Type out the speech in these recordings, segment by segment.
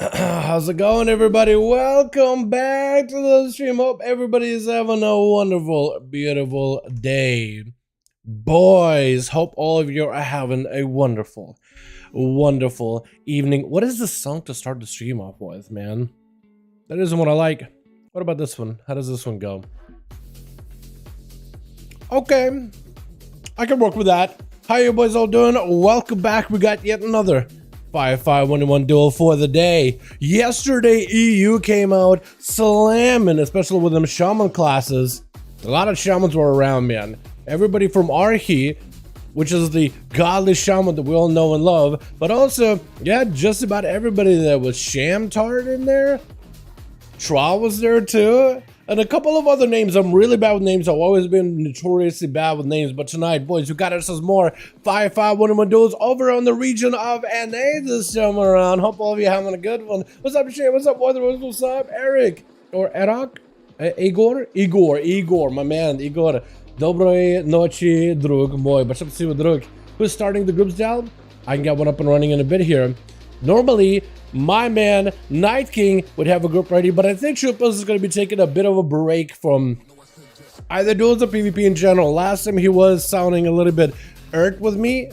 How's it going, everybody? Welcome back to the stream. Hope everybody is having a wonderful, beautiful day. Boys, hope all of you are having a wonderful, wonderful evening. What is the song to start the stream off with, man? That isn't what I like. What about this one? How does this one go? Okay, I can work with that. How you boys all doing? Welcome back. We got yet another 5V5 1v1 duel for the day. Yesterday, EU came out slamming, especially with them shaman classes. A lot of shamans were around, man. Everybody from Arhi, which is the godly shaman that we all know and love, but also, yeah, just about everybody that was Shamtard in there. Tra was there too. And a couple of other names. I'm really bad with names. I've always been notoriously bad with names. But tonight, boys, we got ourselves more 5v5 1v1 duels over on the region of NA this time around. Hope all of you having a good one. What's up, Shane? What's up, Weather? What's up, Eric? Or Erok? Igor, my man, Igor. Dobroy nochi, drug, boy. What's up, see drug? Who's starting the groups down? I can get one up and running in a bit here. Normally, my man, Night King, would have a group ready, but I think Chupas is going to be taking a bit of a break from either duels or PvP in general. Last time he was sounding a little bit irked with me,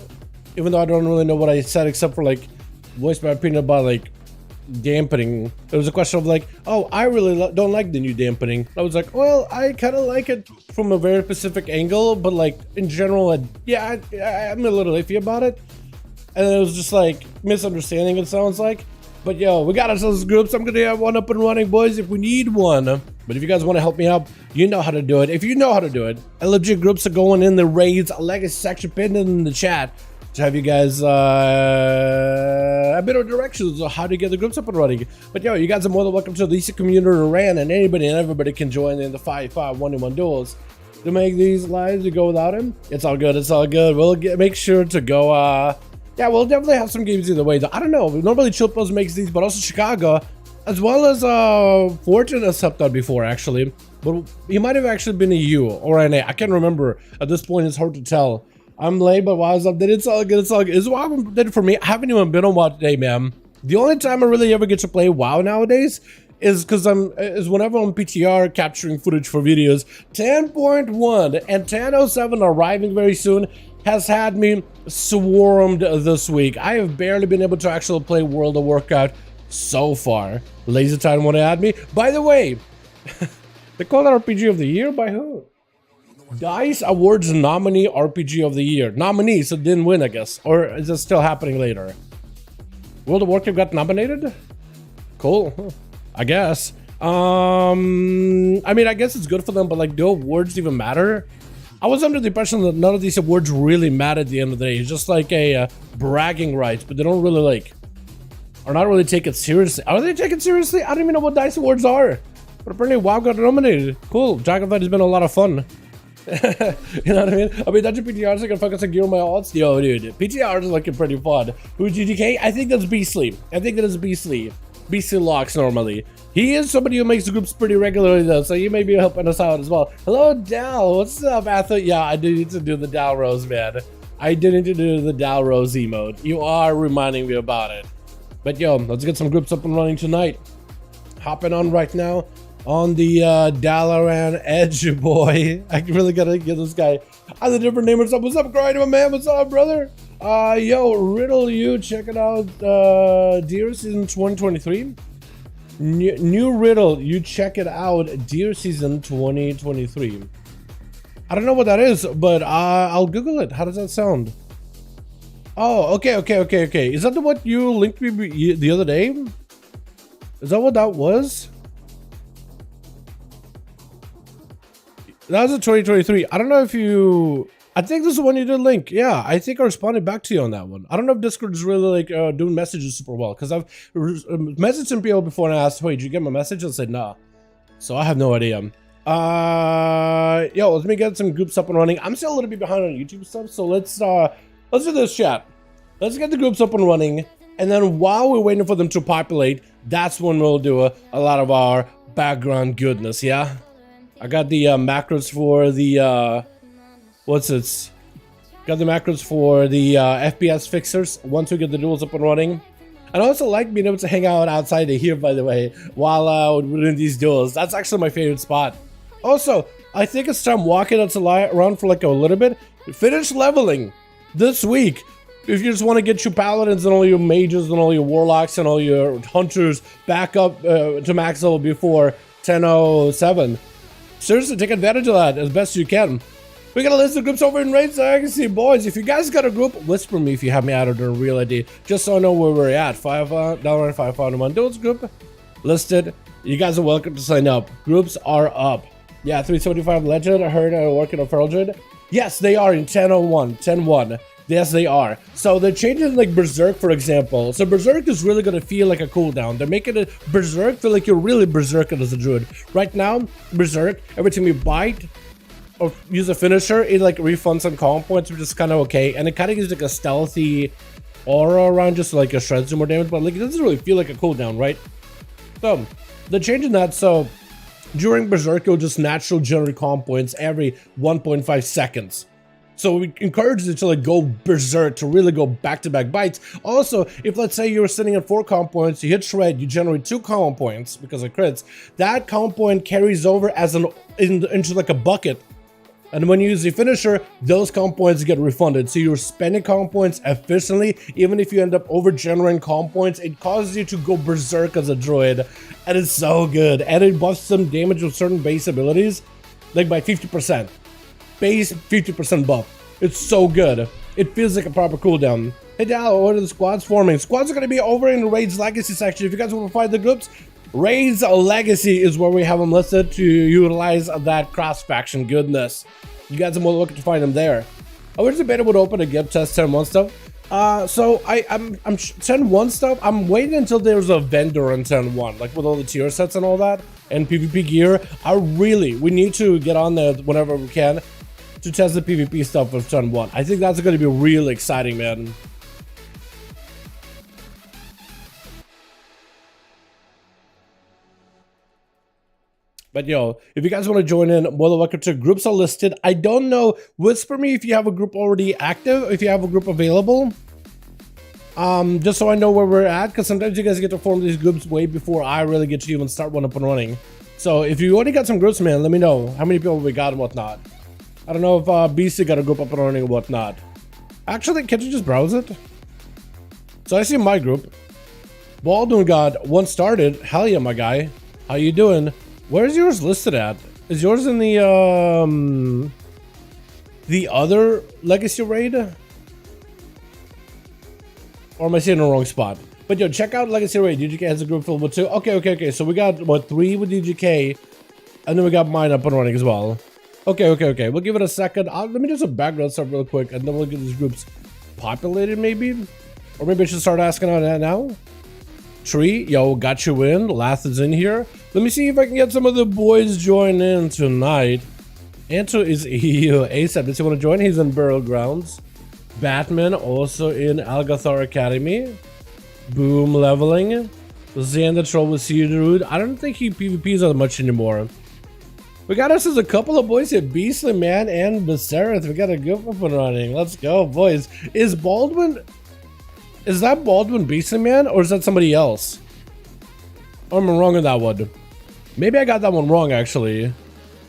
even though I don't really know what I said except for like voice my opinion about like dampening. There was a question of like, oh, I really don't like the new dampening. I was like, well, I kind of like it from a very specific angle, but like in general, yeah, I'm a little iffy about it. And it was just like misunderstanding, it sounds like. But yo, we got ourselves groups. I'm gonna have one up and running, boys, if we need one. But if you guys want to help me out, you know how to do it. If you know how to do it, and legit groups are going in the raids, a legacy section pinned in the chat to have you guys a bit of directions on how to get the groups up and running. But yo, you guys are more than welcome to the EC community ran, and anybody and everybody can join in the 5v5 1v1 duels. To make these lives to go without him, it's all good. It's all good. We'll make sure to go. Yeah, we'll definitely have some games either way. I don't know. Normally Chilpos makes these, but also Chicago, as well as Fortune has helped out before, actually. But he might have actually been a U or an A. I can't remember. At this point, it's hard to tell. I'm late, but while I was updated, it's all good. It's all good. It's WoW updated for me. I haven't even been on WoW today, man. The only time I really ever get to play WoW nowadays is because whenever I'm PTR capturing footage for videos. 10.1 and 10.07 arriving very soon has had me swarmed this week. I have barely been able to actually play World of Warcraft so far. Lazy Time want to add me. By the way, they call it RPG of the Year by who? DICE Awards nominee RPG of the Year. Nominee, so didn't win, I guess. Or is it still happening later? World of Warcraft got nominated? Cool. I guess. I mean, I guess it's good for them, but like, do awards even matter? I was under the impression that none of these awards really matter at the end of the day. It's just like a bragging rights, but they don't really like, are not really taken seriously. Are they taken seriously? I don't even know what DICE awards are. But apparently WoW got nominated. Cool. Dragonflight has been a lot of fun. You know what I mean? I mean, Dungeon PTR is like gonna focus on gear my odds. Yo, dude, PTR is looking pretty fun. Who's GDK? I think that's Beastly. I think that is Beastly. Beastly Locks normally. He is somebody who makes the groups pretty regularly though, so you may be helping us out as well. Hello, Dal. What's up, Atha? Yeah, I do need to do the Dal Rose, man. I do need to do the Dal Rose emote. You are reminding me about it. But yo, let's get some groups up and running tonight. Hopping on right now on the Dalaran Edge, boy. I really gotta get this guy on the different name. What's up? What's up, Grind, my man? What's up, brother? Yo, Riddle, you check it out. Deer Season 2023. New Riddle, you check it out. Deer Season 2023. I don't know what that is, but I'll Google it. How does that sound? Oh, okay. Is that what you linked me the other day? Is that what that was? That was a 2023. I don't know if you... I think this is the one you did link. Yeah, I think I responded back to you on that one. I don't know if Discord is really like doing messages super well, because I've messaged some people before and I asked, wait, did you get my message? And said, nah. So I have no idea. Yo, let me get some groups up and running. I'm still a little bit behind on YouTube stuff, so let's do this, chat. Let's get the groups up and running, and then while we're waiting for them to populate, that's when we'll do a lot of our background goodness, yeah? I got the macros for the... What's it? Got the macros for the FPS fixers once we get the duels up and running. And I also like being able to hang out outside of here, by the way, while we're doing these duels. That's actually my favorite spot. Also, I think it's time walking around for like a little bit. Finish leveling this week. If you just want to get your paladins and all your mages and all your warlocks and all your hunters back up to max level before 10:07. Seriously, take advantage of that as best you can. We got a list of groups over in raids, so I can see, boys. If you guys got a group, whisper me if you have me added in real ID, just so I know where we're at. Dalaran 5V5 1V1 DUELS group listed. You guys are welcome to sign up. Groups are up. Yeah, 375 Legend. I heard working on Feral Druid. Yes, they are in 10:01, 10:1. Yes, they are. So they're changing like Berserk, for example. So Berserk is really going to feel like a cooldown. They're making it Berserk feel like you're really Berserker as a druid. Right now, Berserk, every time you bite or use a finisher, it like refunds some calm points, which is kind of okay. And it kind of gives like a stealthy aura around just like a shreds more damage, but like it doesn't really feel like a cooldown, right? So they're changing that. So during Berserk, you'll just naturally generate calm points every 1.5 seconds. So we encourage you to like go berserk, to really go back-to-back bites. Also, if let's say you're sitting at 4 calm points, you hit shred, you generate 2 calm points because of crits. That calm point carries over as into like a bucket. And when you use the finisher, those calm points get refunded. So you're spending calm points efficiently. Even if you end up over-generating calm points, it causes you to go berserk as a druid. And it's so good. And it buffs some damage with certain base abilities, like by 50%. Base 50% buff. It's so good. It feels like a proper cooldown. Hey Dal, what are the squads forming? Squads are going to be over in the Raids Legacy section. If you guys want to find the groups, Raids Legacy is where we have them listed to utilize that cross-faction goodness. You guys are more looking to find them there. I wish the beta would open a get test 10.1 stuff. So I'm 10.1 stuff. I'm waiting until there's a vendor in 10.1, like with all the tier sets and all that, and PvP gear. We need to get on there whenever we can to test the PvP stuff with 10.1. I think that's going to be really exciting, man. But yo, if you guys want to join in, more than welcome to. Groups are listed. I don't know. Whisper me if you have a group already active, if you have a group available. Just so I know where we're at, because sometimes you guys get to form these groups way before I really get to even start one up and running. So if you already got some groups, man, let me know how many people we got and whatnot. I don't know if BC got a group up and running and whatnot. Actually, can't you just browse it? So I see my group. Baldwin got one started. Hell yeah, my guy. How you doing? Where's yours listed at? Is yours in the other legacy raid? Or am I seeing the wrong spot? But yo, check out legacy raid. DGK has a group filled with 2. Okay. So we got what, 3 with DGK, and then we got mine up and running as well. Okay. We'll give it a second. Let me do some background stuff real quick, and then we'll get these groups populated maybe, or maybe I should start asking on that now. Tree, yo, got you in. Lath is in here. Let me see if I can get some of the boys join in tonight. Anto is EU. ASAP, does he want to join? He's in Burial Grounds. Batman also in Algathar Academy. Boom leveling. Xander Troll with Seedrood. I don't think he PvPs that much anymore. We got us as a couple of boys here. Beastly Man and Becereth. We got a good up and running. Let's go, boys. Is that Baldwin Beastly Man, or is that somebody else? Or am I wrong on that one? Maybe I got that one wrong, actually.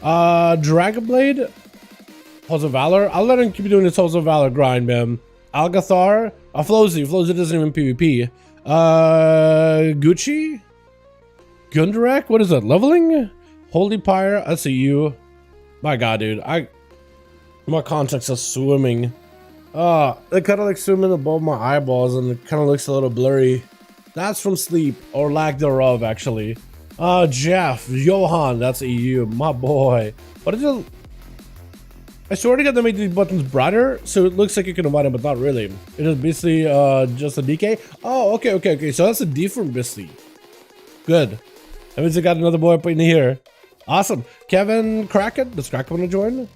Dragonblade? Halls of Valor? I'll let him keep doing his Halls of Valor grind, man. Algathar? Flozy. Flozy doesn't even PvP. Gucci? Gundarak? What is that? Leveling? Holy Pyre? I see you. My god, dude. My contacts are swimming. They kind of like swimming above my eyeballs, and it kind of looks a little blurry. That's from sleep, or lack thereof, actually. Jeff, Johan, that's EU, my boy. What is it? I swear to God, they made these buttons brighter, so it looks like you can invite him, but not really. It is basically just a DK. Oh, okay. So that's a D from Bisty. Good. That means I got another boy up in here. Awesome. Kevin Kraken, does Kraken want to join?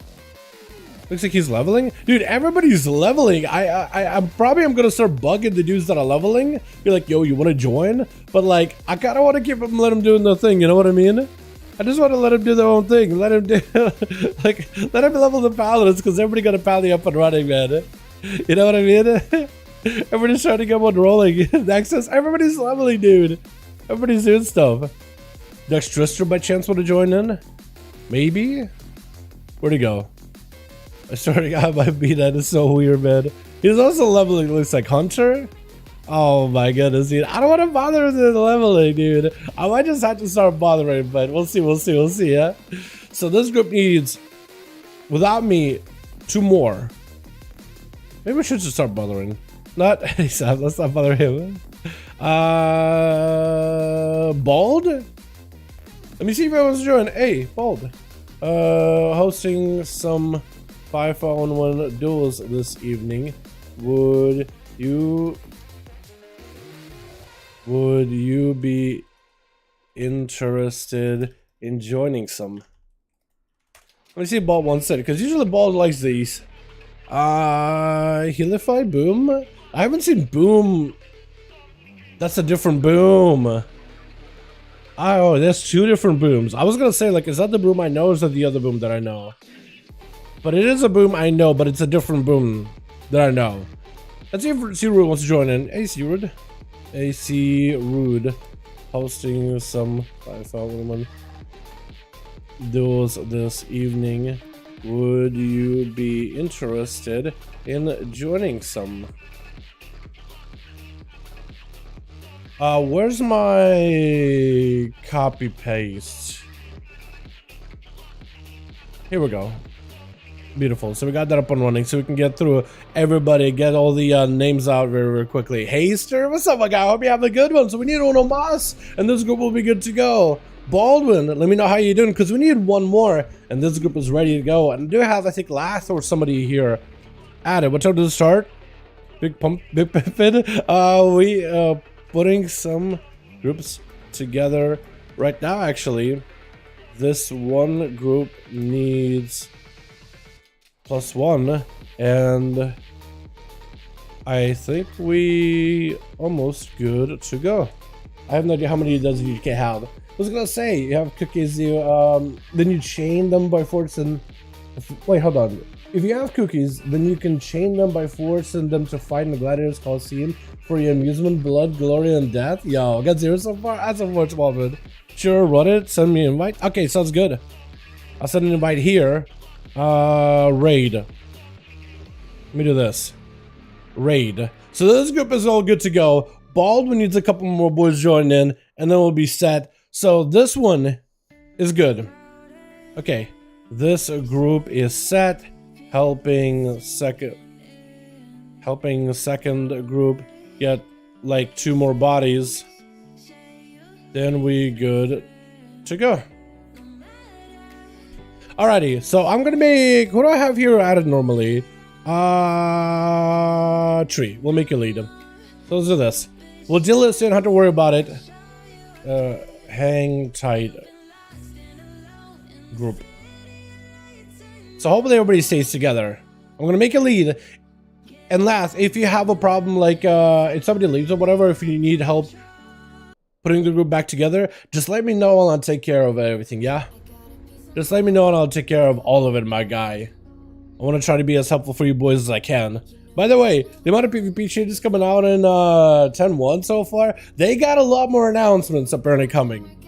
Looks like he's leveling. Dude, everybody's leveling. I'm gonna start bugging the dudes that are leveling. Be like, yo, you want to join? But like, I kind of want to keep them, let them doing their thing. You know what I mean? I just want to let them do their own thing. Let them do, let them level the paladins, because everybody got a pally up and running, man. You know what I mean? Everybody's trying to get one rolling. Nexus, everybody's leveling, dude. Everybody's doing stuff. Dextrister by chance want to join in? Maybe? Where'd he go? I started out my beat. That is so weird, man. He's also leveling, looks like Hunter. Oh my goodness, dude. I don't want to bother with the leveling, dude. I might just have to start bothering, but we'll see, yeah? So this group needs, without me, 2 more. Maybe we should just start bothering. Not ASAP, let's not bother him. Bald? Let me see if I want to join. Hey, Bald. Hosting some 5V5 1v1 duels this evening. Would you be interested in joining some? Let me see if Bald wants it, because usually Bald likes these. Healify Boom? I haven't seen Boom. That's a different Boom. Oh, there's 2 different Booms. I was gonna say, like, is that the Boom I know, or is that the other Boom that I know? But it is a Boom I know, but it's a different Boom that I know. Let's see if C-Rude wants to join in. Hey, C-Rude. AC Rude. Hosting some 5V5 1v1 duels this evening. Would you be interested in joining some? Where's my copy paste? Here we go. Beautiful. So we got that up and running, so we can get through everybody, get all the names out very, very quickly. Hayster, what's up, my guy? I hope you have a good one. So we need Uno Mas, and this group will be good to go. Baldwin, let me know how you're doing, because we need 1 more, and this group is ready to go. And I do have, I think, Lath or somebody here added. What time does it start? Big pump, big pippin. We putting some groups together right now. Actually, this one group needs +1, and I think we almost good to go. I have no idea how many does you can have. I was gonna say, you have cookies, you then you chain them by force and wait, hold on. If you have cookies, then you can chain them by forcing them to fight in the Gladiators Coliseum for your amusement, blood, glory, and death. Yo, got 0 so far. That's a much moment. Sure, run it. Send me an invite. Okay, sounds good. I'll send an invite here. Raid. Let me do this. Raid. So this group is all good to go. Baldwin needs a couple more boys joining in, and then we'll be set. So this one is good. Okay, this group is set. Helping second group get like 2 more bodies. Then we good to go. Alrighty, so I'm gonna make, who do I have here added normally? Tree. We'll make you lead him. So let's do this. We'll deal this, you don't have to worry about it. Hang tight group. So hopefully everybody stays together. I'm gonna make a lead. And last, if you have a problem, like if somebody leaves or whatever, if you need help putting the group back together, just let me know and I'll take care of everything, yeah? Just let me know and I'll take care of all of it, my guy. I want to try to be as helpful for you boys as I can. By the way, the amount of PvP changes coming out in 10.1 so far, they got a lot more announcements apparently coming.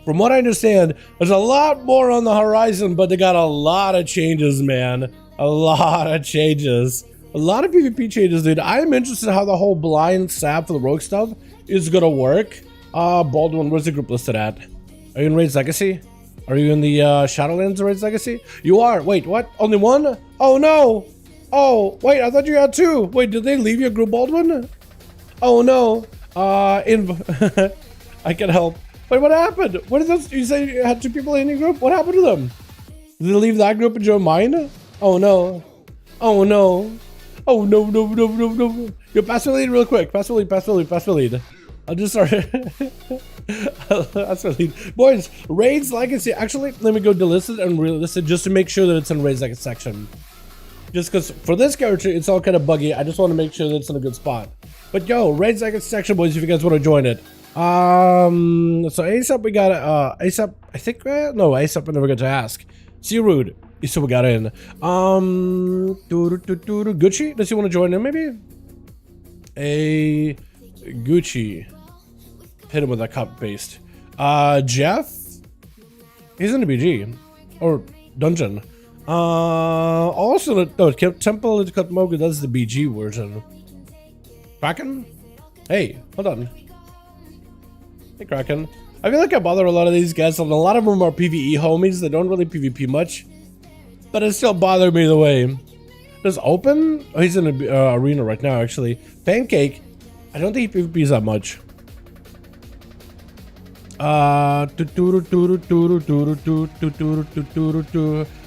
From what I understand, there's a lot more on the horizon, but they got a lot of changes, man. A lot of changes. A lot of PvP changes, dude. I'm interested in how the whole blind sap for the rogue stuff is gonna work. Baldwin, where's the group listed at? Are you in Raid's Legacy? Are you in the Shadowlands Raid's Legacy? You are. Wait, what? Only 1? Oh no! Oh, wait, I thought you had 2. Wait, did they leave your group, Baldwin? Oh no. I can help. Wait, what happened? What did those, you say you had 2 people in your group? What happened to them? Did they leave that group and join mine? Oh no. Oh no. Oh no, no, no, no, no. Yo, pass the lead real quick. Pass the lead, pass the lead, pass the lead. I'll just start. That's the lead. Boys, Raid's Legacy. Actually, let me go delist it and relist it just to make sure that it's in Raid's Legacy section. Just because for this character, it's all kind of buggy. I just want to make sure that it's in a good spot. But yo, Raid's Legacy section, boys, if you guys want to join it. So ASAP, we got ASAP. I think no, ASAP. I never got to ask. See Rude. So we got in. Gucci, does he want to join in? Maybe. A Gucci. Hit him with that copy paste. Jeff? He's in the BG. Or dungeon. Also, no, Temple of Kutmogu, that's the BG version. Kraken? Hey, hold on. Hey, Kraken. I feel like I bother a lot of these guys, and a lot of them are PvE homies that don't really PvP much. But it still bothers me the way. Does Open? Oh, he's in the arena right now, actually. Pancake? I don't think he PvPs that much.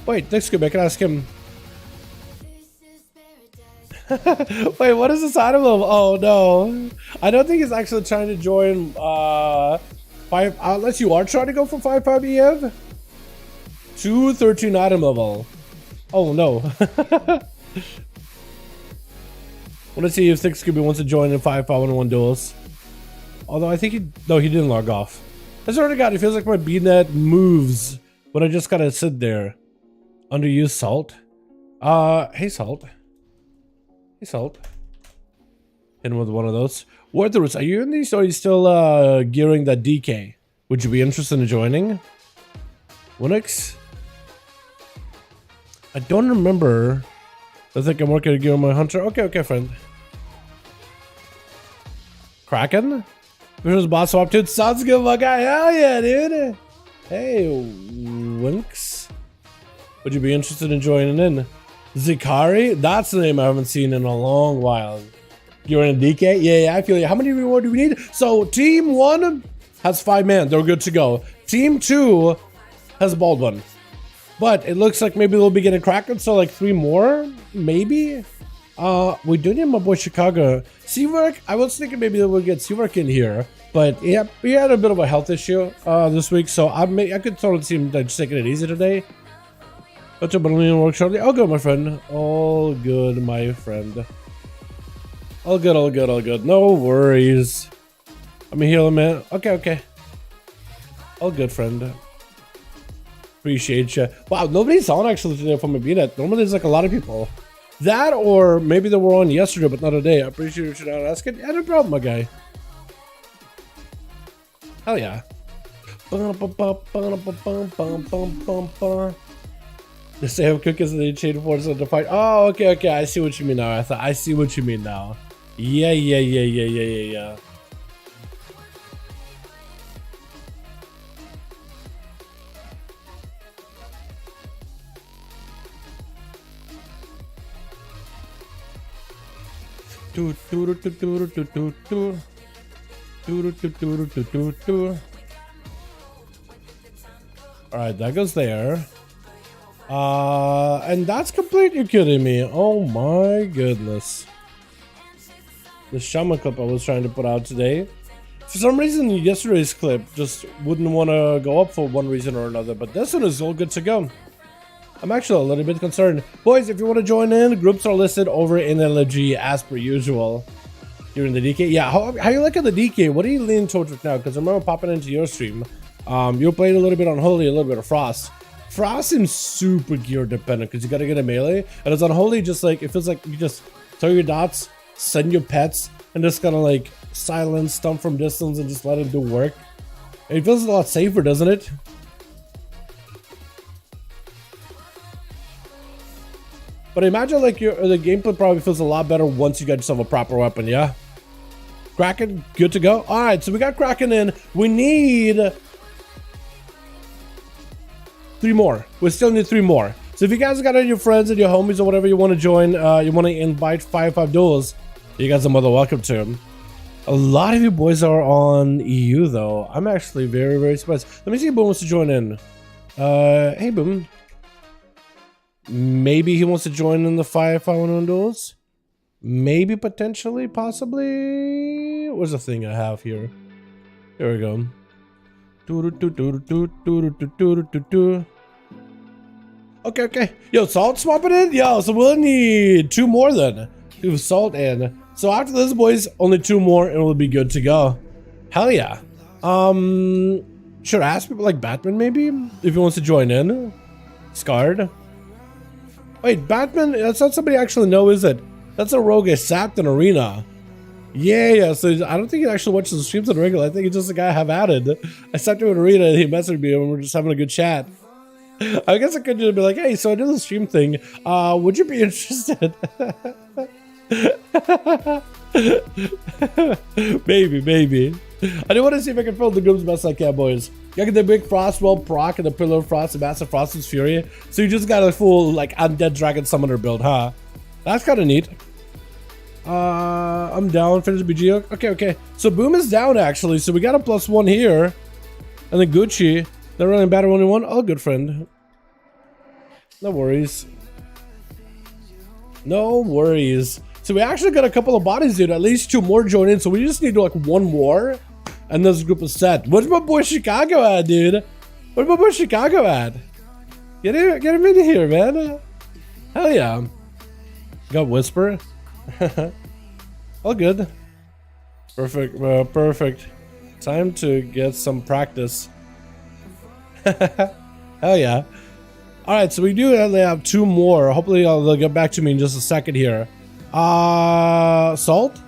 Wait, next go back and ask him. Wait, what is this item level? Oh no, I don't think he's actually trying to join 5 unless you are trying to go for 5V5 EV. 213 item level. Oh no. Let's see if Thick Scooby wants to join in 5V5 1v1 Duels. Although I think he didn't log off. I swear to God, it feels like my BNet moves when I just gotta sit there. Underused Salt. Hey Salt. Hey Salt. Hit him with one of those. Warthrus, are you in these or are you still gearing that DK? Would you be interested in joining? ONYXIA? I don't remember. I think I'm working to gear my hunter. Okay, friend. Kraken? Who's boss swap dude? Sounds good, my guy. Hell yeah, dude. Hey, Winks. Would you be interested in joining in? Zikari? That's the name I haven't seen in a long while. You're in a DK? Yeah, I feel you. How many reward do we need? So, team 1 has 5 man. They're good to go. Team 2 has a bald one. But it looks like maybe they'll be getting Kraken, so like 3 more? Maybe? We do need my boy Chicago. Seawork? I was thinking maybe we'll get Seawork in here. But yeah, he had a bit of a health issue this week, so I could totally see him just taking it easy today. What's up, Berlin work shortly? All good, my friend. All good, my friend. All good, all good, all good. No worries. Let me heal him, man. Okay. All good, friend. Appreciate you. Wow, nobody's on actually today from a BNet. Normally there's like a lot of people. That or maybe they were on yesterday but not today. I appreciate you not asking. Yeah, no problem, my guy. Hell yeah. The same cookies and they chain force on the fight. Oh, okay. I see what you mean now. I see what you mean now. Yeah. Alright, that goes there. And that's complete, you're kidding me. Oh my goodness. The shaman clip I was trying to put out today. For some reason, yesterday's clip just wouldn't want to go up for one reason or another, but this one is all good to go. I'm actually a little bit concerned. Boys, if you want to join in, groups are listed over in LFG as per usual. You're in the DK? Yeah, how you like at the DK? What are you leaning towards right now? Because I remember popping into your stream. You played a little bit on Holy, a little bit of Frost. Frost seems super gear dependent because you got to get a melee. And it's on Holy, just like, it feels like you just throw your dots, send your pets, and just kind of like silence, stump from distance, and just let it do work. It feels a lot safer, doesn't it? But imagine like the gameplay probably feels a lot better once you get yourself a proper weapon, yeah? Kraken, good to go. All right, so we got Kraken in. We need 3 more. We still need 3 more. So if you guys got any of your friends and your homies or whatever you want to join, you want to invite 5V5 Duels, you guys are more than welcome to them. A lot of you boys are on EU though. I'm actually very, very surprised. Let me see if Boom wants to join in. Hey Boom. Maybe he wants to join in the 5V5 1v1 Duels. Maybe, potentially, possibly. Where's the thing I have here? There we go. Okay. Yo, Salt swapping in? Yo, so we'll need 2 more then. Do Salt in. So after this, boys, only 2 more and we'll be good to go. Hell yeah. Should I ask people like Batman maybe? If he wants to join in. Scarred. Wait, Batman? That's not somebody I actually know, is it? That's a rogue I sacked in Arena. Yeah. So I don't think he actually watches the streams on regular. I think he's just a guy I have added. I sat to an arena and he messaged me and we're just having a good chat. I guess I could just be like, hey, so I did the stream thing. Would you be interested? Maybe. I do want to see if I can fill the groups best I can, boys. You get the big Frostwell proc and the Pillar of Frost and Massive Frost's Fury. So you just got a full like undead dragon summoner build, huh? That's kind of neat. I'm down. Finish BG. Okay. So Boom is down actually. So we got a +1 here, and then Gucci. They're running battle only one. Oh, good friend. No worries. So we actually got a couple of bodies, dude. At least 2 more join in. So we just need like 1 more, and this group is set. Where's my boy Chicago at, dude? Where's my boy Chicago at? Get him in here, man. Hell yeah. Got Whisper. All good. Perfect. Perfect. Time to get some practice. Hell yeah. Alright, so we do only have 2 more. Hopefully they'll get back to me in just a second here. Salt?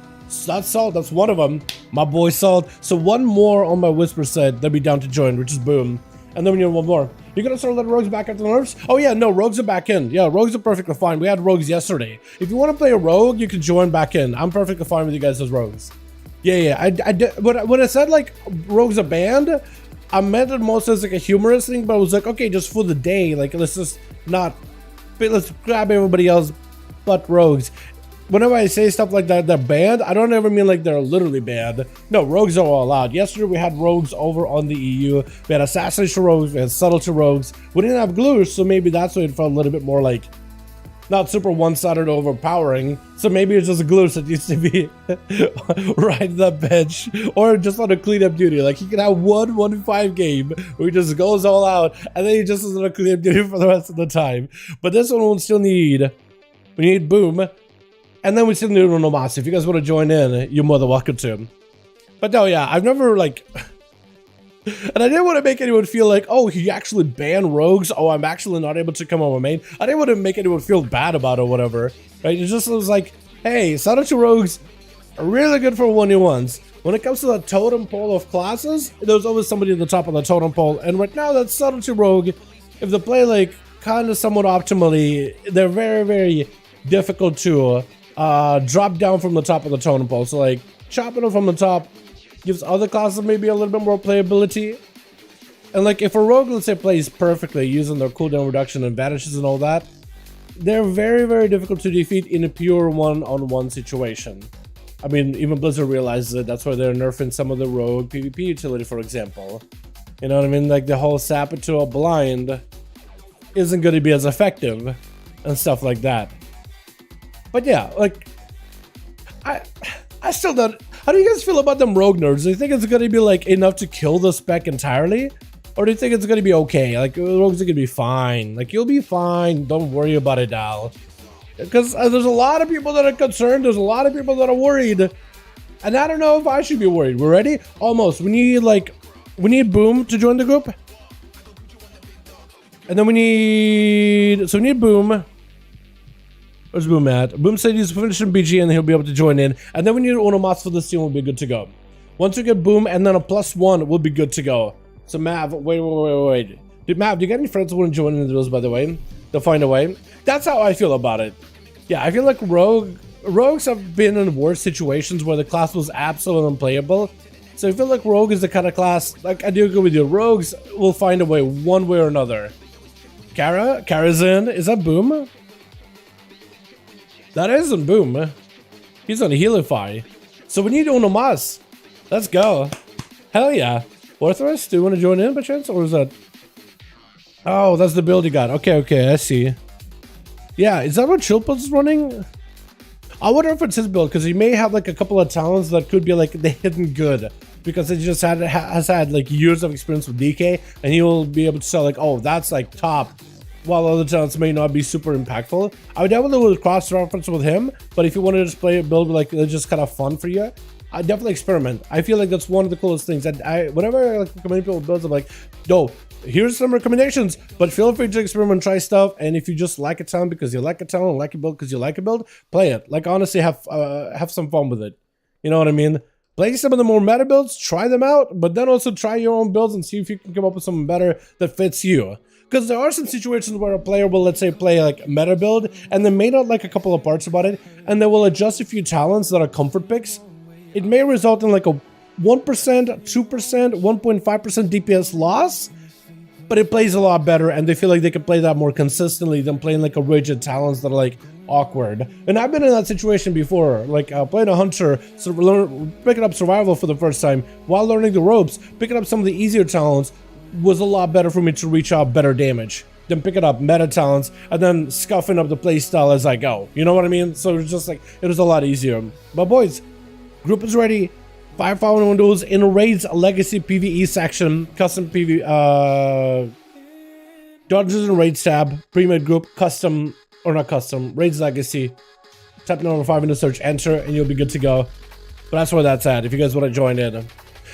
That's Salt, that's one of them. My boy Salt. So 1 more on my Whisper set, they'll be down to join, which is Boom. And then we need 1 more. You're gonna start letting rogues back after the nerfs? Oh yeah, no, rogues are back in. Yeah, rogues are perfectly fine. We had rogues yesterday. If you want to play a rogue, you can join back in. I'm perfectly fine with you guys as rogues. Yeah. I did, when I said like rogues are banned, I meant it most as like a humorous thing, but I was like, okay, just for the day, like let's grab everybody else but rogues. Whenever I say stuff like that, they're banned, I don't ever mean like they're literally banned. No, rogues are all allowed. Yesterday we had rogues over on the EU. We had assassination rogues, we had subtlety rogues. We didn't have glue, so maybe that's why it felt a little bit more like not super one-sided overpowering. So maybe it's just a glue that used to be right the bench, or just on a cleanup duty. Like he can have 1-1-5 game where he just goes all out, and then he just is on a cleanup duty for the rest of the time. But this one we'll still need. We need Boom, and then we still need ONYXIA. If you guys want to join in, you're more than welcome to. But no, yeah, I've never like. And I didn't want to make anyone feel like, oh, he actually banned rogues. Oh, I'm actually not able to come on my main. I didn't want to make anyone feel bad about it or whatever. Right? It just was like, hey, SATA rogues are really good for 1v1s. When it comes to the totem pole of classes, there's always somebody at the top of the totem pole. And right now, that's SATA rogue. If they play like kind of somewhat optimally, they're very, very difficult to drop down from the top of the totem pole. So like chopping them from the top gives other classes maybe a little bit more playability. And like if a rogue, let's say, plays perfectly using their cooldown reduction and vanishes and all that, they're very, very difficult to defeat in a pure one-on-one situation. I mean, even Blizzard realizes it. That's why they're nerfing some of the rogue PvP utility, for example. You know what I mean? Like the whole sap it to a blind isn't going to be as effective and stuff like that. But yeah, like I still don't. How do you guys feel about them rogue nerds? Do you think it's going to be like enough to kill the spec entirely? Or do you think it's going to be okay? Like rogues are going to be fine. Like you'll be fine. Don't worry about it, Dal. Because there's a lot of people that are concerned. There's a lot of people that are worried. And I don't know if I should be worried. We're ready? Almost. We need Boom to join the group. And then we need Boom. Where's Boom at? Boom said he's finishing BG and he'll be able to join in. And then we need ONYXIA for this team, we'll be good to go. Once we get Boom and then a +1, we'll be good to go. So Mav, wait. Dude, Mav, do you got any friends who want to join in the duels, by the way? They'll find a way. That's how I feel about it. Yeah, I feel like rogues have been in worse situations where the class was absolutely unplayable. So I feel like rogue is the kind of class, like I do agree with you, rogues will find a way one way or another. Kara's in. Is that Boom? That isn't Boom. He's on Healify. So we need ONYXIA. Let's go. Hell yeah. Orthoris, do you want to join in by chance? Or is that... Oh, that's the build you got. Okay, I see. Yeah, is that what Chillpulse is running? I wonder if it's his build, because he may have like a couple of talents that could be like the hidden good. Because he just has had like years of experience with DK, and he will be able to sell like, oh, that's like top, while other talents may not be super impactful. I would definitely cross-reference with him, but if you want to just play a build like it's just kind of fun for you, I definitely experiment. I feel like that's one of the coolest things. That whenever I like recommend people builds, I'm like, yo, here's some recommendations, but feel free to experiment, try stuff, and if you just like a talent because you like a talent, like a build because you like a build, play it. Like honestly, have some fun with it. You know what I mean? Play some of the more meta builds, try them out, but then also try your own builds and see if you can come up with something better that fits you. Because there are some situations where a player will, let's say, play like meta build, and they may not like a couple of parts about it, and they will adjust a few talents that are comfort picks. It may result in like a 1%, 2%, 1.5% DPS loss, but it plays a lot better, and they feel like they can play that more consistently than playing like a rigid talents that are like awkward. And I've been in that situation before, like playing a hunter, so picking up survival for the first time while learning the ropes. Picking up some of the easier talents was a lot better for me to reach out better damage than picking up meta talents and then scuffing up the playstyle as I go. You know what I mean? So it's just like, it was a lot easier. But boys, group is ready. 5V5 1v1 Duels in Raid's Legacy PvE section, custom PvE, Dungeons and Raids tab, pre-made group, custom, or not custom, Raid's Legacy. Type number 5 into search, enter, and you'll be good to go. But that's where that's at, if you guys want to join in.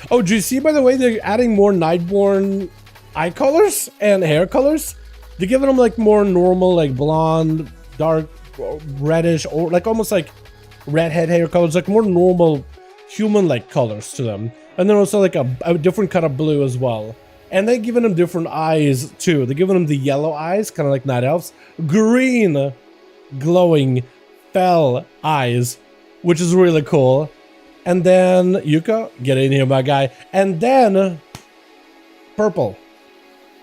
Oh, do you see, by the way, they're adding more Nightborn eye colors and hair colors? They're giving them, like, more normal, like, blonde, dark, reddish, or, like, almost, like, redhead hair colors, like, more normal human-like colors to them. And then also, like, a different kind of blue as well. And they're giving them different eyes, too. They're giving them the yellow eyes, kind of like Night Elves. Green, glowing, fell eyes, which is really cool. And then, Yuka, get in here, my guy. And then, purple.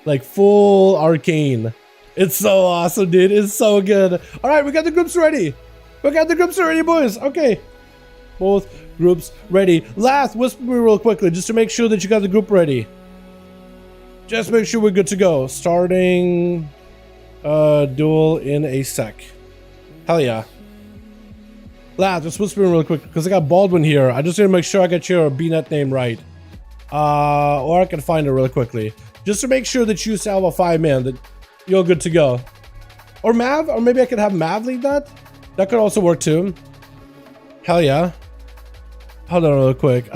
Like, full arcane. It's so awesome, dude. It's so good. All right, we got the groups ready. We got the groups ready, boys. Okay. Both groups ready. Last, whisper me real quickly, just to make sure that you got the group ready. Just make sure we're good to go. Starting duel in a sec. Hell yeah. Last, just whisper me real quick, because I got Baldwin here. I just need to make sure I get your BNet name right. Or I can find it really quickly. Just to make sure that you sell a 5-man, that you're good to go. Or Mav, or maybe I could have Mav lead that. That could also work too. Hell yeah. Hold on real quick.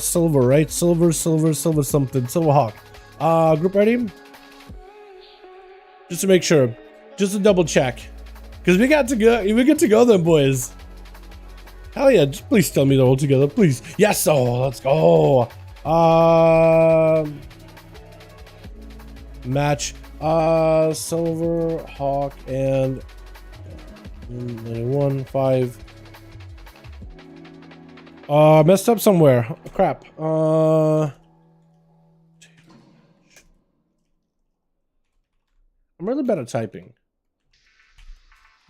Silver, right? Silver something. Silver Hawk. Group ready? Just to make sure. Just to double check. Because we got to go. We get to go then, boys. Hell yeah. Just please tell me they're all together. Please. Yes, oh, let's go. Match. Silver, Hawk, and 1, 5. Messed up somewhere. Oh, crap. I'm really bad at typing.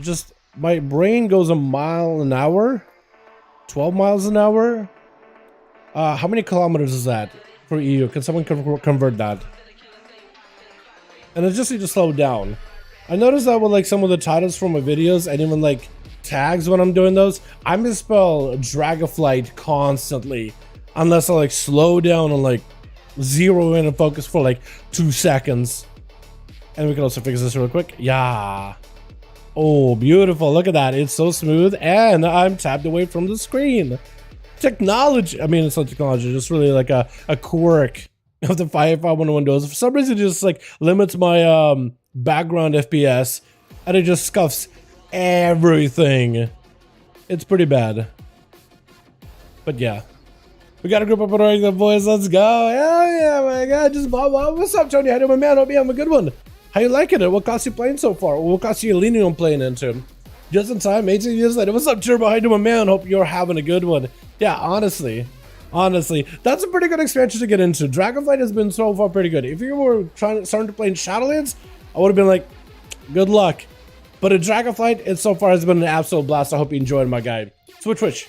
Just, my brain goes a mile an hour. 12 miles an hour. How many kilometers is that for EU? Can someone convert that? And I just need to slow down. I noticed that with like some of the titles for my videos and even like tags when I'm doing those, I misspell Dragonflight constantly unless I like slow down and like zero in and focus for like 2 seconds. And we can also fix this real quick. Yeah. Oh, beautiful. Look at that. It's so smooth and I'm tapped away from the screen. Technology. I mean, it's not technology. It's really like a quirk of the 5V5 1v1 Duels. For some reason, it just like limits my background FPS and it just scuffs everything. It's pretty bad. But yeah. We got a group up and running, the boys. Let's go. Yeah, my God. Just what's up, Tony? How you doing, my man? Hope you have a good one. How you liking it? What class you playing so far? What class you leaning on playing into? Just in time, 18 years later. What's up, Turbo? How you doing, my man? Hope you're having a good one. Yeah, honestly, that's a pretty good expansion to get into. Dragonflight has been so far pretty good. If you were starting to play in Shadowlands, I would have been like, good luck. But in Dragonflight, it so far has been an absolute blast. I hope you enjoyed, my guy. Switch.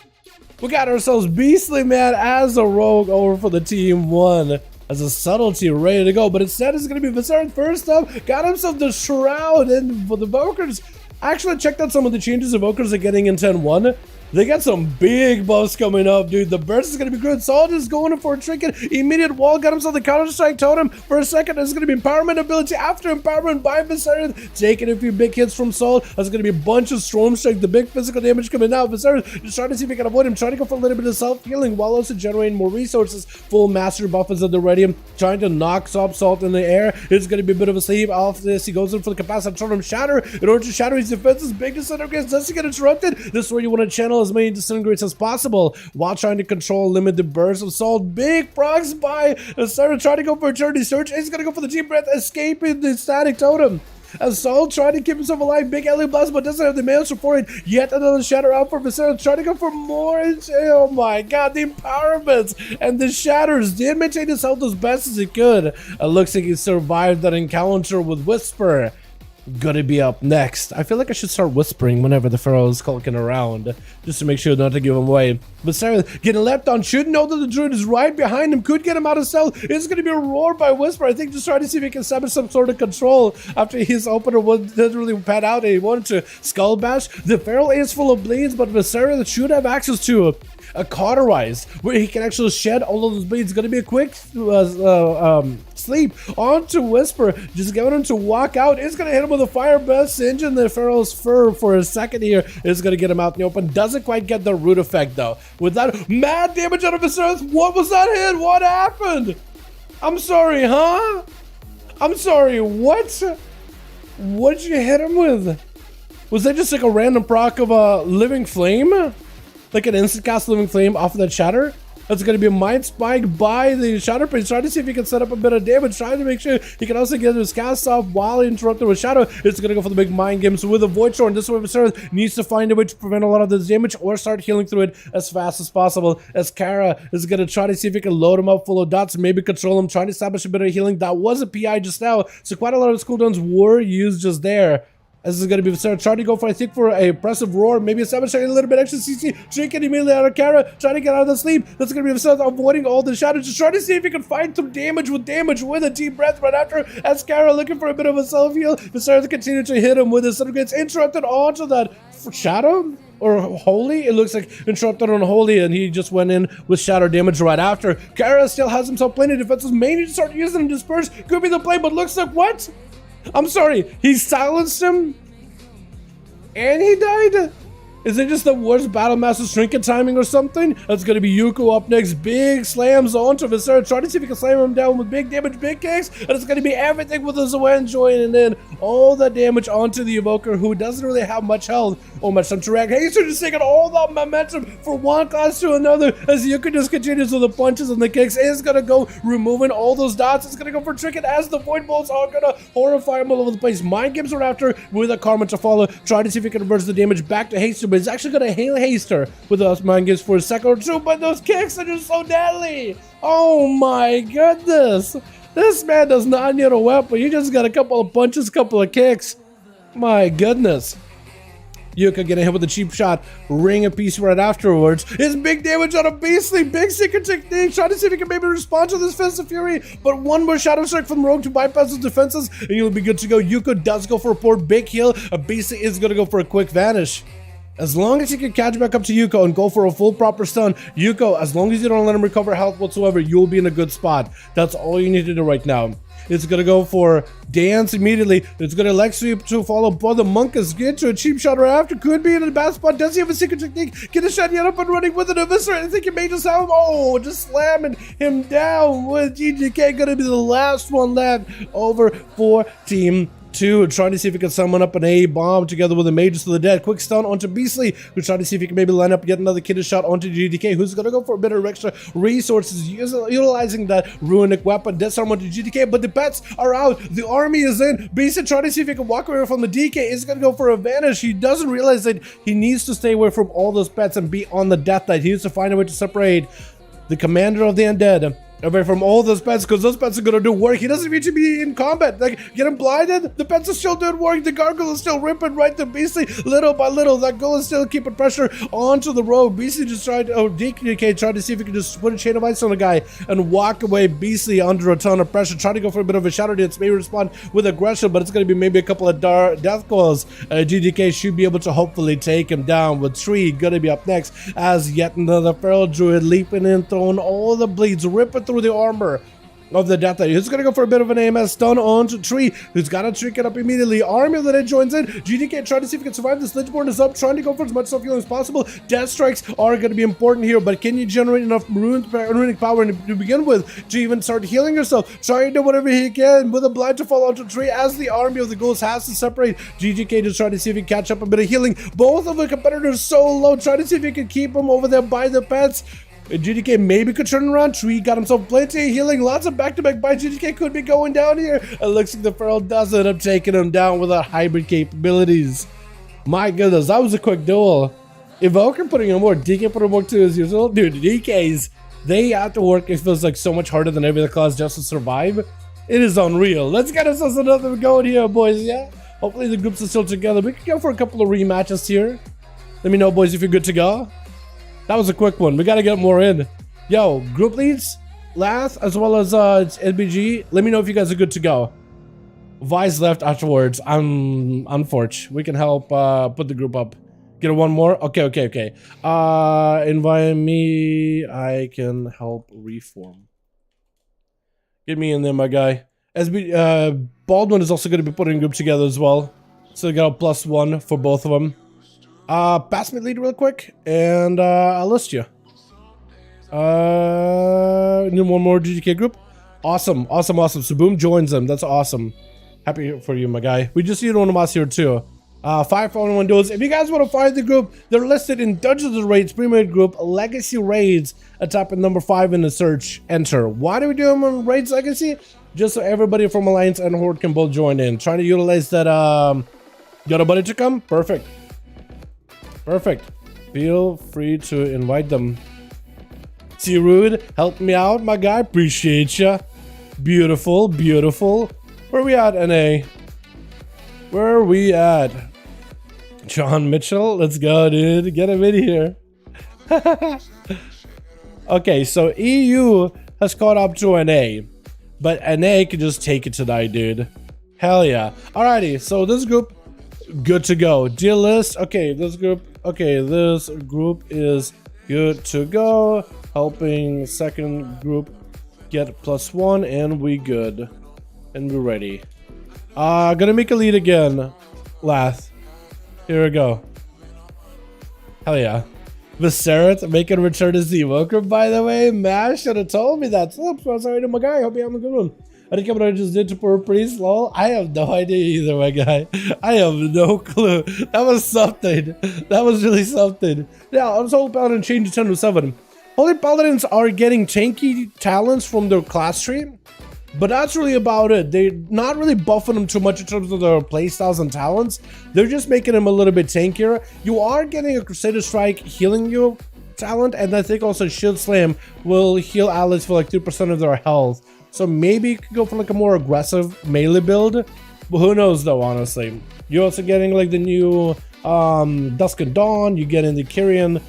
We got ourselves Beastly Man as a rogue over for the team 1. As a subtlety ready to go. But instead, it's going to be Viserion first up. Got himself the Shroud. And for the Evokers, actually checked out some of the changes Evokers are getting in 10-1. They got some big buffs coming up, dude. The burst is going to be good. Saul just going for a trinket. Immediate wall. Got himself the Counter-Strike Totem. For a second, there's going to be Empowerment ability after Empowerment by Viserion. Taking a few big hits from Saul. There's going to be a bunch of Storm Strike. The big physical damage coming out. Viserion just trying to see if he can avoid him. Trying to go for a little bit of self-healing while also generating more resources. Full Master buff is at the ready. Trying to knock Salt in the air. It's going to be a bit of a sleep. Off this, he goes in for the Capacitor Totem Shatter. In order to shatter his defenses, big disintegrates. Does he get interrupted? This is where you want to channel channel as many disintegrates as possible while trying to control limited bursts of salt. Big procs by Sarah trying to go for eternity search. He's gonna go for the deep breath, escaping the static totem. Assault trying to keep himself alive. Big alien blast, but doesn't have the damage for it. Yet another shatter out for Viscera. Trying to go for more. Oh my god, the empowerments and the shatters did maintain his health as best as he could. It looks like he survived that encounter with Whisper. Gonna be up next. I feel like I should start whispering whenever the Pharaoh is skulking around, just to make sure not to give him away. But Sarah getting leapt on, should know that the druid is right behind him, could get him out of stealth. It's gonna be a roar by Whisper. I think just trying to see if he can establish some sort of control after his opener didn't really pan out and he wanted to skull bash. The Pharaoh is full of bleeds, but Viscera should have access to a cauterize where he can actually shed all of those bleeds. Gonna be a quick sleep onto Whisper, just getting him to walk out. It's gonna hit him with a fire breath, singeing the Pharaoh's fur for a second here. It's gonna get him out in the open. Doesn't quite get the root effect though. With that mad damage out of his earth, what was that hit? What happened? I'm sorry, huh? I'm sorry, what? What did you hit him with? Was that just like a random proc of a living flame? Like an instant cast living flame off of that shatter? That's going to be a mind spike by the shatter prince, trying to see if he can set up a bit of damage, trying to make sure he can also get his cast off while interrupted with shadow. It's going to go for the big mind games with a void short. This way Viscera needs to find a way to prevent a lot of this damage or start healing through it as fast as possible, as Kara is going to try to see if he can load him up full of dots, maybe control him, trying to establish a bit of healing. That was a PI just now, so quite a lot of his cooldowns were used just there. This is going to be Viscera trying to go for, I think, for a impressive roar, maybe establishing a little bit extra CC, drinking immediately out of Kara, trying to get out of the sleep. That's going to be Viscera avoiding all the shadows, just trying to see if he can find some damage with a deep breath right after, as Kara looking for a bit of a self-heal. Viscera continue to hit him with his son gets interrupted onto that shadow. Or Holy? It looks like interrupted on Holy, and he just went in with shatter damage right after. Kara still has himself plenty of defenses, may need to start using him disperse. Could be the play, but looks like what? I'm sorry, he silenced him and he died? Is it just the worst Battle Master shrinking timing or something? That's going to be Yuko up next. Big slams onto Viscera, trying to see if he can slam him down with big damage, big kicks. And it's going to be everything with the Zoan joining in. All the damage onto the Evoker, who doesn't really have much health or much time to react. Haster just taking all that momentum from one class to another as Yuko just continues with the punches and the kicks. Is going to go removing all those dots. It's going to go for tricking as the Void Bolts are going to horrify him all over the place. Mind Games are after with a Karma to follow, trying to see if he can reverse the damage back to Haster. But he's actually going to hail Haster with those mind games for a second or two, but those kicks are just so deadly. Oh my goodness. This man does not need a weapon. He just got a couple of punches, couple of kicks. My goodness. Yuka getting hit with a cheap shot, ring a piece right afterwards. His big damage on a Beastly, big secret technique, trying to see if he can maybe respond to this Fist of Fury, but one more Shadow Strike from Rogue to bypass his defenses, and you'll be good to go. Yuka does go for a poor big heal. A Beastly is going to go for a quick vanish. As long as you can catch back up to Yuko and go for a full proper stun, Yuko, as long as you don't let him recover health whatsoever, you'll be in a good spot. That's all you need to do right now. It's going to go for Dance immediately. It's going to Leg Sweep to follow Brother Monkus. Get to a cheap shot right after. Could be in a bad spot. Does he have a secret technique? Get a shot yet up and running with an Eviscerate. I think he may just have him. Oh, just slamming him down with GGK. Going to be the last one left over for Team 2, trying to see if he can summon up an A-bomb together with the Mages to the Dead. Quick stun onto Beastly, who's trying to see if he can maybe line up yet another kidder shot onto GDK, who's going to go for a bit of extra resources, utilizing that runic weapon. Disarm onto GDK, but the pets are out. The army is in. Beastly trying to see if he can walk away from the DK. Is going to go for a vanish. He doesn't realize that he needs to stay away from all those pets and be on the death knight. He needs to find a way to separate the commander of the undead away from all those pets, because those pets are going to do work. He doesn't need to be in combat. Like, get him blinded, the pets are still doing work. The gargoyle is still ripping right to Beastly little by little. That goal is still keeping pressure onto the road. Beastly just tried to, DK tried to see if he could just put a chain of ice on a guy and walk away. Beastly under a ton of pressure, trying to go for a bit of a shadow dance, maybe respond with aggression, but it's going to be maybe a couple of death coils. GDK should be able to hopefully take him down, with Tree going to be up next as yet another feral druid leaping in, throwing all the bleeds, ripping through the armor of the death. Who's gonna go for a bit of an aim as stun onto Tree, who's gotta trick it up immediately. Army of the Dead joins in. GDK trying to see if he can survive. This Lichborn is up, trying to go for as much self-healing as possible. Death strikes are gonna be important here, but can you generate enough runic power to begin with to even start healing yourself? Trying to do whatever he can with a blind to fall onto Tree as the Army of the Ghosts has to separate. GGK just trying to see if he can catch up a bit of healing. Both of the competitors so low, trying to see if he can keep them over there by the pets. GDK maybe could turn around. Tree got himself plenty of healing. Lots of back-to-back bites. GDK could be going down here. It looks like the Feral does end up taking him down without hybrid capabilities. My goodness, that was a quick duel. Evoker putting in more, DK putting more too as usual. Dude, DKs, they have to work. It feels like so much harder than every other class just to survive. It is unreal. Let's get ourselves another going here, boys, yeah? Hopefully the groups are still together. We can go for a couple of rematches here. Let me know, boys, if you're good to go. That was a quick one. We got to get more in. Yo, group leads, Lath, as well as NBG. Let me know if you guys are good to go. Vice left afterwards. I'm unfortunate. We can help put the group up. Get one more? Okay. Invite me. I can help reform. Get me in there, my guy. Baldwin is also going to be putting a group together as well. So we got a +1 for both of them. Pass me lead real quick, and I'll list you. Need one more GGK group. Awesome. So Boom joins them. That's awesome. Happy for you, my guy. We just need one of us here too. 5V5 1v1 DUELS. If you guys want to find the group, they're listed in Dungeons and Raids Premier Group Legacy Raids. Type in number 5 in the search. Enter. Why do we do them on Raids Legacy? Just so everybody from Alliance and Horde can both join in. Trying to utilize that. Got a buddy to come? Perfect. Feel free to invite them. See Rude, help me out, my guy. Appreciate ya. Beautiful. Where we at, NA? Where are we at? John Mitchell, let's go, dude. Get him in here. Okay, so EU has caught up to NA, but NA can just take it tonight, dude. Hell yeah. Alrighty, so this group, good to go. Deal list. Okay, this group is good to go. Helping second group get +1, and we good. And we're ready. Gonna make a lead again. Lath. Here we go. Hell yeah. Viserys making a return to Z. Welcome, by the way. Mash should have told me that. Sorry to my guy. Hope you have a good one. I think what I just did to poor priest, lol. I have no idea either, my guy. I have no clue. That was something. That was really something. Yeah, I was Holy Paladin change to 10 to 7. Holy Paladins are getting tanky talents from their class tree, but that's really about it. They're not really buffing them too much in terms of their playstyles and talents. They're just making them a little bit tankier. You are getting a Crusader Strike healing you talent, and I think also Shield Slam will heal allies for like 2% of their health. So maybe you could go for like a more aggressive melee build, but who knows though, honestly. You're also getting like the new Dusk and Dawn, you get in the Kyrian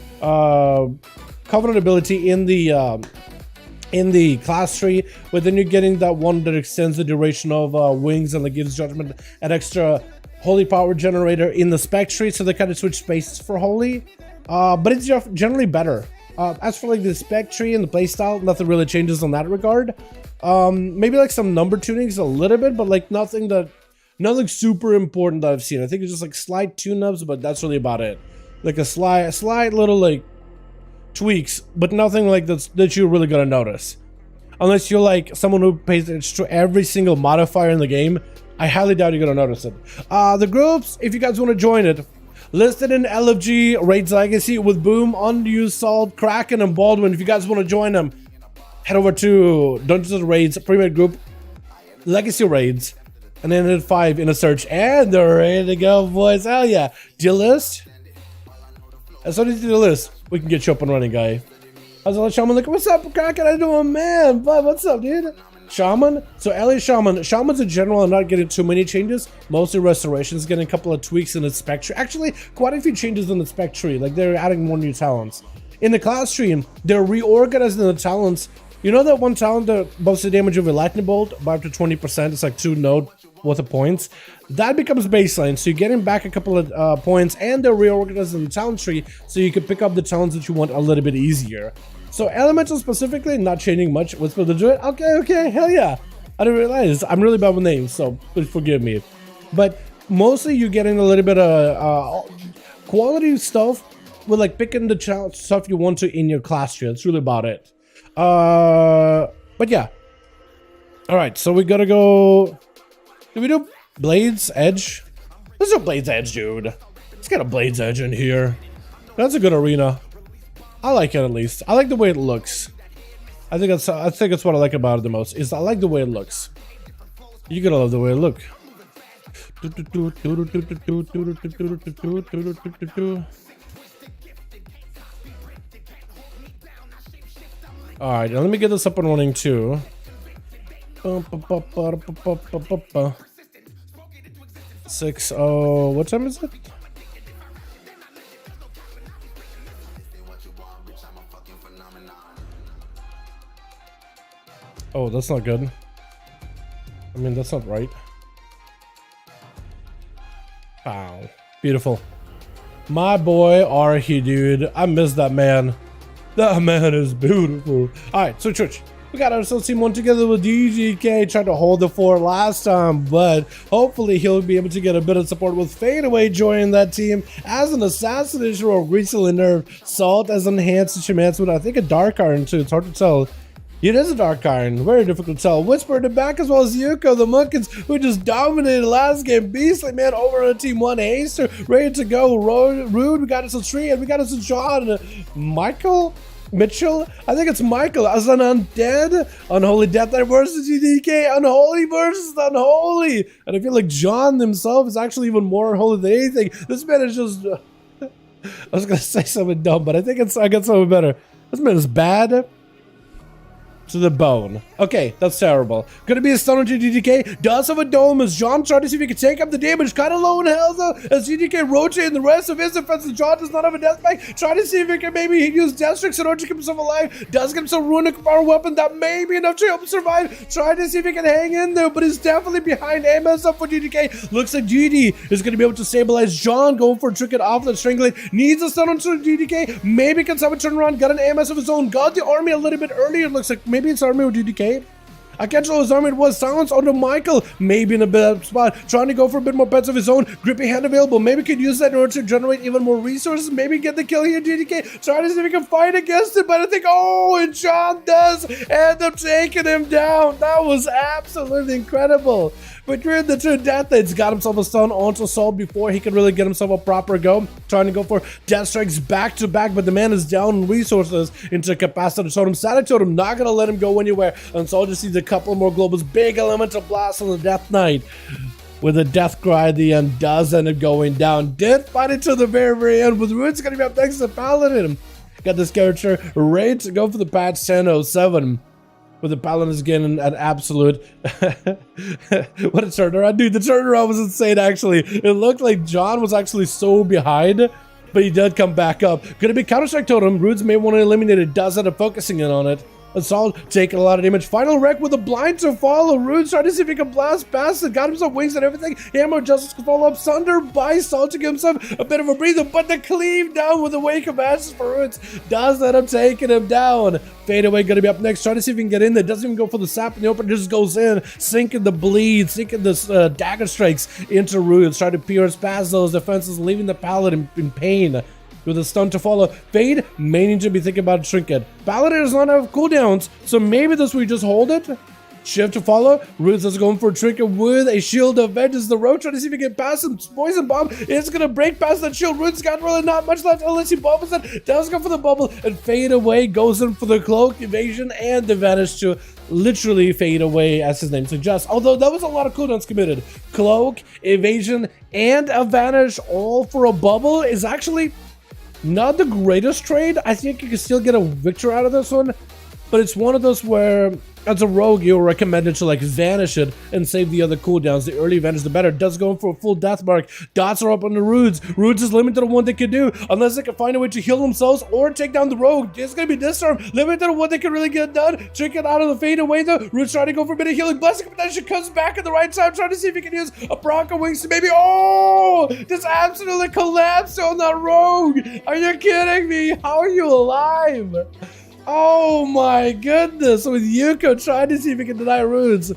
Covenant ability in the class tree, but then you're getting that one that extends the duration of wings and that gives Judgment an extra holy power generator in the spec tree, so they kind of switch spaces for holy, but it's generally better. As for like the spec tree and the playstyle, nothing really changes on that regard. Maybe like some number tunings a little bit, but like nothing super important that I've seen. I think it's just like slight tune-ups, but that's really about it. Like a slight little like tweaks, but nothing like that you're really gonna notice. Unless you're like someone who pays attention to every single modifier in the game, I highly doubt you're gonna notice it. The groups, if you guys want to join it, listed in LFG Raids Legacy with Boom, Unused Salt, Kraken, and Baldwin. If you guys want to join them, head over to Dungeons and Raids Premier Group Legacy Raids, and then hit 5 in a search, and they're ready to go, boys. Hell yeah. Deal list. As soon as you do the list, we can get you up and running, guy. How's all Shaman? Like, what's up, Kraken? How you doing, man? Bud, what's up, dude? Shaman? So LA Shaman. Shaman's in general are not getting too many changes. Mostly restorations, getting a couple of tweaks in the spec tree. Actually, quite a few changes in the spec tree. Like, they're adding more new talents. In the class tree, they're reorganizing the talents. You know that one talent that buffs the damage of a lightning bolt by up to 20%? It's like 2 node worth of points. That becomes baseline, so you're getting back a couple of points, and they're reorganizing the talent tree so you can pick up the talents that you want a little bit easier. So elemental specifically, not changing much. Whisper the Druid. Okay, hell yeah. I didn't realize. I'm really bad with names, so please forgive me. But mostly you're getting a little bit of quality stuff with like picking the stuff you want to in your class tree. That's really about it. But yeah. All right, so we gotta go. Do we do Blades Edge? Let's do Blades Edge, dude. Let's get a Blades Edge in here. That's a good arena. I like it at least. I like the way it looks. I think that's what I like about it the most. Is I like the way it looks. You're gonna love the way it looks. All right, now let me get this up and running too. 6:00. What time is it? Oh, that's not good. I mean, that's not right. Wow. Beautiful. My boy Arhi, dude. I miss that man. That man is beautiful. Alright, so church. We got ourselves team one together with DGK. Tried to hold the fort last time, but hopefully he'll be able to get a bit of support with Fadeaway joining that team as an assassination role recently nerfed. Salt as enhanced enhancement. I think a dark iron too. It's hard to tell. It is a dark iron, very difficult to tell. Whisper in the back as well as Yuko, the Munkins, who just dominated last game. Beastly man over on team one. Haster ready to go. Rude, we got us a tree, and we got us a John. Michael? Mitchell? I think it's Michael as an undead. Unholy Death Knight versus GDK. Unholy versus unholy. And I feel like John himself is actually even more unholy than anything. This man is just... I was going to say something dumb, but I think I got something better. This man is bad to the bone. Okay, that's terrible. Gonna be a stun on GDK. Does have a dome as John trying to see if he can take up the damage. Kind of low in health though as GDK rotating the rest of his defense. John does not have a death pack. Trying to see if he can maybe use death strikes in order to keep himself alive. Does get himself runic power weapon that may be enough to help him survive. Trying to see if he can hang in there, but he's definitely behind MS up for GDK. Looks like GD is gonna be able to stabilize John, going for a trick it off the strangulate. Needs a stun on GDK. Maybe can someone turn around. Got an MS of his own. Got the army a little bit earlier. Looks like maybe it's army with GDK. I can't tell his army. It was silence onto Michael. Maybe in a bad spot. Trying to go for a bit more pets of his own. Grippy hand available. Maybe could use that in order to generate even more resources. Maybe get the kill here, GDK. Trying to see if he can fight against it. But I think, oh, and John does end up taking him down. That was absolutely incredible. Between the two Death Knights, got himself a stun onto Saul before he could really get himself a proper go. Trying to go for death strikes back to back, but the man is down in resources into Capacitor Totem. Static Totem, not gonna let him go anywhere. And Saul just needs a couple more globals. Big elemental blast on the Death Knight. With a death cry at the end, does end up going down. Did fight it to the very, very end. With Rune's gonna be up next to Paladin. Got this character ready to go for the patch 10.07. With the Paladins getting an absolute what a turnaround. Dude, the turnaround was insane actually. It looked like John was actually so behind, but he did come back up. Gonna be Counter-Strike Totem. Rudes may want to eliminate it. Does end up focusing in on it. Assault taking a lot of damage. Final wreck with a blind to follow. Rudes trying to see if he can blast past it. Got himself wings and everything. Hammer Justice can follow up. Sunder by Salt to give himself a bit of a breather. But the cleave down with a wake of ashes for Rudes does end up taking him down. Fadeaway gonna be up next. Trying to see if he can get in there. Doesn't even go for the sap in the open. Just goes in. Sinking the bleed. Sinking the dagger strikes into Rudes. Trying to pierce past those defenses. Leaving the Paladin in pain. With a stun to follow. Fade may need to be thinking about a trinket. Paladin does not have cooldowns, so maybe this we just hold it. Shift to follow. Roots is going for a trinket with a shield of vengeance. The road trying to see if he can pass him. Poison bomb. It's gonna break past that shield. Roots got really not much left unless he bubbles it. Does go for the bubble and fade away. Goes in for the cloak, evasion, and the vanish to literally fade away as his name suggests. Although that was a lot of cooldowns committed. Cloak, evasion, and a vanish all for a bubble is actually not the greatest trade. I think you can still get a victory out of this one, but it's one of those where as a rogue you're recommended to like vanish it and save the other cooldowns. The early vanish the better. Does go for a full death mark. Dots are up on the Rudes. Rudes is limited on what they can do unless they can find a way to heal themselves or take down the rogue. It's gonna be disarm. Limited on what they can really get done. Trick it out of the fade away though. Rudes trying to go for a bit of healing. Blessing Protection comes back at the right time, trying to see if he can use a Bronco Wings to maybe just absolutely collapse on that rogue. Are you kidding me? How are you alive? Oh my goodness, with Yuko trying to see if he can deny runes.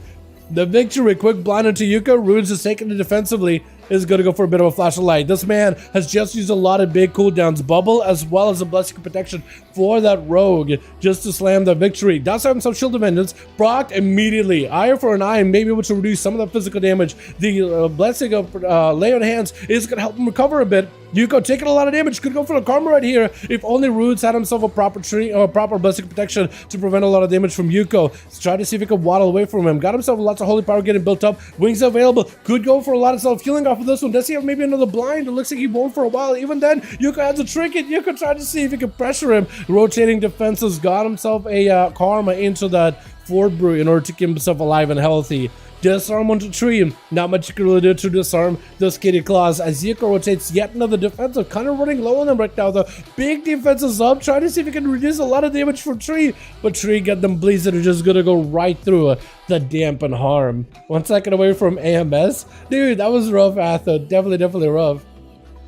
The victory, quick blind into Yuko, runes is taken defensively, is going to go for a bit of a flash of light. This man has just used a lot of big cooldowns, bubble as well as a blessing of protection for that rogue just to slam the victory. Does have some shield of vengeance, proc immediately. Eye for an eye and maybe able to reduce some of the physical damage. The blessing of lay on hands is going to help him recover a bit. Yuko taking a lot of damage, could go for the karma right here if only Rudes had himself a proper tree or proper blessing protection to prevent a lot of damage from Yuko. Let's try to see if he can waddle away from him. Got himself lots of holy power getting built up. Wings available, could go for a lot of self-healing off of this one. Does he have maybe another blind? It looks like he won't for a while. Even then, Yuko has a trinket. Yuko tried to see if he could pressure him. Rotating defenses, got himself a karma into that Fort Brew in order to keep himself alive and healthy. Disarm onto tree. Not much you can really do to disarm those kitty claws as Yuko rotates yet another defensive. Kind of running low on them right now. The big defense is up. Trying to see if he can reduce a lot of damage from tree. But tree got them bleeds that are just gonna go right through the dampen harm. 1 second away from AMS. Dude, that was rough, Atho. Definitely rough.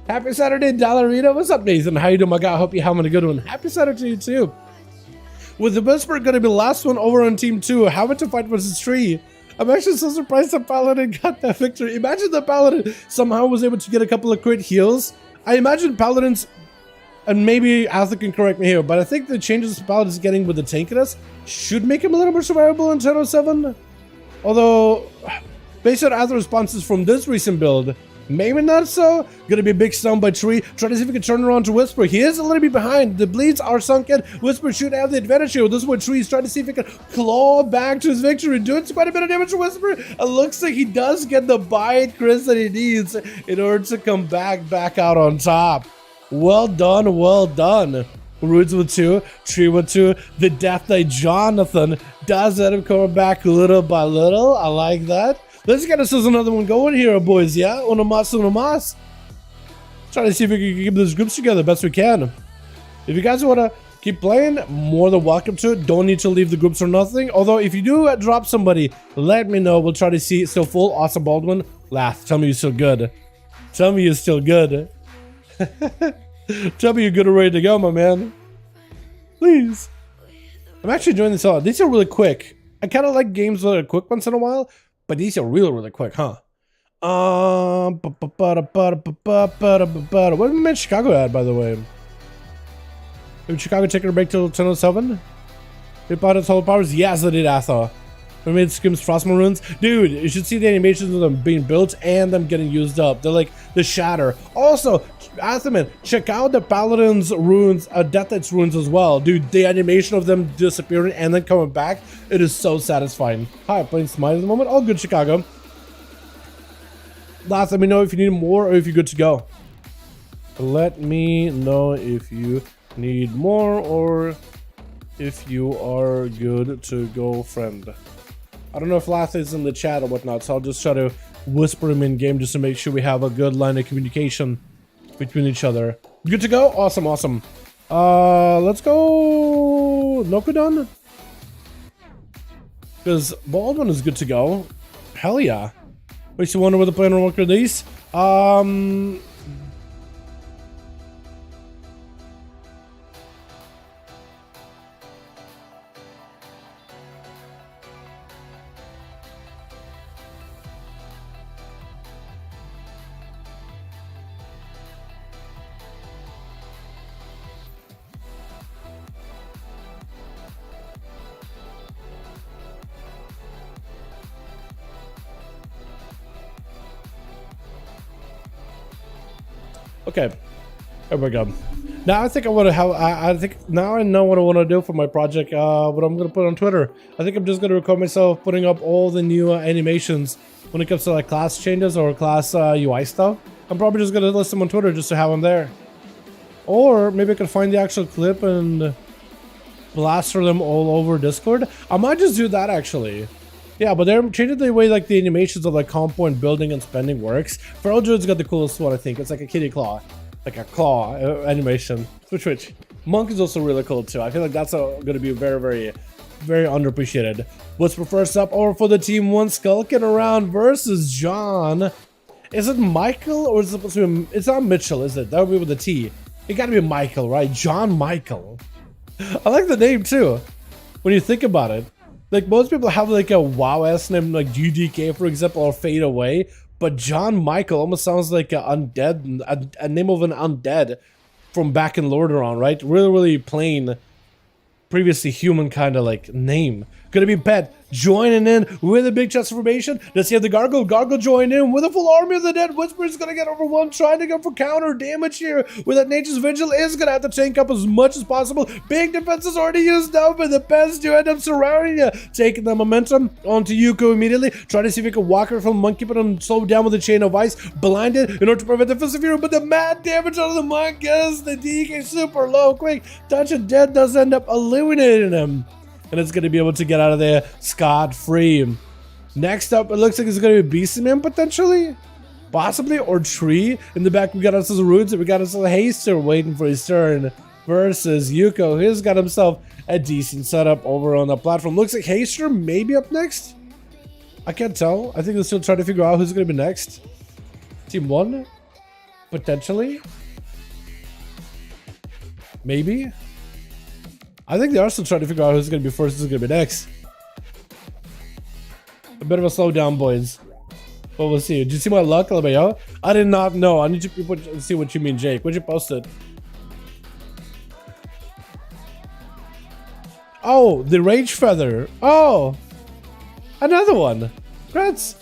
Happy Saturday, Dalaran. What's up, Nathan? How you doing, my guy? I hope you're having a good one. Happy Saturday to you, too. With the Whisper going to be the last one over on Team 2, having to fight versus Tree. I'm actually so surprised that Paladin got that victory. Imagine that Paladin somehow was able to get a couple of crit heals. I imagine Paladins, and maybe Atho can correct me here, but I think the changes Paladin's getting with the tankiness should make him a little more survivable in 1007. Although, based on Atho's responses from this recent build, maybe not so. Gonna be a big stun by Tree. Try to see if he can turn around to Whisper. He is a little bit behind. The bleeds are sunken. Whisper should have the advantage here. This is what Tree is trying to see if he can claw back to his victory. Doing quite a bit of damage to Whisper. It looks like he does get the bite Chris that he needs in order to come back out on top. Well done, well done. Rudes with 2, Tree with 2. The Death Knight Jonathan does let him come back little by little. I like that. Let's get us another one going here, boys, yeah? Uno mas. Trying to see if we can keep those groups together best we can. If you guys want to keep playing, more than welcome to it. Don't need to leave the groups or nothing. Although, if you do drop somebody, let me know. We'll try to see. Still full. Awesome Baldwin. Laugh. Tell me you're still good. Tell me you're still good. Tell me you're good and ready to go, my man. Please. I'm actually enjoying this a lot. These are really quick. I kind of like games that are quick once in a while. But these are really quick, huh? What did we mention Chicago at, by the way? Did Chicago taking a break till 10:07? They bought its whole powers? Yes, they did, Atho. We made Scrim's Frostmourne runes. Dude, you should see the animations of them being built and them getting used up. They're like the shatter. Also, Athoman, check out the Paladin's runes, Death Knight's runes as well. Dude, the animation of them disappearing and then coming back, it is so satisfying. Hi, playing Smite at the moment. All good, Chicago. Let me know if you need more or if you're good to go. Let me know if you need more or if you are good to go, friend. I don't know if Lath is in the chat or whatnot, so I'll just try to whisper him in game just to make sure we have a good line of communication between each other. Good to go? Awesome. Let's go Nokudon. Because Baldwin is good to go. Hell yeah. Makes you wonder what the plan will work with these. Okay, there we go. Now I think I want to have. I think now I know what I want to do for my project. What I'm gonna put on Twitter. I think I'm just gonna record myself putting up all the new animations when it comes to like class changes or class UI stuff. I'm probably just gonna list them on Twitter just to have them there. Or maybe I could find the actual clip and blaster them all over Discord. I might just do that actually. Yeah, but they're changing the way like the animations of like compo and building and spending works. Feral Druid's got the coolest one, I think. It's like a kitty claw. Like a claw animation. Which. Monk is also really cool too. I feel like that's going to be very underappreciated. What's for first up over for the Team 1 skulking around versus John? Is it Michael or is it supposed to be... It's not Mitchell, is it? That would be with a T. It got to be Michael, right? John Michael. I like the name too. When you think about it, like most people have like a WoW-esque name, like GDK for example, or Fade Away. But John Michael almost sounds like an undead, a name of an undead from back in Lordaeron, right? Really, really plain, previously human kind of like name. Gonna be Pet joining in with a big chest formation. Does he have the Gargle? Gargle join in with a full army of the dead. Whisper's gonna get overwhelmed, trying to go for counter damage here. With that Nature's Vigil is gonna have to tank up as much as possible. Big defense is already used up, but the Pets do end up surrounding you, taking the momentum onto Yuko immediately. Trying to see if he can walk her from Monk, keeping him slowed down with a Chain of Ice. Blinded in order to prevent the Fist of Fury, but the mad damage on the Monk is the DK super low. Quick touch of dead does end up eliminating him. And it's going to be able to get out of there scot-free. Next up, it looks like it's going to be Beastie Man potentially. Possibly, or Tree. In the back, we got ourselves Roots, and we got ourselves Haster waiting for his turn. Versus Yuko, who's got himself a decent setup over on the platform. Looks like Haster maybe up next. I can't tell. I think they're still trying to figure out who's going to be next. Team 1? Potentially? Maybe? I think they are still trying to figure out who's going to be first, who's going to be next. A bit of a slowdown, boys. But we'll see. Did you see my luck, LMAO? I did not know. I need to see what you mean, Jake. What'd you post it? Oh, the Rage Feather. Oh, another one. Congrats.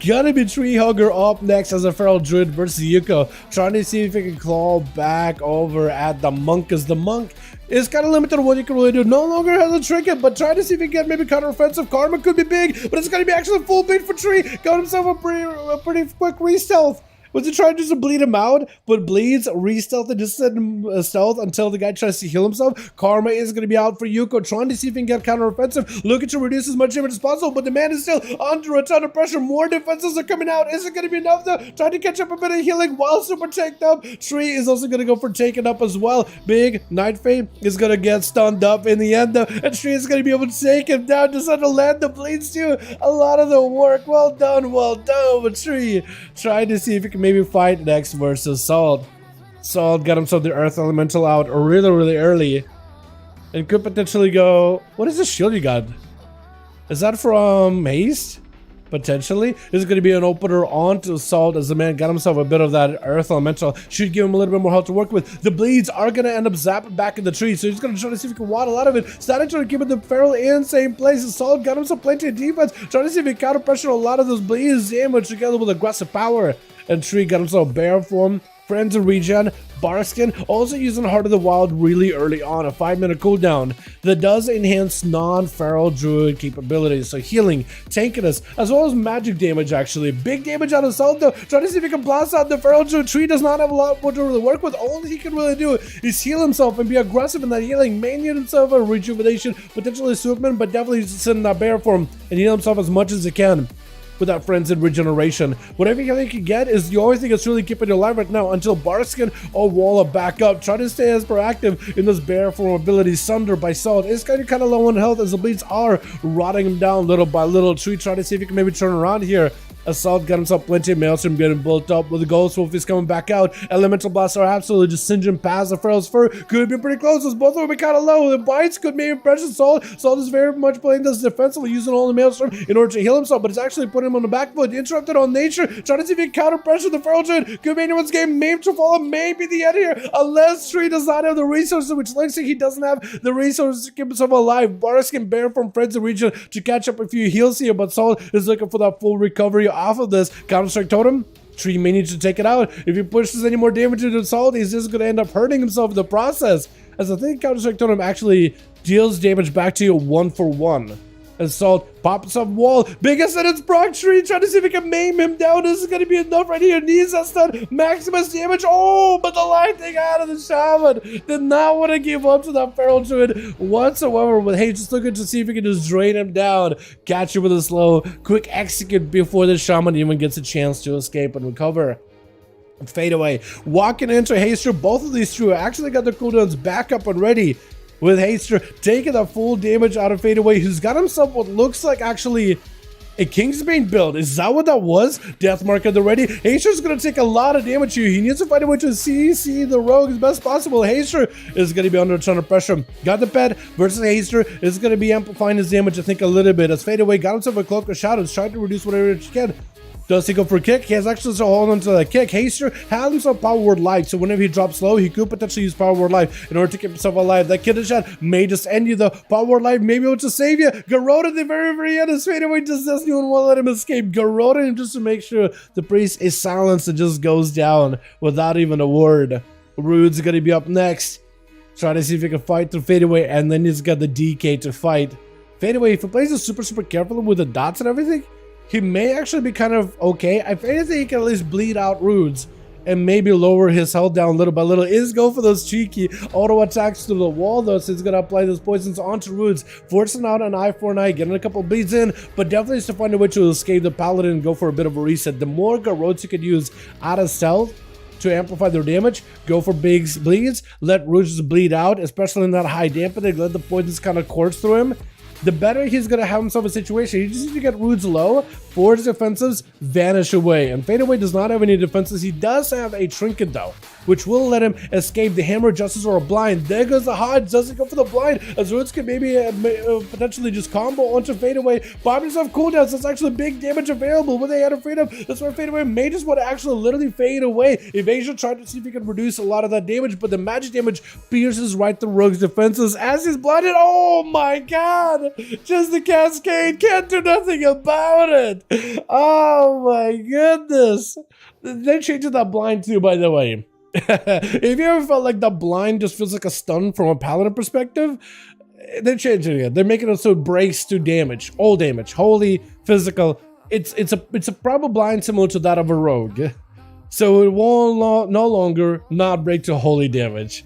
Gonna be Tree Hugger up next as a Feral Druid versus Yuko. Trying to see if he can claw back over at the Monk, as the Monk is kind of limited on what you can really do. No longer has a trinket, but trying to see if he can get maybe counter-offensive. Karma could be big, but it's gonna be actually full beat for Tree. Got himself a pretty quick re-stealth. Was he trying just to bleed him out? But bleeds, re-stealth, and just send him stealth until the guy tries to heal himself. Karma is going to be out for Yuko, trying to see if he can get counter-offensive. Looking to reduce as much damage as possible, but the man is still under a ton of pressure. More defenses are coming out. Is it going to be enough though? Trying to catch up a bit of healing while super tanked up. Tree is also going to go for taken up as well. Big Night Fate is going to get stunned up in the end though. And Tree is going to be able to take him down, just to land the bleeds too. A lot of the work. Well done, but Tree trying to see if he can maybe fight next versus Salt. Salt got himself the Earth Elemental out really early and could potentially go. What is the shield you got? Is that from Haste? Potentially. This is going to be an opener onto Salt, as the man got himself a bit of that Earth Elemental. Should give him a little bit more health to work with. The bleeds are going to end up zapping back in the tree, so he's going to try to see if he can waddle out of it. Starting trying to keep it the Feral in same place. Salt got himself plenty of defense, trying to see if he can counter pressure a lot of those bleeds damage together with aggressive power. And Tree got himself Bear Form, Friends of Regen, Barskin, also using Heart of the Wild really early on, a 5-minute cooldown that does enhance non-feral druid capabilities, so healing, tankiness, as well as magic damage actually. Big damage out of Salt though, trying to see if he can blast out the feral druid. Tree does not have a lot more to really work with. All he can really do is heal himself and be aggressive in that healing, mainly himself a rejuvenation, potentially Swoopman, but definitely send in that Bear Form and heal himself as much as he can. With that Frenzied Regeneration. Whatever you can get is the only thing that's really keeping you alive right now until Barskin or Walla back up. Try to stay as proactive in this Bear Form ability. Sunder by Salt is kind of low on health as the bleeds are rotting him down little by little. Tree trying to see if he can maybe turn around here. Assault got himself plenty of Maelstrom getting built up with the Ghost Wolf is coming back out. Elemental Blasts are absolutely just singeing past the Feral's fur. Could be pretty close as both of them are kind of low. The bites could maybe pressure Salt. Salt is very much playing this defensively, using all the Maelstrom in order to heal himself, but it's actually putting him on the back foot. Interrupted on nature, trying to see if he can counter pressure the Feral Druid. Could be anyone's game. Maybe Trafalgar may be the end here, unless Tree does not have the resources, which looks like he doesn't have the resources to keep himself alive. Barskin Bear from Friends of Region to catch up a few heals here, but Salt is looking for that full recovery off of this. Counter-Strike Totem, Tree may need to take it out. If he pushes any more damage into Salt, he's just going to end up hurting himself in the process. As I think Counter-Strike Totem actually deals damage back to you 1-for-1. And Salt pops up wall. Biggest and it's Brock Tree trying to see if he can maim him down. This is going to be enough right here. Needs that stun. Maximus damage. Oh, but the lightning out of the Shaman. Did not want to give up to that Feral Druid whatsoever. But hey, just looking to see if he can just drain him down. Catch him with a slow, quick execute before the Shaman even gets a chance to escape and recover. Fade away. Walking into Haster, both of these two actually got their cooldowns back up and ready. With Haster taking the full damage out of Fade Away, who's got himself what looks like actually A Kingsbane build, is that what that was? Death Mark at the ready. Haster's gonna take a lot of damage here. He needs to find a way to CC the rogue as best possible. Haster is gonna be under a ton of pressure. Got the pet versus Haster is gonna be amplifying his damage, I think, a little bit. As Fade Away got himself a Cloak of Shadows, trying to reduce whatever he can. Does he go for a kick? He has actually to hold on to the kick. Haster has himself Power Word Life, so whenever he drops low, he could potentially use Power Word Life in order to keep himself alive. That kid in chat may just end you, though. Power Word Life may be able to save you. Garrote at the very, very end. His Fade Away just doesn't even want to let him escape. Garrote him just to make sure the priest is silenced and just goes down without even a word. Rude's gonna be up next. Try to see if he can fight through Fade Away, and then he's got the DK to fight. Fade Away, if he plays it super carefully with the dots and everything, he may actually be kind of okay. If anything, he can at least bleed out Rudes and maybe lower his health down little by little. Is go for those cheeky auto attacks to the wall, though, so he's going to apply those poisons onto Rudes, forcing out an eye for an eye, getting a couple bleeds in, but definitely needs to find a way to escape the Paladin and go for a bit of a reset. The more Garrotes you could use out of stealth to amplify their damage, go for big bleeds, let Rudes bleed out, especially in that high dampening, let the poisons kind of course through him. The better he's going to have himself a situation. He just needs to get Rudes low, for his defensives vanish away. And Fade Away does not have any defenses. He does have a Trinket, though, which will let him escape the Hammer, Justice, or a Blind. There goes the Hodge. Doesn't go for the Blind, as Rudes can maybe potentially just combo onto Fade Away. Bomb himself cooldowns. That's actually big damage available with a of freedom. That's why Fade Away may just want to actually literally fade away. Evasion tried to see if he can reduce a lot of that damage, but the magic damage pierces right through Rogue's defenses as he's blinded. Oh my god! Just the cascade, can't do nothing about it. Oh my goodness. They changed that blind too, by the way. If you ever felt like the blind just feels like a stun from a paladin perspective, they're changing it. They're making it so it breaks to damage, all damage, holy, physical. It's a proper blind similar to that of a rogue, so it will no longer not break to holy damage.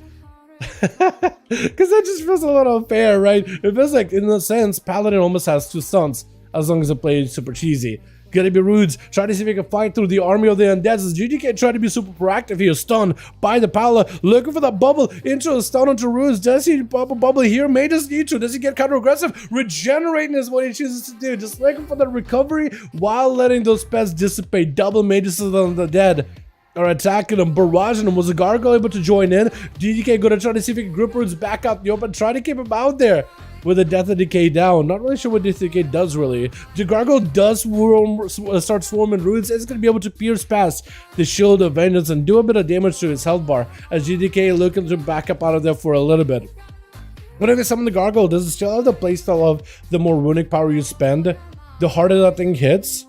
Because that just feels a little unfair, right? It feels like, in a sense, Paladin almost has two stuns as long as it plays super cheesy. Gonna be Rudes, try to see if he can fight through the army of the undeads. As GDK try to be super proactive here, stunned by the Paladin, looking for the bubble into a stun onto Rudes. Does he pop a bubble here? May just need to. Does he get counter aggressive? Regenerating is what he chooses to do, just looking for the recovery while letting those pets dissipate. Double mages on the dead are attacking him, barraging him. Was the Gargoyle able to join in? DDK gonna try to see if he can grip Rudes back out the open, try to keep him out there with the Death of Decay down. Not really sure what Death of Decay does, really. The Gargoyle does start swarming Rudes. It's gonna be able to pierce past the Shield of Vengeance and do a bit of damage to his health bar as GDK looking to back up out of there for a little bit. Whenever you summon the Gargoyle, does it still have the playstyle of the more runic power you spend, the harder that thing hits?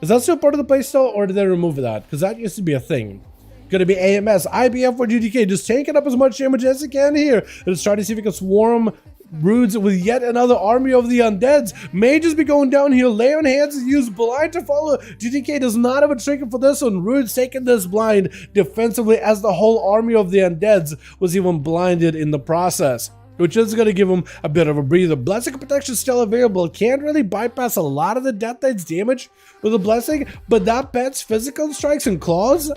Is that still part of the playstyle, or did they remove that? Because that used to be a thing. Gonna be AMS, IBF for GDK, just taking up as much damage as he can here. Let's try to see if he can swarm Rudes with yet another army of the undeads. May just be going down here, lay on hands and use blind to follow. GDK does not have a trinket for this one. Rudes taking this blind defensively as the whole army of the undeads was even blinded in the process, which is going to give him a bit of a breather. Blessing protection is still available. Can't really bypass a lot of the Death Knight's damage with a blessing, but that pet's physical strikes and claws,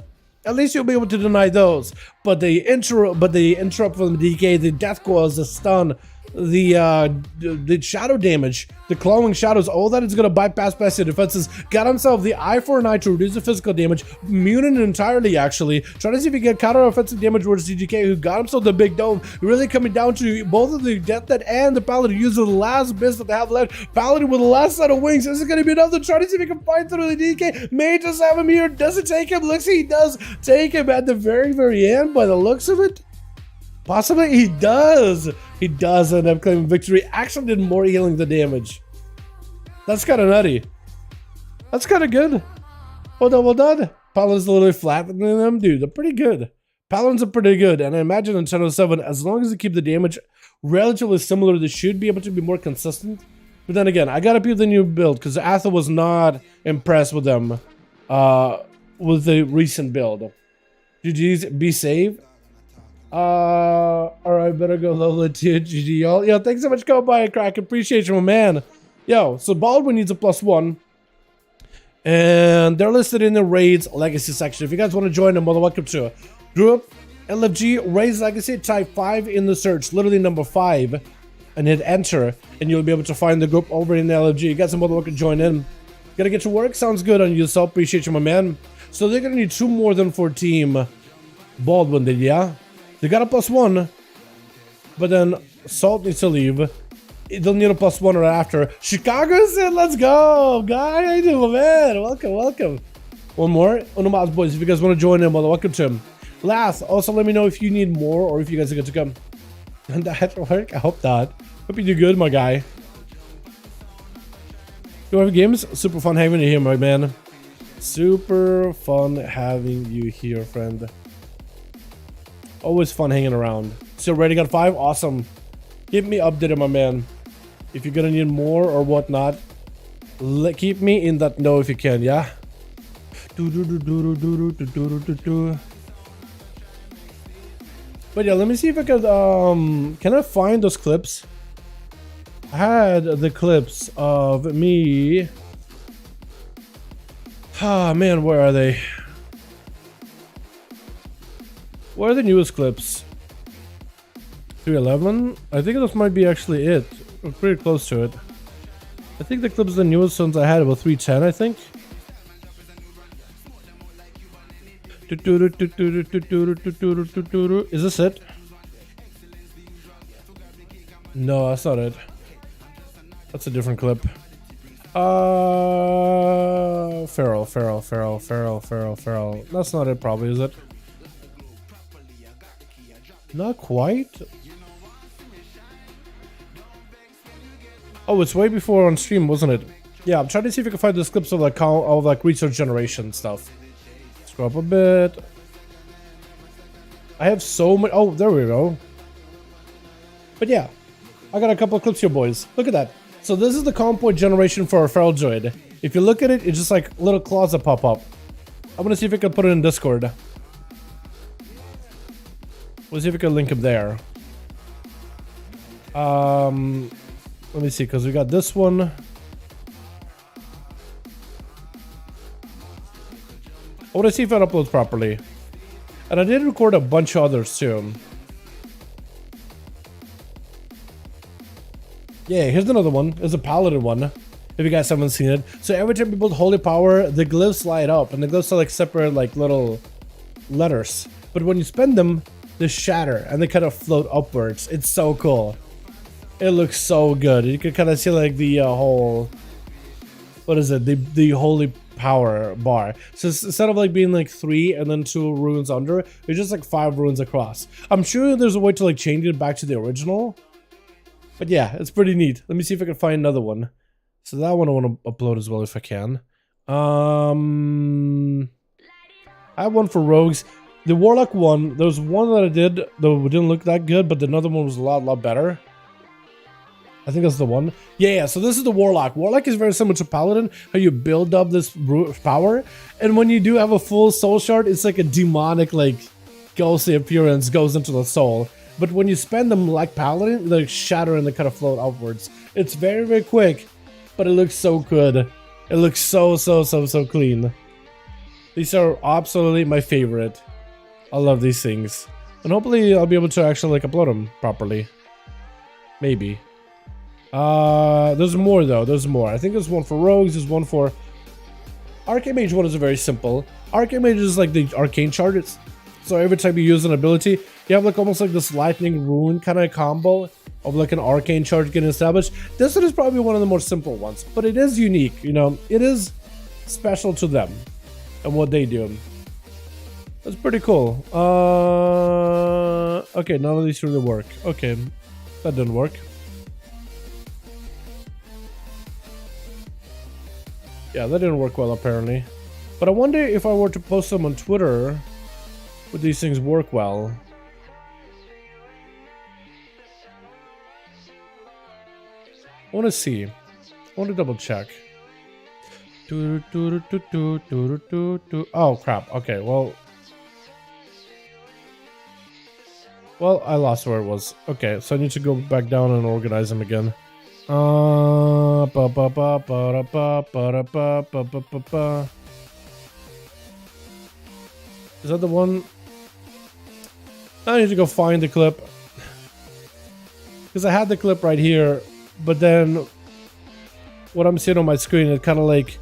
at least you'll be able to deny those. But the interrupt from the DK, the death claws, the stun, the shadow damage, the clawing shadows, all that is going to bypass past your defenses. Got himself the eye for an eye to reduce the physical damage, mutant entirely actually. Trying to see if he can get counter offensive damage towards DGK, who got himself the big dome. Really coming down to both of the Death Knight and the Paladin using the last bits that they have left. Paladin with the last set of wings. This is going to be enough to try to see if he can fight through the DK. May just have him here. Does it take him? Looks like he does take him at the very, very end by the looks of it. Possibly he does. He does end up claiming victory. Actually did more healing than damage. That's kind of nutty. That's kind of good. Well done. Paladin's a little bit flat than them. Dude, they're pretty good. Paladins are pretty good. And I imagine in Channel 7, as long as they keep the damage relatively similar, they should be able to be more consistent. But then again, I gotta beat the new build because Atha was not impressed with them with the recent build. GG's, be safe. Alright, better go level 2 GG y'all. Yo, thanks so much, go by Crack. Appreciate you, my man. Yo, so Baldwin needs a +1. And they're listed in the raids legacy section. If you guys want to join them, well, welcome to group LFG raids legacy. Type 5 in the search, literally number 5, and hit enter, and you'll be able to find the group over in the LFG. You guys are more than welcome to join in. Gotta get to work? Sounds good on you, so appreciate you, my man. So they're gonna need 2 more than for Team Baldwin did, yeah? They got a +1. But then Salt needs to leave. They'll need a +1 right after. Chicago said, let's go! Guy, how you doing, my man? Welcome, welcome. One more. Onomas, boys, if you guys want to join in, well, welcome to him. Last, also let me know if you need more or if you guys are good to come. And that work? I hope not. Hope you do good, my guy. Do you have games? Super fun having you here, my man. Super fun having you here, friend. Always fun hanging around. Still ready? Got 5? Awesome. Keep me updated, my man. If you're gonna need more or whatnot, keep me in that know if you can, yeah? But yeah, let me see if I could, can I find those clips? I had the clips of me. Ah, man, where are they? Where are the newest clips? 311? I think this might be actually it. We're pretty close to it. I think the clips, the newest ones I had about 310, I think. Is this it? No, that's not it. That's a different clip. Feral. That's not it, probably, is it? Not quite. Oh, it's way before on stream, wasn't it? Yeah, I'm trying to see if I can find those clips of like research generation stuff. Scroll up a bit. I have so many. Oh, there we go. But yeah, I got a couple of clips here, boys. Look at that. So this is the comm point generation for a feral droid. If you look at it, it's just like little claws that pop up. I'm gonna see if I can put it in Discord. We'll see if we can link him there. Let me see, because we got this one. I want to see if it uploads properly. And I did record a bunch of others too. Yeah, here's another one. There's a Paladin one, if you guys haven't seen it. So every time you build Holy Power, the glyphs light up, and the glyphs are like separate, like little letters. But when you spend them, they shatter, and they kind of float upwards. It's so cool. It looks so good. You can kind of see like the whole, what is it? The Holy Power bar. So instead of like being like 3 and then 2 runes under, it's just like 5 runes across. I'm sure there's a way to like change it back to the original. But yeah, it's pretty neat. Let me see if I can find another one. So that one I want to upload as well if I can. I have one for rogues. The Warlock one, there was one that I did that didn't look that good, but another one was a lot better. I think that's the one. Yeah, so this is the Warlock. Warlock is very similar to Paladin, how you build up this power. And when you do have a full soul shard, it's like a demonic, like, ghostly appearance goes into the soul. But when you spend them like Paladin, they shatter and they kind of float upwards. It's very quick, but it looks so good. It looks so clean. These are absolutely my favorite. I love these things. And hopefully I'll be able to actually like upload them properly. Maybe. There's more though, there's more. I think there's one for rogues, there's one for... Arcane Mage one is very simple. Arcane Mage is like the arcane charges. So every time you use an ability, you have like almost like this lightning rune kind of combo of like an arcane charge getting established. This one is probably one of the more simple ones, but it is unique, you know, it is special to them and what they do. That's pretty cool. Okay, none of these really work. Okay, that didn't work. Yeah, that didn't work well apparently. But I wonder if I were to post them on Twitter, would these things work well? I want to see. I want to double check. Oh crap. Okay, well, I lost where it was. Okay, so I need to go back down and organize them again. Is that the one? I need to go find the clip. Because I had the clip right here, but then what I'm seeing on my screen, it kind of like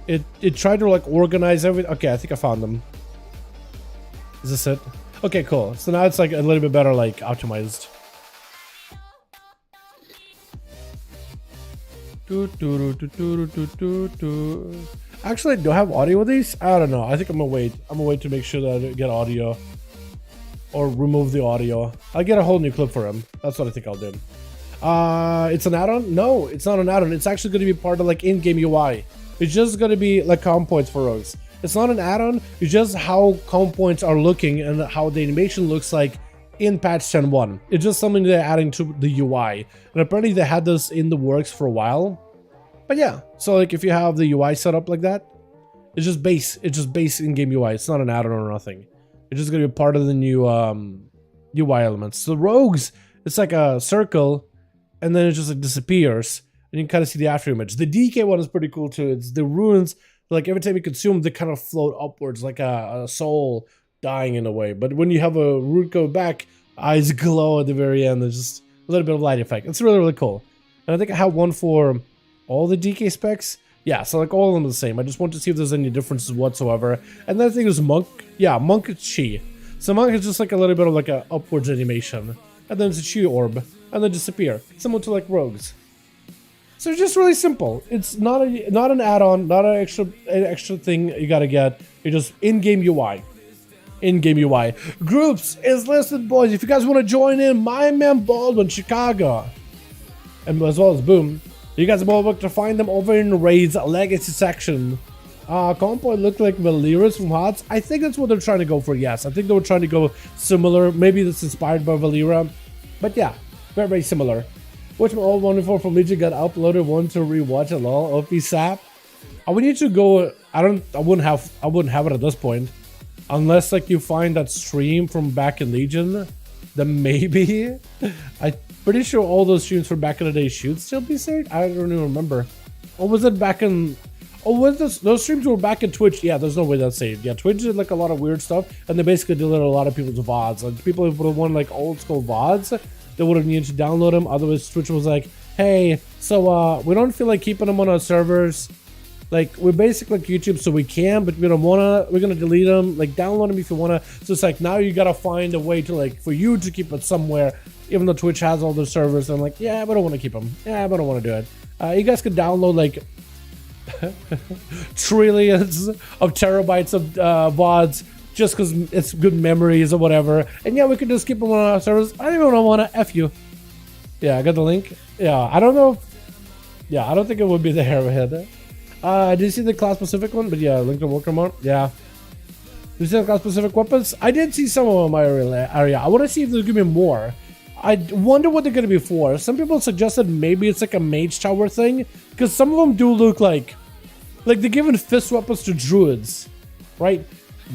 it tried to like organize everything. Okay, I think I found them. Is this it? Okay, cool. So now it's like a little bit better like optimized. Actually, do I have audio with these? I don't know. I think I'm gonna wait. I'm gonna wait to make sure that I get audio. Or remove the audio. I'll get a whole new clip for him. That's what I think I'll do. It's an add-on? No, it's not an add-on. It's actually gonna be part of like in-game UI. It's just gonna be like comm points for rogues. It's not an add-on. It's just how comm points are looking and how the animation looks like in patch 10.1. It's just something they're adding to the UI. And apparently they had this in the works for a while. But yeah, so like if you have the UI set up like that, it's just base in-game UI. It's not an add-on or nothing. It's just gonna be part of the new UI elements. So rogues, it's like a circle, and then it just like disappears, and you can kind of see the after image. The DK one is pretty cool too. It's the runes. Like every time you consume, they kind of float upwards, like a soul dying in a way. But when you have a rune go back, eyes glow at the very end. There's just a little bit of light effect. It's really, really cool. And I think I have one for all the DK specs. Yeah, so like all of them are the same. I just want to see if there's any differences whatsoever. And then I think there's Monk. Yeah, Monk is Chi. So Monk is just like a little bit of like a upwards animation. And then it's a Chi orb. And then disappear. Similar to like rogues. So it's just really simple. It's not an add-on, not an extra thing you gotta get. It's just in-game UI. In-game UI. Groups is listed, boys. If you guys want to join in, my man Baldwin, Chicago. And as well as Boom. You guys are more able to find them over in Raid's Legacy section. Compo looked like Valera's from HOTS. I think that's what they're trying to go for, yes. I think they were trying to go similar. Maybe that's inspired by Valera. But yeah, very, very similar. Which my old wonderful from Legion got uploaded. Want to rewatch it, lol. OP sap. We need to go. I wouldn't have it at this point. Unless like you find that stream from back in Legion. Then maybe. I'm pretty sure all those streams from back in the day should still be saved. I don't even remember. Or was it back in... Oh, was this? Those streams were back in Twitch. Yeah, there's no way that's saved. Yeah, Twitch did like a lot of weird stuff. And they basically deleted a lot of people's VODs. Like people who want like old school VODs, they would have needed to download them. Otherwise, Twitch was like, hey, so we don't feel like keeping them on our servers. Like, we're basically like YouTube, so we can, but we don't wanna, we're gonna delete them. Like, download them if you wanna. So it's like, now you gotta find a way to like, for you to keep it somewhere, even though Twitch has all the servers. I'm like, yeah, but I don't wanna keep them. Yeah, but I don't wanna do it. You guys could download like trillions of terabytes of VODs just because it's good memories or whatever. And yeah, we could just keep them on our servers. I don't even wanna F you. Yeah, I got the link. Yeah, I don't know. Yeah, I don't think it would be the Arrowhead. Did you see the class-specific one? But yeah, link to Warcraft. Yeah. Did you see the class-specific weapons? I did see some of them in my area. I want to see if there's going to be more. I wonder what they're going to be for. Some people suggested maybe it's like a mage tower thing. Because some of them do look like they're giving fist weapons to druids. Right?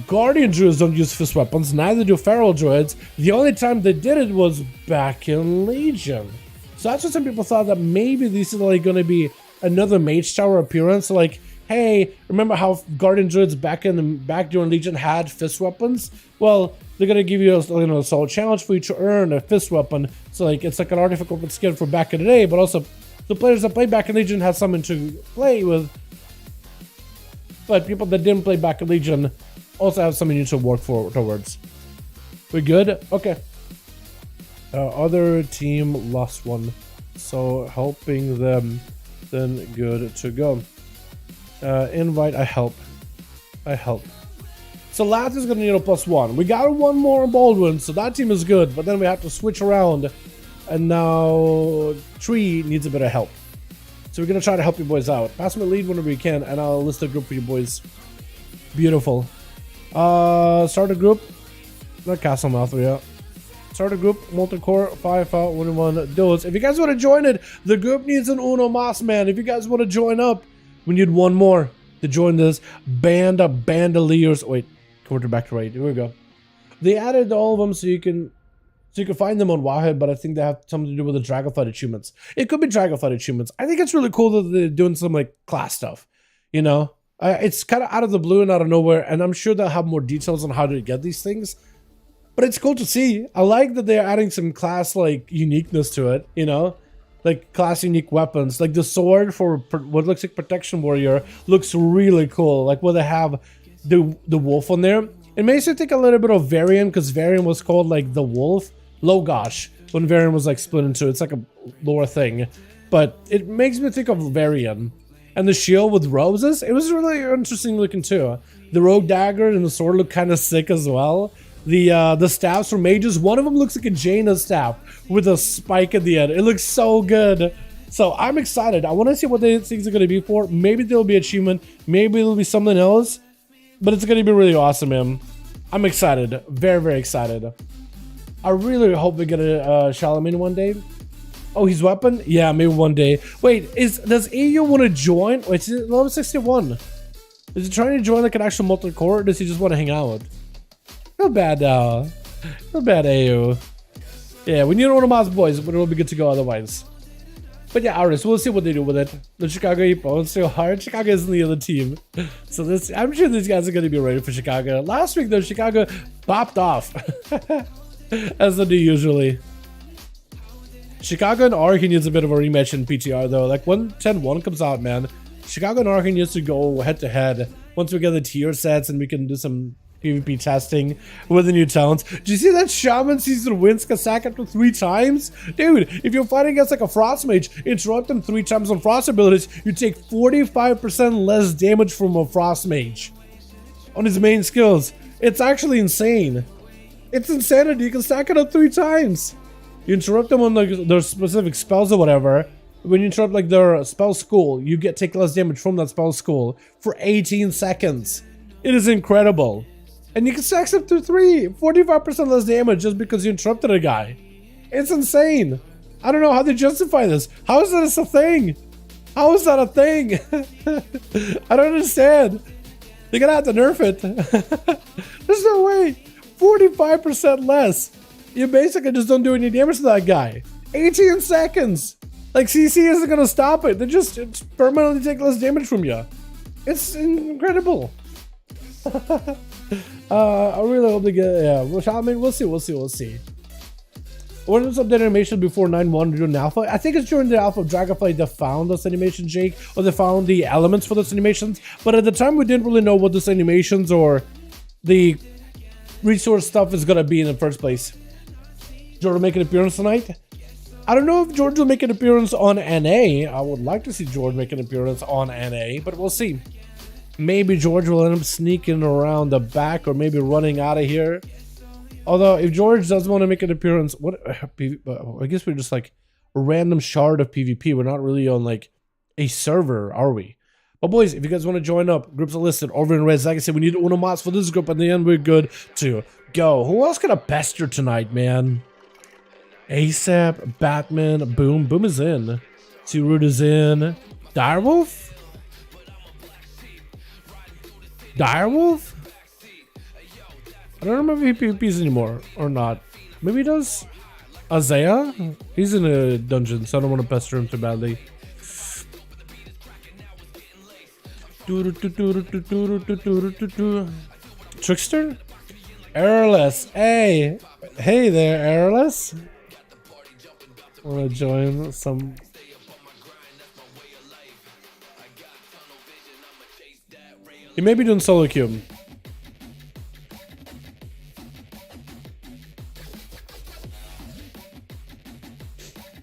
Guardian druids don't use fist weapons. Neither do feral druids. The only time they did it was back in Legion. So that's what some people thought, that maybe these are like going to be another mage tower appearance. Like, hey, remember how Guardian druids back during Legion had fist weapons? Well, they're gonna give you a solid challenge for you to earn a fist weapon. So like, it's like an artifact open skin for back in the day, but also the players that play back in Legion had something to play with. But people that didn't play back in Legion also have something to work towards. We good? Okay. Other team lost one, so helping them. Then good to go. Invite, I help. So Lat is gonna need a +1. We got one more on Baldwin, so that team is good, but then we have to switch around. And now Tree needs a bit of help. So we're gonna try to help you boys out. Pass me a lead whenever you can, and I'll list a group for you boys. Beautiful. Start a group. Not Castle Mouth, yeah. Start a group, multi-core, 5V5 1v1 Duels. If you guys want to join it, the group needs an Uno Mas, man. If you guys want to join up, we need one more to join this band of bandoliers. Wait, convert back to right. Here we go. They added all of them so you can find them on Wahid, but I think they have something to do with the Dragonflight achievements. It could be Dragonflight achievements. I think it's really cool that they're doing some like class stuff. You know, it's kind of out of the blue and out of nowhere, and I'm sure they'll have more details on how to get these things. But it's cool to see. I like that they're adding some class like uniqueness to it, you know? like class unique weapons. Like the sword for what looks like protection warrior looks really cool. Like where they have the wolf on there. It makes me think a little bit of Varian, because Varian was called like the wolf. Logosh, when Varian was like split into, it's like a lore thing. But it makes me think of Varian. And the shield with roses, it was really interesting looking too. The rogue dagger and the sword look kind of sick as well. The staffs for mages, one of them looks like a Jaina staff with a spike at the end. It looks so good. So I'm excited. I want to see what these things are going to be for. Maybe there'll be achievement. Maybe it'll be something else. But it's going to be really awesome, man. I'm excited. Very, very excited. I really hope we get a Charlemagne one day. Oh, his weapon? Yeah, maybe one day. Wait, does EU want to join? Wait, it's level 61. Is he trying to join like an actual multi-core, or does he just want to hang out? Feel bad now. Feel bad, AU. Yeah, we need one of Moz boys, but it'll be good to go otherwise. But yeah, Aris, we'll see what they do with it. The Chicago Hippo, it's so hard. Chicago isn't the other team. So I'm sure these guys are going to be ready for Chicago. Last week, though, Chicago popped off. As they do usually. Chicago and Arky needs a bit of a rematch in PTR though. Like when 10-1 comes out, man, Chicago and Arky needs to go head to head once we get the tier sets and we can do some PvP testing with the new talents. Do you see that Shaman season wins Kasak up to 3 times? Dude, if you're fighting against like a Frost Mage, interrupt them 3 times on Frost abilities, you take 45% less damage from a Frost Mage on his main skills. It's actually insane. It's insanity. You can stack it up 3 times. You interrupt them on like their specific spells or whatever. When you interrupt like their spell school, you take less damage from that spell school for 18 seconds. It is incredible. And you can stack up to 45% less damage just because you interrupted a guy. It's insane. I don't know how they justify this. How is that a thing? How is that a thing? I don't understand. They're gonna have to nerf it. There's no way. 45% less. You basically just don't do any damage to that guy. 18 seconds. Like CC isn't gonna stop it. They just permanently take less damage from you. It's incredible. I really hope they get. Yeah, I mean, we'll see. When was update animation before 9.1 during alpha? I think it's during the alpha of Dragonflight they found this animation, Jake, or they found the elements for those animations. But at the time, we didn't really know what those animations or the resource stuff is gonna be in the first place. George will make an appearance tonight. I don't know if George will make an appearance on NA. I would like to see George make an appearance on NA, but we'll see. Maybe George will end up sneaking around the back or maybe running out of here. Although if George does want to make an appearance, I guess we're just like a random shard of PvP. We're not really on like a server, are we? But boys, if you guys want to join up, groups are listed over in red. Like I said, we need Uno mods for this group, and in the end we're good to go. Who else can I pester tonight, man? ASAP, Batman, Boom. Boom is in. Root is in. Direwolf? Direwolf? I don't remember if he PvPs anymore or not. Maybe he does. Isaiah? He's in a dungeon, so I don't want to pester him too badly. Trickster? Airless. Hey. Hey there, Airless. Wanna join some? He may be doing solo cube.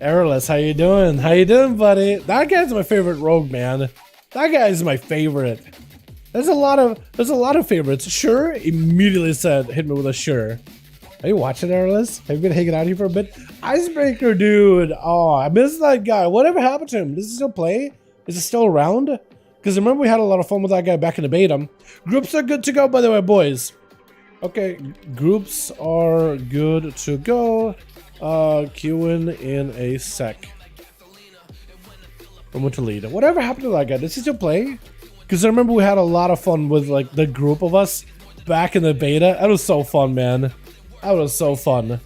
Airless, how you doing? How you doing, buddy? That guy's my favorite rogue, man. That guy's my favorite. There's a lot of favorites. Sure, immediately said, hit me with a sure. Are you watching, Airless? Have you been hanging out here for a bit? Icebreaker, dude. Oh, I miss that guy. Whatever happened to him? Does he still play? Is he still around? Because remember we had a lot of fun with that guy back in the beta. Groups are good to go, by the way, boys. Okay, groups are good to go. Queuing in a sec. I'm going to lead. Whatever happened to that guy? Does he still play? Because I remember we had a lot of fun with like the group of us back in the beta. That was so fun, man. That was so fun.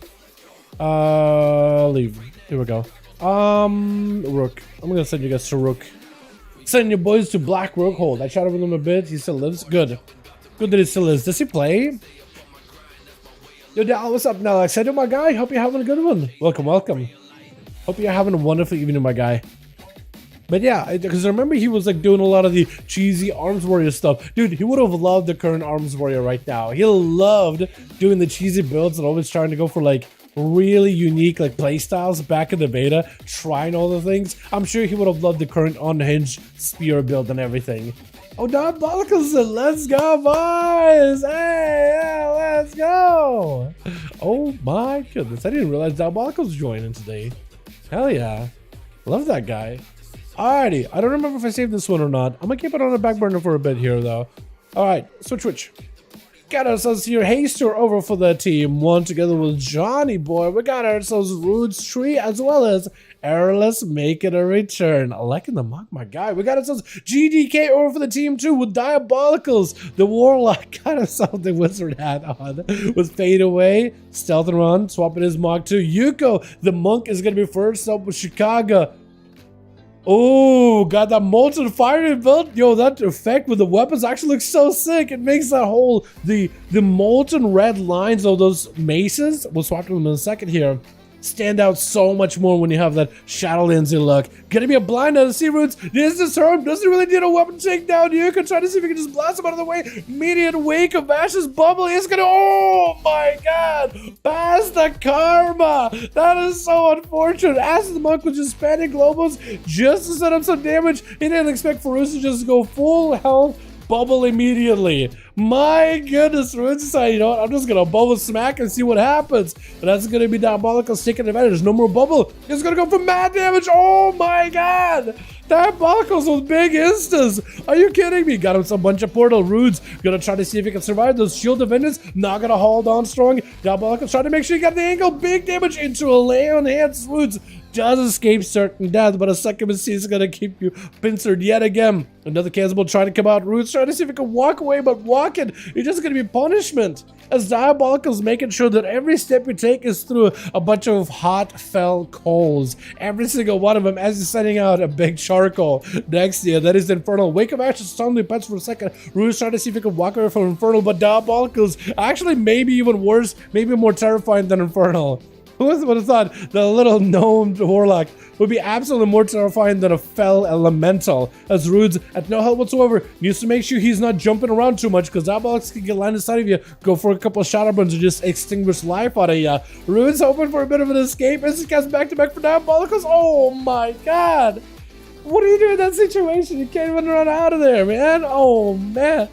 Leave. Here we go. Rook. I'm gonna send you guys to Rook. Send your boys to Black Rook Hold. I chatted with him a bit. He still lives. Good. Good that he still lives. Does he play? Yo, Dal, what's up now? I said, oh my guy, hope you're having a good one. Welcome, welcome. Hope you're having a wonderful evening, my guy. But yeah, because I remember he was like doing a lot of the cheesy Arms Warrior stuff. Dude, he would have loved the current Arms Warrior right now. He loved doing the cheesy builds and always trying to go for like really unique like playstyles back in the beta, trying all the things. I'm sure he would have loved the current unhinged spear build and everything. Oh, Diabolicals, let's go, boys! Hey, yeah, let's go! Oh my goodness, I didn't realize Diabolicals joining today. Hell yeah. Love that guy. Alrighty, I don't remember if I saved this one or not. I'm gonna keep it on the back burner for a bit here, though. Alright, switch. Got ourselves here Haster over for the team one together with Johnny boy. We got ourselves Roots Tree as well as Airless making a return. Liking the mock, my guy. We got ourselves GDK over for the team too with Diabolicals. The Warlock got himself the Wizard hat on with Fade Away, Stealth and Run, swapping his mock to Yuko. The Monk is gonna be first up with Chicago. Oh, got that Molten Fire built. Yo, that effect with the weapons actually looks so sick. It makes that whole, the molten red lines of those maces, we'll swap them in a second here, stand out so much more when you have that Shadow Lindsay look. Gonna be a blind on the Sea Roots. This is Herb. Doesn't really need a weapon takedown. You can try to see if you can just blast him out of the way. Immediate Wake of Ashes Bubble. He's gonna, oh my god, pass the karma. That is so unfortunate. As the Monk was just spamming globals just to set up some damage. He didn't expect Farus to just go full health bubble immediately. My goodness, Ruins decided, you know what, I'm just gonna bubble smack and see what happens. And that's gonna be Diabolicals taking advantage. No more bubble. He's gonna go for mad damage. Oh my god! Diabolicals with big instas. Are you kidding me? Got him some bunch of portal roots. Gonna try to see if he can survive those shield defenders. Not gonna hold on strong. Diabolicals trying to make sure he got the angle. Big damage into a lay on hands. Roots does escape certain death, but a succubus is gonna keep you pincered yet again. Another cannibal trying to come out. Roots trying to see if he can walk away, but walking, it's just gonna be punishment. As Diabolicals making sure that every step you take is through a bunch of hot fell coals. Every single one of them as he's sending out a big charcoal next to you. That is Infernal. Wake of Ashes suddenly pets for a second. Roots trying to see if he can walk away from Infernal, but Diabolicals actually maybe even worse, maybe more terrifying than Infernal. Who would have thought the little gnome warlock would be absolutely more terrifying than a fell elemental? As Rudes, at no help whatsoever, needs to make sure he's not jumping around too much because Diabolicals can get line inside of you, go for a couple of shadow burns and just extinguish life out of you. Rudes hoping for a bit of an escape. Instant cast back to back for Diabolicals. Oh my god! What do you do in that situation? You can't even run out of there, man. Oh man.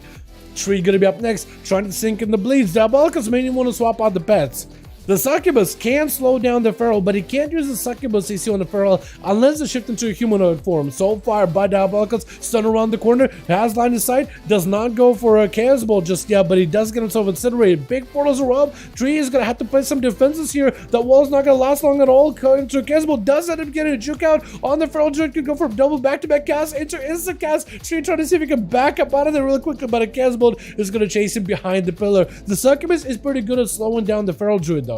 Tree gonna be up next, trying to sink in the bleeds. Diabolicals may even want to swap out the pets. The succubus can slow down the feral, but he can't use the succubus you see on the feral unless it's shifted into a humanoid form. So far by Diabolicals, stun around the corner, has line of sight, does not go for a cannibal just yet, but he does get himself incinerated. Big portals are up. Tree is gonna have to play some defenses here. That wall's not gonna last long at all. Into a cannibal does end up getting a juke out on the feral. Juke can go for a double back-to-back cast into instant cast. Tree trying to see if he can back up out of there really quickly, but a cannibal is gonna chase him behind the pillar. The succubus is pretty good at slowing down the feral druid though.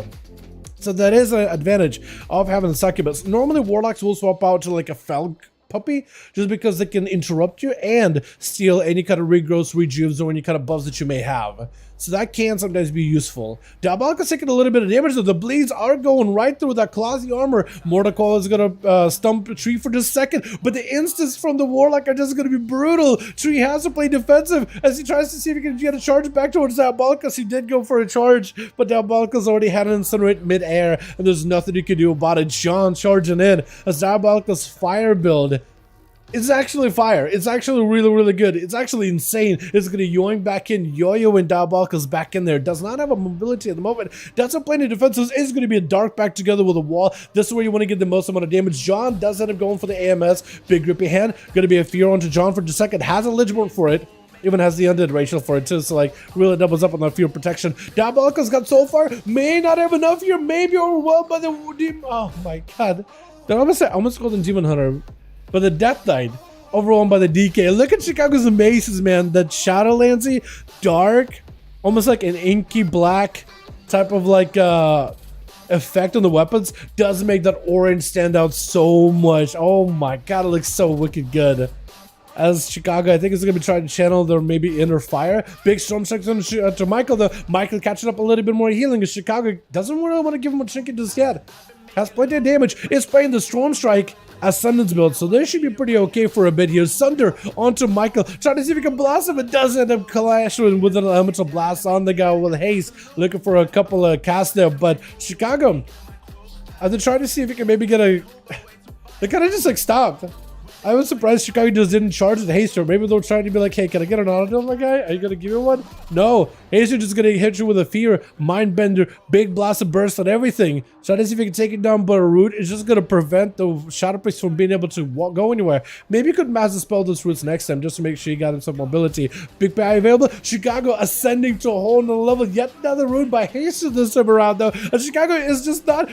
So that is an advantage of having the succubus. Normally warlocks will swap out to like a fel puppy just because they can interrupt you and steal any kind of regrowths, rejuves, or any kind of buffs that you may have. So that can sometimes be useful. Diabolicals taking a little bit of damage, so the bleeds are going right through that classy armor. Mordecai is gonna stump Tree for just a second, but the instants from the Warlock are just gonna be brutal. Tree has to play defensive as he tries to see if he can get a charge back towards Diabolicals. He did go for a charge, but Diabolicals already had an incinerate mid-air, and there's nothing you can do about it. John charging in as Diabolicals fire build. It's actually fire. It's actually really, really good. It's actually insane. It's going to yoink back in, yo-yo and Diabolicals back in there. Does not have a mobility at the moment. Doesn't play any defenses. It's going to be a dark back together with a wall. This is where you want to get the most amount of damage. John does end up going for the AMS. Big grippy hand. Going to be a fear onto John for just a second. Has a Ledgeborn for it. Even has the undead racial for it too, so like really doubles up on that field protection. Diabolicals got so far, may not have enough here, maybe overwhelmed by the demon. Oh my god. They're almost called them Demon Hunter. But the Death Knight, overwhelmed by the DK. Look at Chicago's maces, man. That Shadowlandsy, dark, almost like an inky black type of like effect on the weapons does make that orange stand out so much. Oh my god, it looks so wicked good. As Chicago, I think is going to be trying to channel their maybe inner fire. Big storm section to Michael. Michael catching up a little bit more healing. As Chicago doesn't really want to give him a trinket just yet. has plenty of damage. It's playing the Storm Strike Ascendance build, so this should be pretty okay for a bit here. Sunder onto Michael, trying to see if he can blast him. It does end up clashing with an elemental blast on the guy with haste, looking for a couple of casts there. But Chicago, they're trying to see if he can maybe get a. They kind of just like stopped. I was surprised Chicago just didn't charge the haster. Maybe they're trying to be like, hey, can I get an auto on my guy? Are you gonna give me one? No, haster just gonna hit you with a fear, mind bender, big blast of burst and everything. Try to see if you can take it down, but a root is just gonna prevent the Shadow Priest from being able to go anywhere. Maybe you could master spell those roots next time just to make sure you got him some mobility. Big PI available. Chicago ascending to a whole nother level. Yet another root by haster this time around though. And Chicago is just not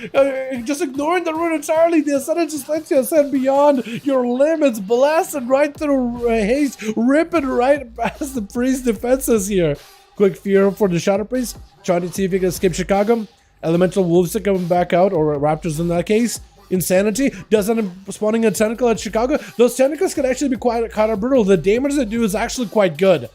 just ignoring the root entirely. The ascendant just lets you ascend beyond your limits. Blasted right through haste, ripping right past the priest defenses here. Quick fear for the Shadow Priest, trying to see if he can escape Chicago. Elemental Wolves are coming back out, or Raptors in that case. Insanity does end up spawning a tentacle at Chicago. Those tentacles can actually be quite kind of brutal. The damage they do is actually quite good.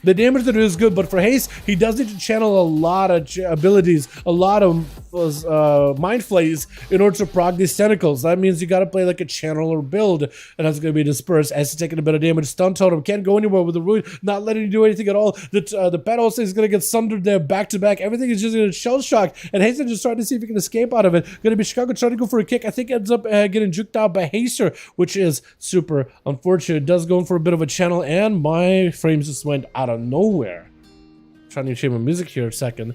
The damage that is good, but for haste, he does need to channel a lot of abilities, a lot of mind flays in order to proc these tentacles. That means you got to play like a channeler build, and that's going to be dispersed as he's taking a bit of damage. Stun totem can't go anywhere with the root, not letting you do anything at all. The pet also is going to get sundered there back to back. Everything is just going to shell shock, and Haster just trying to see if he can escape out of it. Going to be Chicago trying to go for a kick. I think ends up getting juked out by Haster, which is super unfortunate. It does go in for a bit of a channel, and my frames just went out of nowhere. Trying to change my music here a second.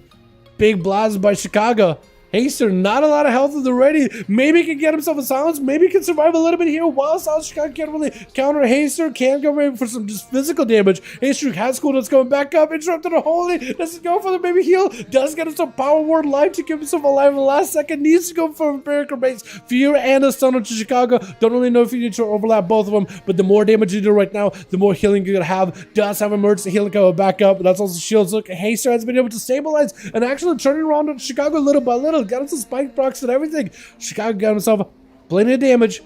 Big blast by Chicago. Haster, not a lot of health is already. Maybe he can get himself a silence. Maybe he can survive a little bit here. While South Chicago can't really counter Haster. Can go maybe for some just physical damage. Haster has cool that's going back up. Interrupted a holy. Does it go for the maybe heal? Does get himself power word life to keep himself alive in the last second. Needs to go for Empirical Base. Fear and a stun to Chicago. Don't really know if you need to overlap both of them, but the more damage you do right now, the more healing you're gonna have. Does have emergency healing coming back up. That's also shields. Look, Haster has been able to stabilize and actually turning around on Chicago little by little. Got him some spike procs and everything. Chicago got himself plenty of damage.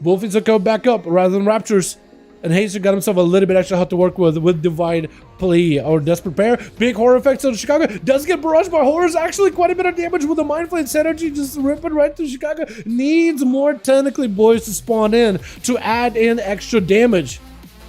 Wolfies are coming back up rather than Raptors. And Haster got himself a little bit extra help to work with Divine Plea or Desperate Prayer. Big horror effects on Chicago. Does get barraged by horrors. Actually quite a bit of damage with the Mind Flame Synergy just ripping right through Chicago. Needs more Tentacly Boys to spawn in to add in extra damage.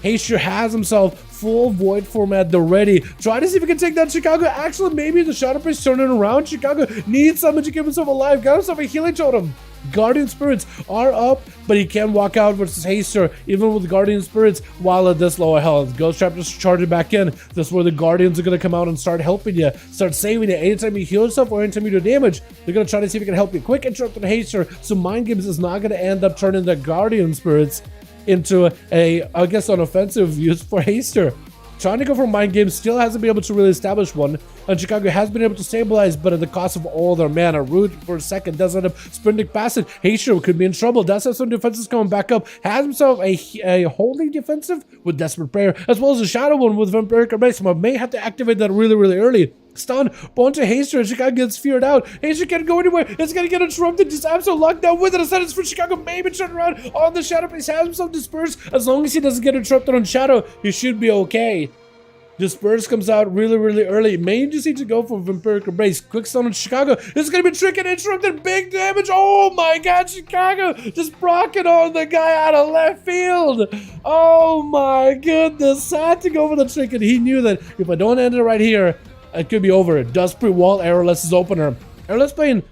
Haster has himself full void format already. Try to see if he can take down Chicago. Actually, maybe the Shadow Priest turning around. Chicago needs someone to keep himself alive. Got himself a healing totem. Guardian Spirits are up, but he can walk out versus Haster, even with Guardian Spirits, while at this lower health. Ghost Trap just charging back in. That's where the Guardians are going to come out and start helping you, start saving you. Anytime you heal yourself or anytime you do damage, they're going to try to see if they can help you. Quick interrupt on Haster, so Mind Games is not going to end up turning the Guardian Spirits into I guess, an offensive use for Haster. Trying to go for Mind Games, still hasn't been able to really establish one, and Chicago has been able to stabilize, but at the cost of all their mana. Root for a second does end up sprinting past it. Haster could be in trouble. Does have some defenses coming back up. Has himself a holy defensive with Desperate Prayer, as well as a shadow one with Vampiric Embrace. But may have to activate that really, really early. Stun, onto Haster, and Chicago gets feared out. Haster can't go anywhere. It's gonna get interrupted. Just absolute lockdown with an ascendance for Chicago. Maybe turn around on the Shadow Priest. Has himself dispersed. As long as he doesn't get interrupted on Shadow, he should be okay. Disperse comes out really, really early. May just need to go for Vampiric Embrace. Quick stun on Chicago. This is gonna be tricky and interrupted. Big damage. Oh my god, Chicago just brocking on the guy out of left field. Oh my goodness. Had to go for the trick, and he knew that if I don't end it right here, it could be over. Does pre-wall Airless's opener. Airless playing.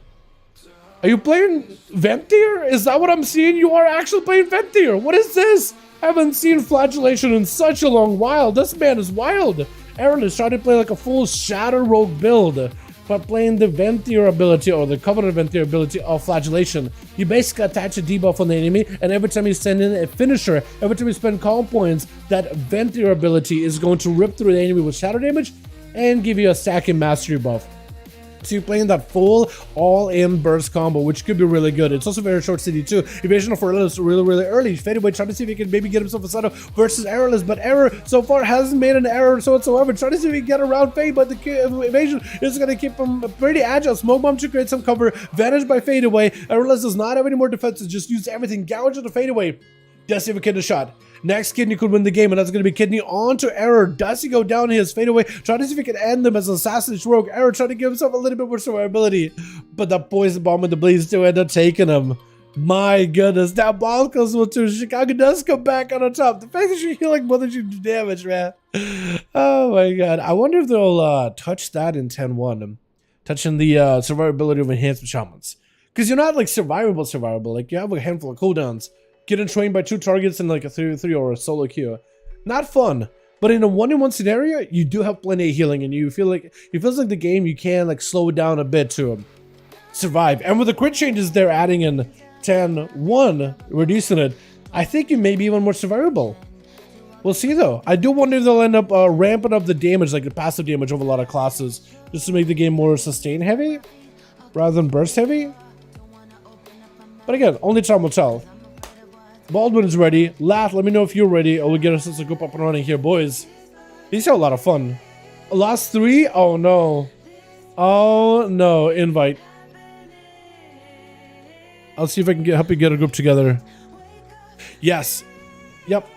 Are you playing Ventier? Is that what I'm seeing? You are actually playing Ventier. What is this? I haven't seen Flagellation in such a long while. This man is wild. Airless trying to play like a full Shadow Rogue build, but playing the Ventier ability or the Covenant Ventier ability of Flagellation. You basically attach a debuff on the enemy, and every time you send in a finisher, every time you spend calm points, that Ventier ability is going to rip through the enemy with shadow damage and give you a stacking mastery buff. So you're playing that full all-in burst combo, which could be really good. It's also very short CD too. Evasion for Errorless really, really early. Fade away, trying to see if he can maybe get himself a setup versus Errorless, but Error so far hasn't made an error whatsoever. Trying to see if he can get around Fade, but the Evasion is going to keep him pretty agile. Smoke Bomb to create some cover. Vanish by Fade away. Errorless does not have any more defenses. Just use everything. Gouge on the Fade away. Does he have a kidney shot? Next kidney could win the game, and that's going to be kidney onto Error. Does he go down his fadeaway? Trying to see if he can end them as an assassin's rogue. Error trying to give himself a little bit more survivability, but that poison bomb and the bleeds still end up taking him. My goodness, that ball goes to Chicago does come back on the top. The fact that you're healing more than you do damage, man. Oh my god. I wonder if they'll touch that in 10-1. Touching the survivability of enhancement shamans. Because you're not like survivable. Like you have a handful of cooldowns. Getting trained by 2 targets in like a 3v3 or a solo queue. Not fun. But in a 1-in-1 scenario, you do have plenty of healing, and you feel like it feels like the game you can like slow it down a bit to survive. And with the crit changes they're adding in 10-1, reducing it, I think it may be even more survivable. We'll see though. I do wonder if they'll end up ramping up the damage, like the passive damage of a lot of classes, just to make the game more sustain heavy rather than burst heavy. But again, only time will tell. Baldwin is ready. Lath, let me know if you're ready, or we'll get us a group up and running here, boys. These are a lot of fun. Last 3? Oh no. Oh no. Invite. I'll see if I can help you get a group together. Yes. Yep.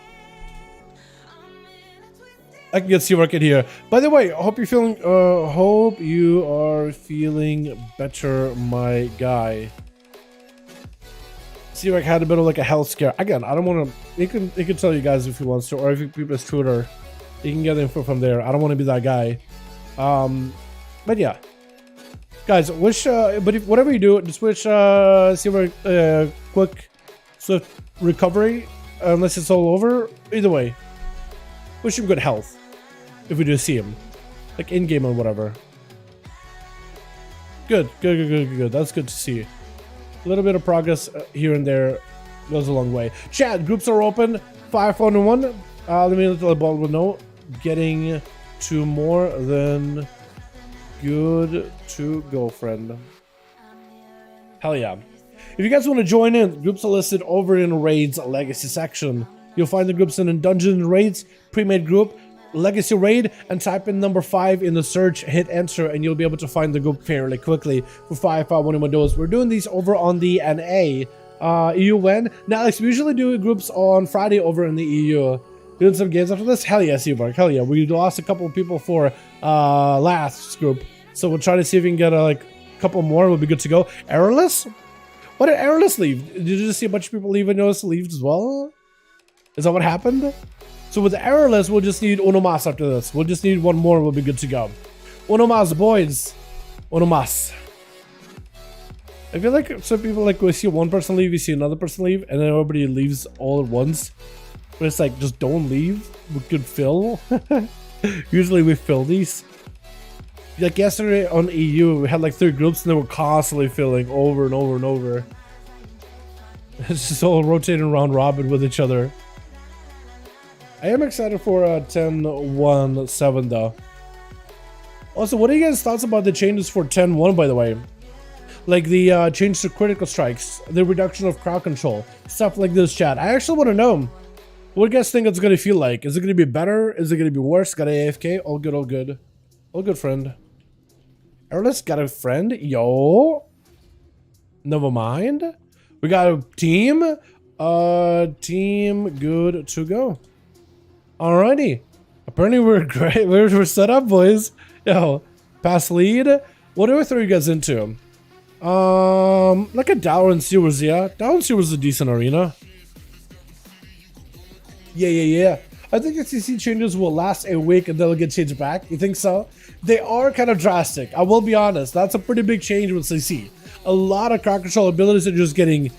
I can get C-Rocket here. By the way, I hope you're feeling hope you are feeling better, my guy. C-Rocket had a bit of like a health scare. Again, I don't want to. He can tell you guys if he wants to, or if you keep his Twitter, you can get the info from there. I don't want to be that guy. But yeah. Guys, wish, but if whatever you do, just wish C-Rocket quick, swift recovery, unless it's all over. Either way, wish him good health. If we do see him, like in game or whatever. Good. That's good to see. A little bit of progress here and there goes a long way. Chat, groups are open. 5-1-1. Let me let the Baldwin know. Getting to more than good to go, friend. Hell yeah. If you guys want to join in, groups are listed over in Raids Legacy section. You'll find the groups in Dungeons and Raids, pre-made group, Legacy Raid, and type in number 5 in the search, hit enter, and you'll be able to find the group fairly quickly for 5v5 1v1 DUELS. We're doing these over on the NA. EU when? Now, Alex, we usually do groups on Friday over in the EU. Doing some games after this? Hell yeah, Seabark, hell yeah. We lost a couple of people for last group, so we'll try to see if we can get a couple more. We'll be good to go. Errorless? Why did Errorless leave? Did you just see a bunch of people leave and notice leave as well? Is that what happened? So with the Errorless, we'll just need Uno Mas after this. We'll just need one more, we'll be good to go. Uno Mas, boys. Uno Mas. I feel like some people, like, we see one person leave, we see another person leave, and then everybody leaves all at once. But it's like, just don't leave. We could fill. Usually we fill these. Like yesterday on EU, we had like 3 groups, and they were constantly filling over and over and over. It's just all rotating around robin with each other. I am excited for 10-1-7 though. Also, what are you guys' thoughts about the changes for 10-1, by the way? Like the change to critical strikes, the reduction of crowd control, stuff like this, chat. I actually want to know, what do you guys think it's going to feel like? Is it going to be better? Is it going to be worse? Got a AFK? All good, all good. All good, friend. Errorless got a friend? Yo. Never mind. We got a team. Team good to go. Alrighty. Apparently we're great. We're set up, boys. Yo, pass lead. What do I throw you guys into? Like a Dalaran Sewers, yeah. Dalaran Sewers is a decent arena. Yeah. I think the CC changes will last a week and they'll get changed back. You think so? They are kind of drastic. I will be honest. That's a pretty big change with CC. A lot of crowd control abilities are just getting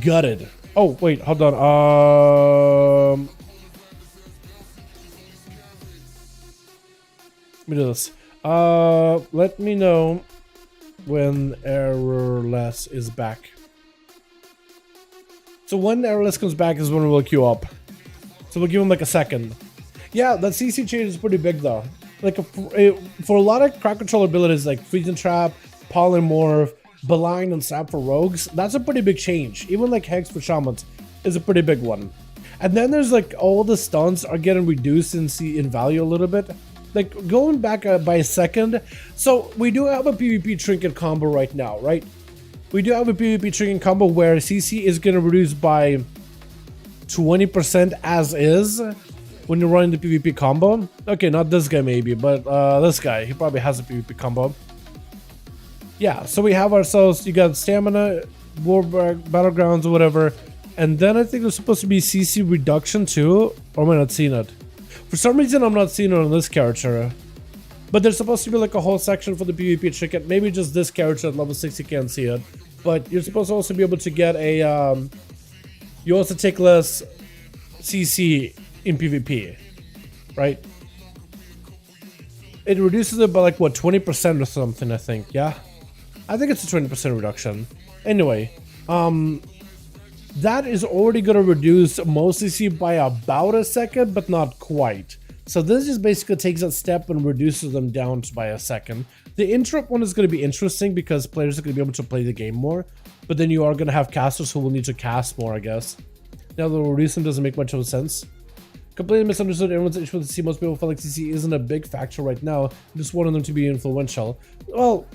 gutted. Oh, wait, hold on. Let me do this. Let me know when Errorless is back. So when Errorless comes back is when we'll queue up. So we'll give him like a second. Yeah, that CC change is pretty big though. Like for a lot of crowd control abilities like Freeze and Trap, Polymorph, Beline, and Sap for rogues, that's a pretty big change. Even like Hex for shamans is a pretty big one. And then there's like all the stuns are getting reduced in value a little bit. Like going back by a second. So we do have a PvP trinket combo right now, right? We do have a PvP trinket combo where CC is going to reduce by 20% as is when you're running the PvP combo. Okay, not this guy maybe, but this guy, he probably has a PvP combo. Yeah, so we have ourselves, you got stamina, war battlegrounds or whatever, and then I think there's supposed to be CC reduction too, or am I not seeing it? For some reason I'm not seeing it on this character, but there's supposed to be like a whole section for the PvP chicken. Maybe just this character at level 60 can't see it, but you're supposed to also be able to get a, you also take less CC in PvP, right? It reduces it by like what, 20% or something, I think. Yeah, I think it's a 20% reduction. Anyway, that is already going to reduce most CC by about a second, but not quite. So this just basically takes that step and reduces them down by a second. The interrupt one is going to be interesting because players are going to be able to play the game more, but then you are going to have casters who will need to cast more, I guess. Now the reduction doesn't make much of a sense. Completely misunderstood everyone's issue with CC. Most people feel like CC isn't a big factor right now. I just wanted them to be influential. Well,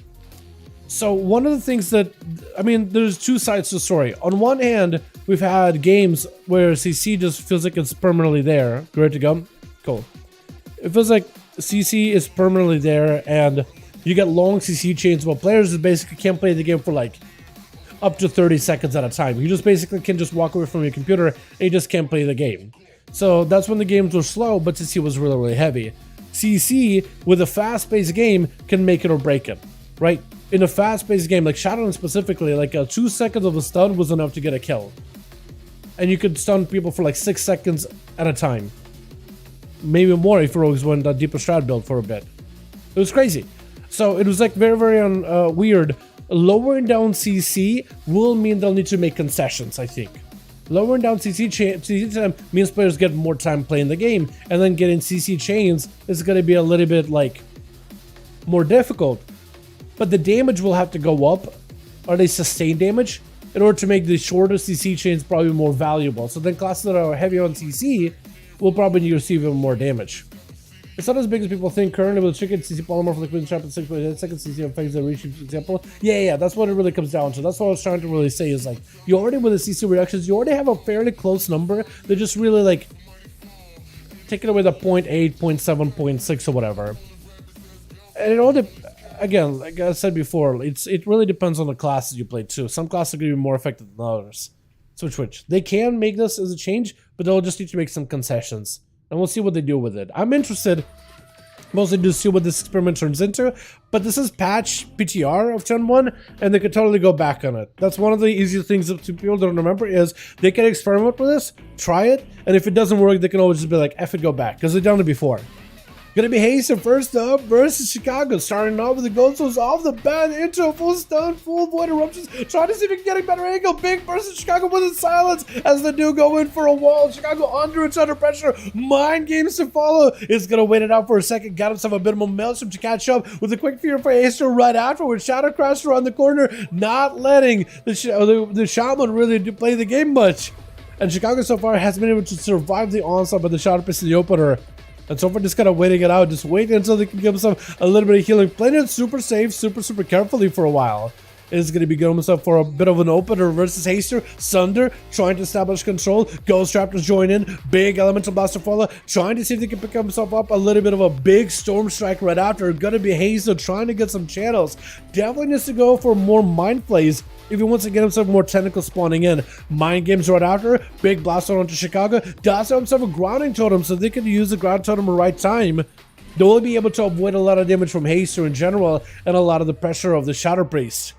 so one of the things that, I mean, there's two sides to the story. On one hand, we've had games where CC just feels like it's permanently there. Great to go? Cool. It feels like CC is permanently there and you get long CC chains, but players basically can't play the game for like up to 30 seconds at a time. You just basically can just walk away from your computer and you just can't play the game. So that's when the games were slow, but CC was really, really heavy. CC, with a fast-paced game, can make it or break it, right? In a fast-paced game, like Shadowrun specifically, like 2 seconds of a stun was enough to get a kill. And you could stun people for like 6 seconds at a time. Maybe more if rogues went a deeper strat build for a bit. It was crazy. So it was like very, very weird. Lowering down CC will mean they'll need to make concessions, I think. Lowering down CC time means players get more time playing the game, and then getting CC chains is going to be a little bit like more difficult. But the damage will have to go up, or they sustain damage, in order to make the shorter CC chains probably more valuable. So then classes that are heavy on CC will probably receive even more damage. It's not as big as people think currently with chicken CC polymorph liquid trap at 6.8 seconds CC effects that reach, for example. Yeah, that's what it really comes down to. That's what I was trying to really say is like, you already with the CC reductions, you already have a fairly close number. They're just really like taking away the 0.8, 0.7, 0.6 or whatever. And it all again, like I said before, it really depends on the classes you play too. Some classes are going to be more effective than others. Switch. They can make this as a change, but they'll just need to make some concessions. And we'll see what they do with it. I'm interested mostly to see what this experiment turns into, but this is patch PTR of Gen 1, and they could totally go back on it. That's one of the easiest things that people don't remember is they can experiment with this, try it, and if it doesn't work, they can always just be like, F it, go back, because they've done it before. Gonna be Hasten first up versus Chicago, starting off with the Gonzos off the bat into a full stun, full void eruptions, trying to see if he can get a better angle. Big versus Chicago with a silence as the do go in for a wall. Chicago under pressure, mind games to follow. Is gonna wait it out for a second, got himself a bit of momentum to catch up with a quick fear for Acer right afterwards. Shadow Crasher around the corner, not letting the Shaman really play the game much. And Chicago so far has been able to survive the onslaught by the ShadoWPC in the opener. And so far, just kind of waiting it out, just waiting until they can give himself a little bit of healing. Playing it super safe, super carefully for a while. Is going to be going himself for a bit of an opener versus Haster. Sunder trying to establish control. Ghost Raptors join in. Big Elemental Blaster follow. Trying to see if they can pick himself up a little bit of a big Storm Strike right after. Going to be Haster trying to get some channels. Definitely needs to go for more Mind Plays if he wants to get himself more technical spawning in. Mind Games right after. Big Blaster onto Chicago. Does have himself a Grounding Totem so they can use the Ground Totem at the right time. They'll only be able to avoid a lot of damage from Haster in general and a lot of the pressure of the Shadow Priest.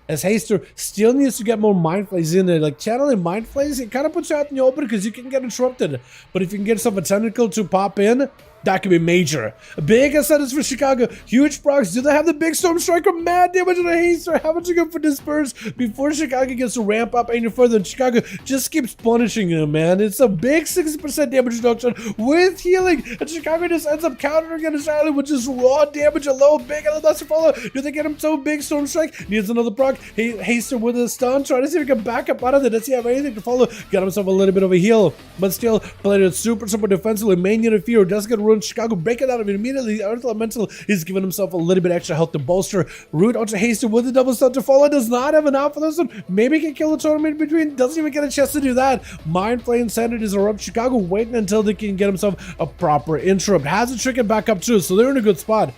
As Haster still needs to get more Mind Flays in there. Like, channeling Mind Flays, it kind of puts you out in the open because you can get interrupted. But if you can get yourself a tentacle to pop in, that could be major. Big incentives for Chicago. Huge procs. Do they have the big Storm Striker? Mad damage on a Haster. How much you go for Disperse before Chicago gets to ramp up any further? And Chicago just keeps punishing him, man. It's a big 60% damage reduction with healing. And Chicago just ends up countering it entirely with just raw damage alone. Big Alabaster follow. Do they get him so big Storm Strike? Needs another proc. Haster with a stun. Trying to see if he can back up out of it. Does he have anything to follow? Got himself a little bit of a heal. But still, played it super defensively. Main unit fear. Does get ruined Chicago, breaking out of it immediately. Earth Elemental is giving himself a little bit extra health to bolster. Root ultra hasted with the double stun to follow. Does not have enough for this one. Maybe he can kill the tournament in between. Doesn't even get a chance to do that. Mind Flame Sanities are up. Chicago waiting until they can get himself a proper interrupt. Has a trick and back up too, so they're in a good spot.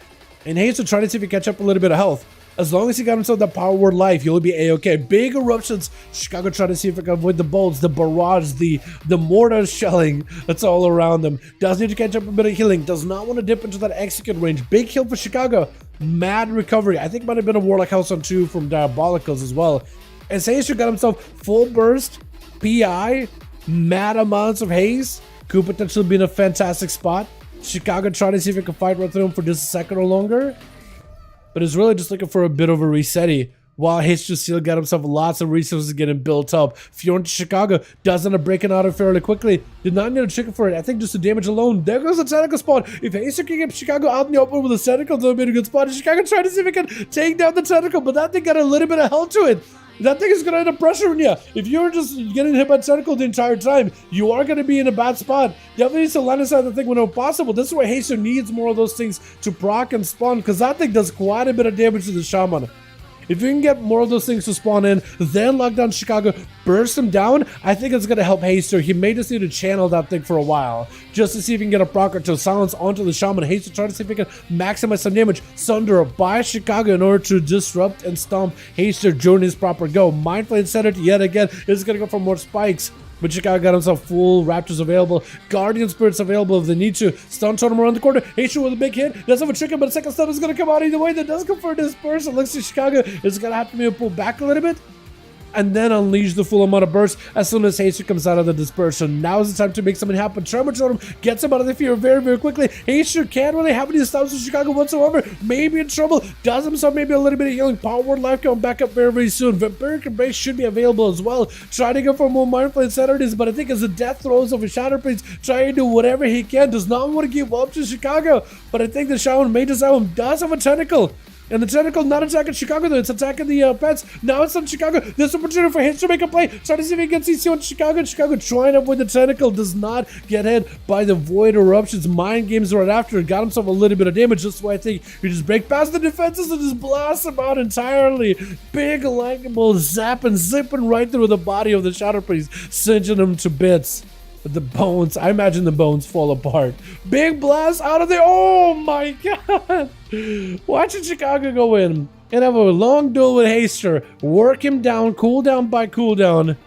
And Haste trying to see if he can catch up a little bit of health. As long as he got himself that power word life, he'll be a-okay. Big eruptions. Chicago trying to see if he can avoid the bolts, the barrage, the mortar shelling that's all around him. Does need to catch up a bit of healing. Does not want to dip into that execute range. Big heal for Chicago. Mad recovery. I think might have been a Warlock House on 2 from Diabolicals as well. And Seisu got himself full burst, PI, mad amounts of haste. Could potentially be in a fantastic spot. Chicago trying to see if he can fight right through him for just a second or longer. But is really just looking for a bit of a resetty. While Hitch still got himself lots of resources getting built up. Fiorent Chicago does end up breaking out of fairly quickly. Did not need a trigger for it. I think just the damage alone. There goes the tentacle spot. If Acer can get Chicago out in the open with a tentacle, that would be a good spot. Chicago trying to see if he can take down the tentacle, but that thing got a little bit of health to it. That thing is going to end up pressuring you. If you're just getting hit by tentacle the entire time, you are going to be in a bad spot. Definitely needs to land inside the thing whenever possible. This is why Haster needs more of those things to proc and spawn, because that thing does quite a bit of damage to the Shaman. If you can get more of those things to spawn in, then lock down Chicago, burst him down, I think it's going to help Haster. He may just need to channel that thing for a while, just to see if he can get a proc or to silence onto the Shaman. Haster trying to see if he can maximize some damage. Sunder by Chicago in order to disrupt and stomp Haster during his proper go. Mindflame Center yet again is going to go for more spikes. But Chicago got himself full Raptors available, Guardian Spirits available if they need to. Stun Totem around the corner. Haster with a big hit. Does have a trigger, but a second stun is going to come out either way. That does come for a disperse. It looks like Chicago is going to have to maybe pull back a little bit and then unleash the full amount of burst as soon as Haster comes out of the dispersion. Now is the time to make something happen. Tremor Totem gets him out of the fear very, very quickly. Haster can't really have any stops with Chicago whatsoever. Maybe in trouble. Does himself maybe a little bit of healing. Power Word Life coming back up very, very soon. Vampiric Embrace should be available as well. Trying to go for more Mindflame Saturdays, but I think as the death throws over Shatterplates, trying to do whatever he can. Does not want to give up to Chicago, but I think the Shaman may just have him. Does have a tentacle. And the tentacle not attacking Chicago though, it's attacking the pets. Now it's on Chicago. This opportunity for Hitch to make a play. Try to see if he gets CC on Chicago. Chicago trying to avoid the tentacle. Does not get hit by the void eruptions. Mind games right after. Got himself a little bit of damage. That's why I think you just break past the defenses and just blast him out entirely. Big lightning zapping, zipping right through the body of the Shadow Priest, singeing him to bits. The bones, I imagine the bones fall apart. Big blast out of there. Oh my god. Watching Chicago go in and have a long duel with Haster. Work him down, cooldown by cooldown.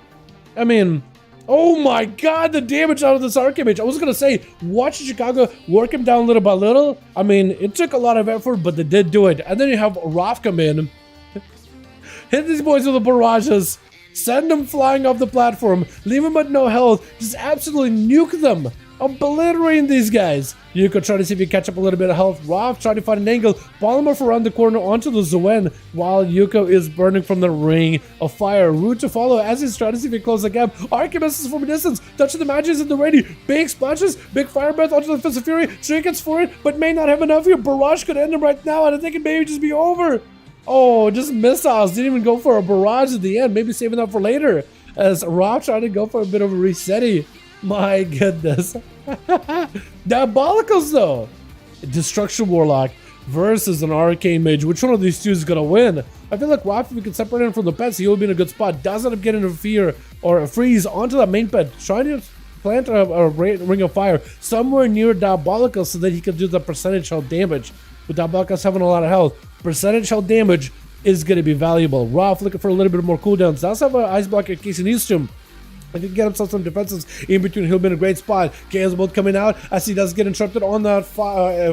I mean, oh my god, the damage out of this Archimage. I was going to say, watch Chicago work him down little by little. I mean, it took a lot of effort, but they did do it. And then you have Roth come in. Hit these boys with the barrages. Send them flying off the platform. Leave them at no health. Just absolutely nuke them. Obliterating these guys. Yuko trying to see if you catch up a little bit of health. Roth trying to find an angle. Polymorph around the corner onto the Zuen while Yuko is burning from the ring of fire. Root to follow as he's trying to see if he closes the gap. Archimage is from a distance. Touching the magic in the ready. Big splashes. Big fire breath onto the Fist of Fury. Trinkets for it, but may not have enough here. Barrage could end him right now, and I think it may just be over. Oh, just missiles. Didn't even go for a barrage at the end. Maybe saving that for later. As Rob tried to go for a bit of a resetty. My goodness. Diabolicals though. Destruction Warlock versus an Arcane Mage. Which one of these two is going to win? I feel like Rob, if we can separate him from the pets, he'll be in a good spot. Does end up getting a fear or a freeze onto that main pet. Trying to plant a ring of fire somewhere near Diabolicals so that he can do the percentage health damage. With Diabolicals having a lot of health, percentage health damage is going to be valuable. Roth looking for a little bit more cooldowns. Does have an ice block in case he needs to. I can get himself some defenses in between. He'll be in a great spot. Chaos Bolt coming out as he does get interrupted on that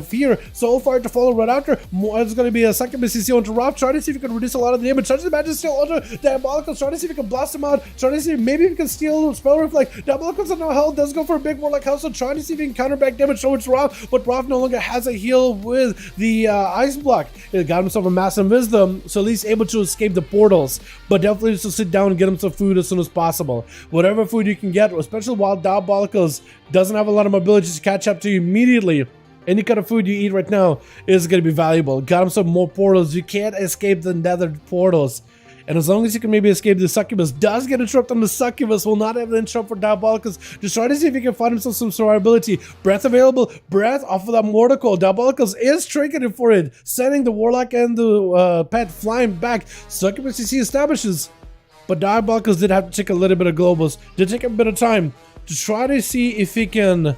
fear. So far to follow right after. It's going to be a second BCC onto Rob. Trying to see if he can reduce a lot of the damage. Trying to imagine steal onto Diabolicals. Trying to see if he can blast him out. Trying to see if maybe he can steal Spell Reflect. Diabolicals at no health. Does go for a big Warlock House. So trying to see if he can counter back damage towards Rob. But Rob no longer has a heal with the ice block. It got himself a massive wisdom. So at least able to escape the portals. But definitely just to sit down and get himself food as soon as possible. Whatever food you can get, especially while Diabolicals doesn't have a lot of mobility to catch up to you immediately. Any kind of food you eat right now is going to be valuable. Got him some more portals. You can't escape the nether portals. And as long as you can maybe escape the succubus, does get interrupted on the succubus, will not have an interrupt for Diabolicus. Just try to see if he can find himself some survivability. Breath available, breath off of that mortal coil. Diabolicus is trinketed for it, sending the warlock and the pet flying back. Succubus CC establishes, but Diabolicus did have to take a little bit of globals. Did take a bit of time to try to see if he can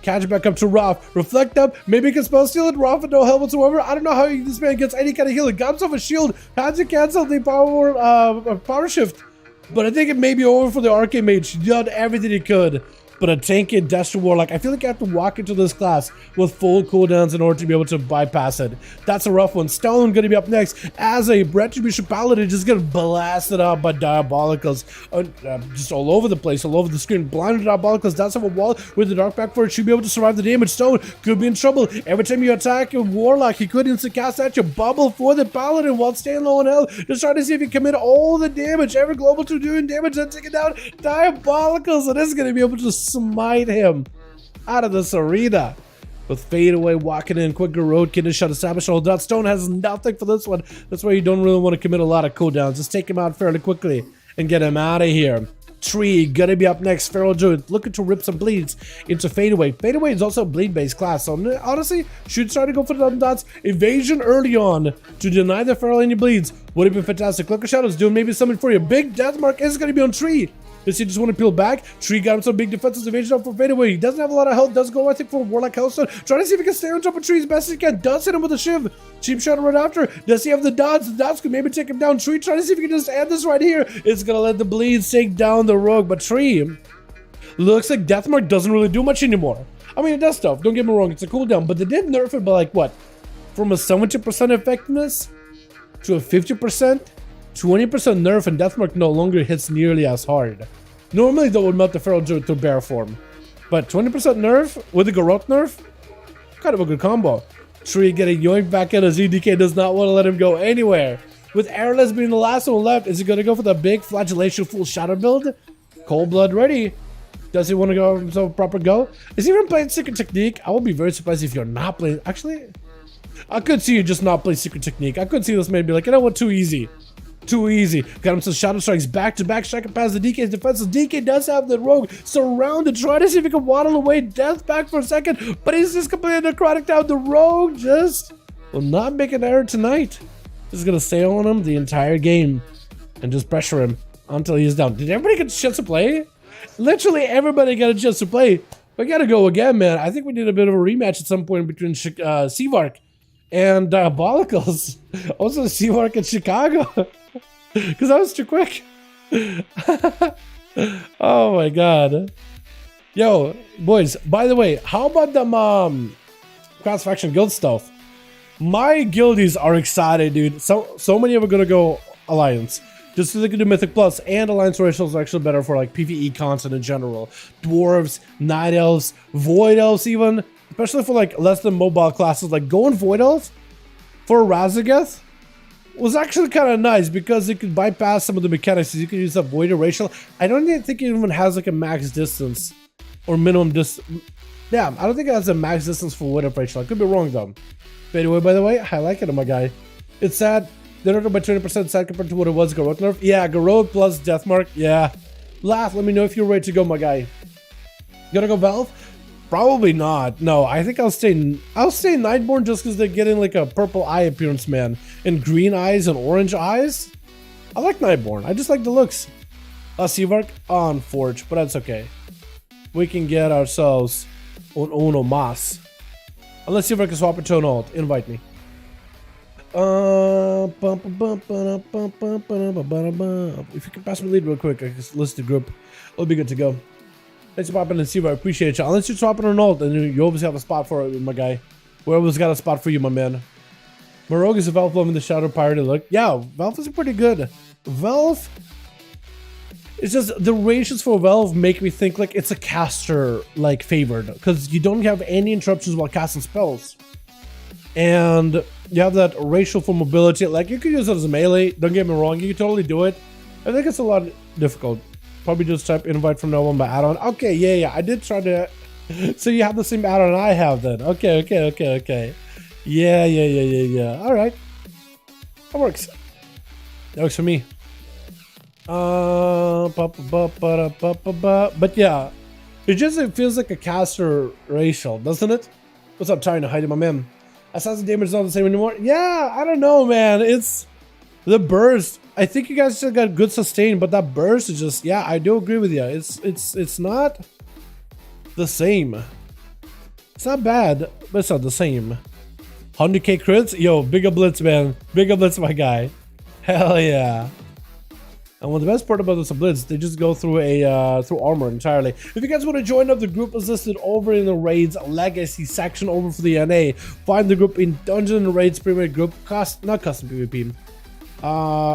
catch back up to Roth. Reflect up. Maybe he can spell steal it. Roth with no help whatsoever. I don't know how this man gets any kind of healing. Got himself a shield. Had to cancel the power shift. But I think it may be over for the Arcane Mage. He did everything he could. But a tanky Destro Warlock, I feel like I have to walk into this class with full cooldowns in order to be able to bypass it. That's a rough one. Stone gonna be up next as a Retribution Paladin just getting blasted out by Diabolicus. Just all over the place, all over the screen. Blinded Diabolicus, does have a wall with the Dark Backford. Should be able to survive the damage. Stone could be in trouble. Every time you attack a Warlock, he could instant cast at you. Bubble for the Paladin while staying low on health. Just trying to see if he can commit all the damage. Every global to doing damage, then taking down Diabolicus. And this is gonna be able to smite him out of this arena with fadeaway walking in. Quick road kid shot established. All that Stone has nothing for this one. That's why you don't really want to commit a lot of cooldowns. Just take him out fairly quickly and get him out of here. Tree gonna be up next. Feral Druid looking to rip some bleeds into fadeaway. Fadeaway is also a bleed based class, so honestly should try to go for the dots. Evasion early on to deny the Feral any bleeds would have been fantastic. Look at Shadows doing maybe something for you. Big death mark is gonna be on Tree. Does he just want to peel back? Tree got him some big defenses, evasion up for fadeaway. He doesn't have a lot of health. Does go, I think, for Warlock Hellstone. Trying to see if he can stay on top of Tree as best as he can. Does hit him with a shiv. Cheap shot right after. Does he have the dots? The dots could maybe take him down. Tree trying to see if he can just add this right here. It's going to let the bleed sink down the rogue. But Tree looks like Deathmark doesn't really do much anymore. I mean, it does stuff. Don't get me wrong. It's a cooldown. But they did nerf it by like what? From a 70% effectiveness to a 50%? 20% nerf, and Deathmark no longer hits nearly as hard. Normally, that would melt the Feral Druid to bear form. But 20% nerf with the Garrote nerf? Kind of a good combo. Tree getting yoinked back in as EDK does not want to let him go anywhere. With Airless being the last one left, is he going to go for the big flagellation full shatter build? Cold Blood ready. Does he want to go himself a proper go? Is he even playing Secret Technique? I would be very surprised if you're not playing. Actually, I could see you just not play Secret Technique. I could see this man be like, you know what, too easy. Too easy. Got him some Shadow Strikes back-to-back, striking past the DK's defenses. DK does have the rogue surrounded, trying to see if he can waddle away Death back for a second, but he's just completely necrotic down. The rogue just will not make an error tonight. Just gonna stay on him the entire game and just pressure him until he's down. Did everybody get a chance to play? Literally everybody got a chance to play. We gotta go again, man. I think we need a bit of a rematch at some point between Seavark and Diabolicus. Also Seavark in Chicago. Because that was too quick. Oh my god. Yo, boys, by the way, how about them cross faction guild stuff? My guildies are excited, dude. So many of them are gonna go Alliance. Just so they can do Mythic Plus, and Alliance ratios are actually better for like PvE content in general. Dwarves, Night Elves, Void Elves even. Especially for like less than mobile classes. Like going Void Elf for Razageth was actually kind of nice because it could bypass some of the mechanics. You can use that Void Erasure. I don't even think it even has like a max distance or minimum distance. Yeah, I don't think it has a max distance for Void Erasure. I could be wrong though. Fadeaway, by the way, I like it, my guy. It's sad. They're not by 20% sad compared to what it was. Garrote nerf. Yeah, Garrote plus Deathmark. Yeah. Laugh. Let me know if you're ready to go, my guy. You gonna go Valve? Probably not. No, I think I'll stay Nightborn just because they're getting like a purple eye appearance, man. And green eyes and orange eyes. I like Nightborn. I just like the looks. Seavark on Forge, but that's okay. We can get ourselves on Uno Mas. Unless Seavark is swapping to an alt. Invite me. If you can pass me lead real quick, I can list the group. It'll be good to go. Thanks for popping in, Seavark. I appreciate you. Unless you're swapping an alt, then you always have a spot for it, my guy. We always got a spot for you, my man. Marogue is a Valve loving the Shadow Pirate look. Yeah, Valve is pretty good. Valve, it's just the ratios for Valve make me think like it's a caster like favored because you don't have any interruptions while casting spells, and you have that ratio for mobility. Like you could use it as a melee. Don't get me wrong, you can totally do it. I think it's a lot difficult. Probably just type invite from now on by add-on. Okay, yeah, I did try to. So you have the same add-on I have then. Okay. Yeah. All right, that works. That works for me. But yeah, it feels like a caster racial, doesn't it? What's up, trying to hide my man? Assassin damage is not the same anymore. Yeah, I don't know, man. It's the burst. I think you guys still got good sustain, but that burst is just, yeah, I do agree with you. It's not the same. It's not bad, but it's not the same. 100k crits? Yo, bigger blitz, man. Bigger blitz, my guy. Hell yeah. And one of the best part about this blitz, they just go through through armor entirely. If you guys want to join up, the group is listed over in the raids legacy section over for the NA. Find the group in Dungeon and Raids Premier Group, not custom PvP.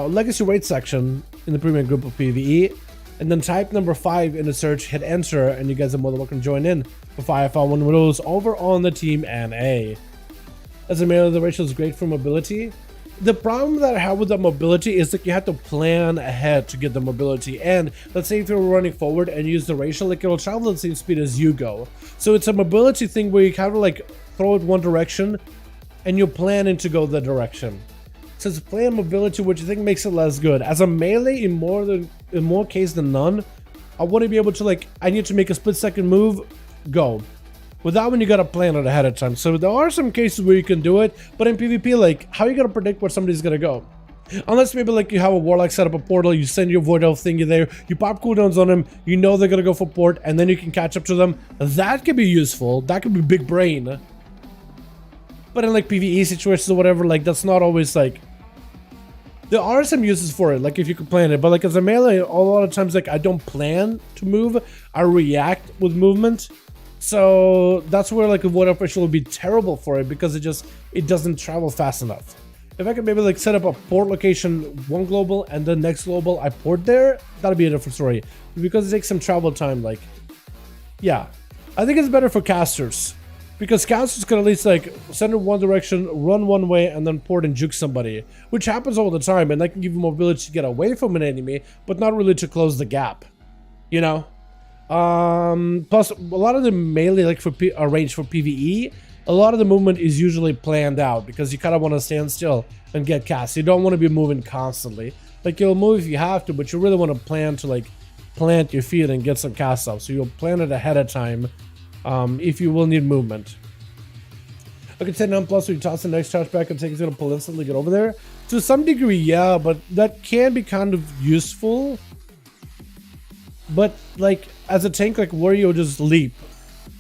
Legacy raid section in the Premier Group of PvE, and then type number 5 in the search, hit enter, and you guys are more than welcome to join in for 5v5 1v1 DUELS over on the team NA. As a mayor, the racial is great for mobility. The problem that I have with the mobility is that you have to plan ahead to get the mobility, and let's say if you're running forward and use the racial, like it'll travel at the same speed as you go. So it's a mobility thing where you kind of like throw it one direction and you're planning to go the direction. So it's plan mobility, which I think makes it less good. As a melee, in more case than none, I want to be able to, like, I need to make a split-second move, go. With that one, you gotta plan it ahead of time. So there are some cases where you can do it, but in PvP, like, how are you gonna predict where somebody's gonna go? Unless maybe like you have a warlock set up a portal, you send your void elf thingy there, you pop cooldowns on them, you know they're gonna go for port, and then you can catch up to them. That could be useful. That could be big brain. But in like PvE situations or whatever, like that's not always like. There are some uses for it, like if you could plan it, but like as a melee, a lot of times like I don't plan to move, I react with movement. So that's where like a void official would be terrible for it, because it doesn't travel fast enough. If I could maybe like set up a port location, one global, and then next global I port there, that'd be a different story. Because it takes some travel time, like, yeah. I think it's better for casters. Because casters can at least like send in one direction, run one way, and then port and juke somebody. Which happens all the time, and that can give you mobility to get away from an enemy, but not really to close the gap. You know? Plus, a lot of the melee, like for range for PvE, a lot of the movement is usually planned out because you kind of want to stand still and get cast. You don't want to be moving constantly. Like you'll move if you have to, but you really want to plan to like plant your feet and get some cast up. So you'll plan it ahead of time if you will need movement. Okay, 10 plus, so you toss the next charge back and take it to the pull instantly get over there. To some degree, yeah, but that can be kind of useful. But like as a tank, like where you just leap,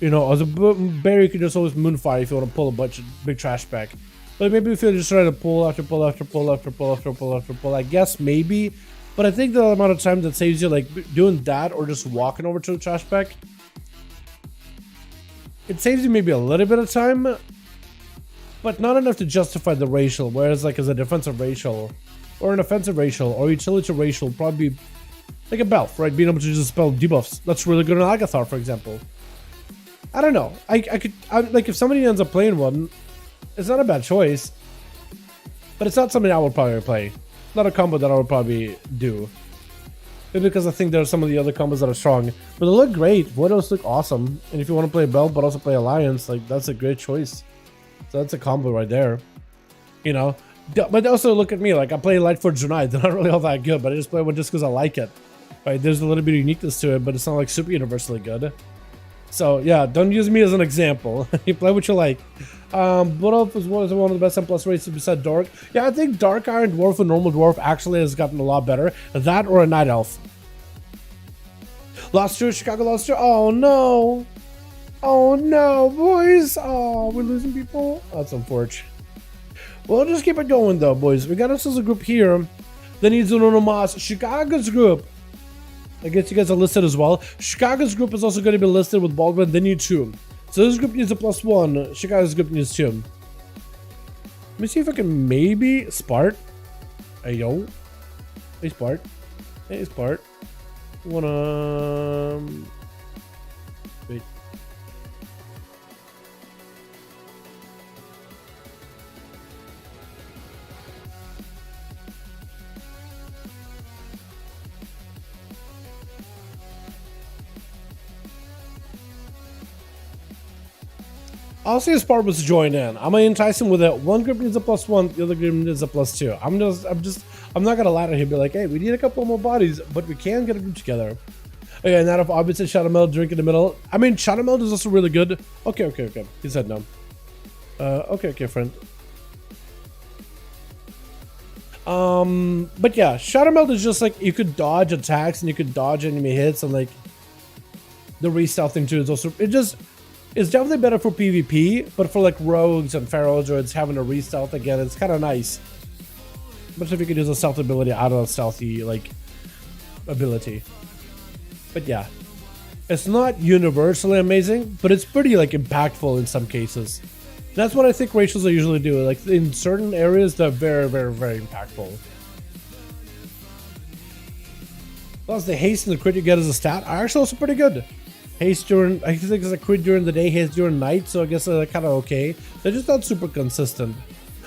you know, as a bear you can just always moonfire if you want to pull a bunch of big trash back. But maybe if you're just trying to pull after pull after pull after pull after pull after pull, I guess maybe. But I think the amount of time that saves you like doing that or just walking over to the trash back, it saves you maybe a little bit of time, but not enough to justify the racial. Whereas like as a defensive racial or an offensive racial or utility racial, probably like a Belf, right? Being able to just spell debuffs. That's really good on Agathar, for example. I don't know. I could like if somebody ends up playing one, it's not a bad choice, but it's not something I would probably play. Not a combo that I would probably do. Maybe because I think there are some of the other combos that are strong, but they look great. Void Elves look awesome, and if you want to play Belt but also play Alliance, like that's a great choice. So that's a combo right there, you know. But also look at me, like I play Lightforged Unite. They're not really all that good, but I just play one just because I like it. Right? There's a little bit of uniqueness to it, but it's not like super universally good. So yeah, don't use me as an example. You play what you like. Blood Elf is one of the best M+ races besides Dark. Yeah, I think Dark Iron Dwarf and Normal Dwarf actually has gotten a lot better. That or a Night Elf. Lost to Chicago lost to. Oh no. Oh no, boys. Oh, we're losing people. That's unfortunate. Well, just keep it going though, boys. We got ourselves a group here that needs to know Mas. Chicago's group. I guess you guys are listed as well. Chicago's group is also going to be listed with Baldwin. They need 2. So this group needs a +1. Chicago's group needs 2. Let me see if I can maybe Spart. Hey yo. Hey Spart. Hey Spart. Wanna wait. I'll see if Spart was to join in. I'm gonna entice him with it. One group needs a +1, the other group needs a +2. I'm not gonna ladder here, be like, hey, we need a couple more bodies, but we can get a group together. Okay, and out of obviously Shadow Meld, drink in the middle. I mean, Shadow Meld is also really good. Okay. He said no. Okay, friend. But yeah, Shadow Meld is just like you could dodge attacks and you could dodge enemy hits, and like the re-stealth thing too is also it's definitely better for PvP, but for like rogues and pharaohs or it's having a re-stealth again, it's kind of nice. But if you could use a stealth ability out of a stealthy like ability. But yeah, it's not universally amazing, but it's pretty like impactful in some cases. That's what I think racials are usually do. Like in certain areas, they're very impactful. Plus, the haste and the crit you get as a stat are actually also pretty good. Haste during, I think it's a crit during the day, haste during night, so I guess they're kind of okay. They're just not super consistent.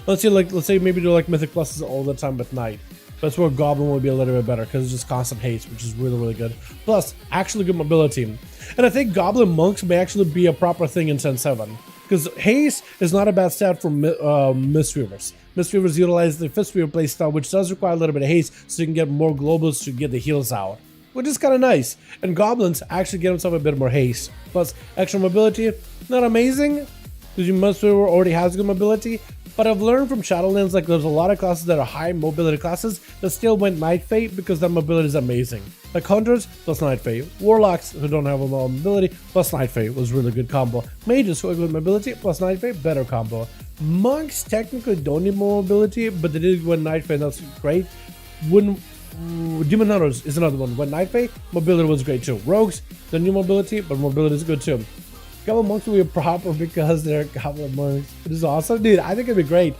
Let's say maybe do like mythic pluses all the time at night. That's where Goblin will be a little bit better because it's just constant haste, which is really good. Plus, actually good mobility. And I think Goblin Monks may actually be a proper thing in 10.7. Because haste is not a bad stat for Mistweavers. Mistweavers utilize the Fistweaver playstyle, which does require a little bit of haste, so you can get more globals to get the heals out, which is kind of nice. And Goblins actually get themselves a bit more haste. Plus, extra mobility, not amazing, because your Mistweaver already has good mobility. But I've learned from Shadowlands, like there's a lot of classes that are high mobility classes that still went Night Fae because their mobility is amazing. Like Hunters plus Night Fae, Warlocks who don't have a lot of mobility plus Night Fae was really good combo. Mages who have good mobility plus Night Fae, better combo. Monks technically don't need more mobility, but they did win Night Fae, that's great. Demon Hunters is another one. When Night Fae, mobility was great too. Rogues, they need mobility, but mobility is good too. Goblin Monks will be proper because they're Goblin Monks. It is awesome. Dude, I think it'd be great.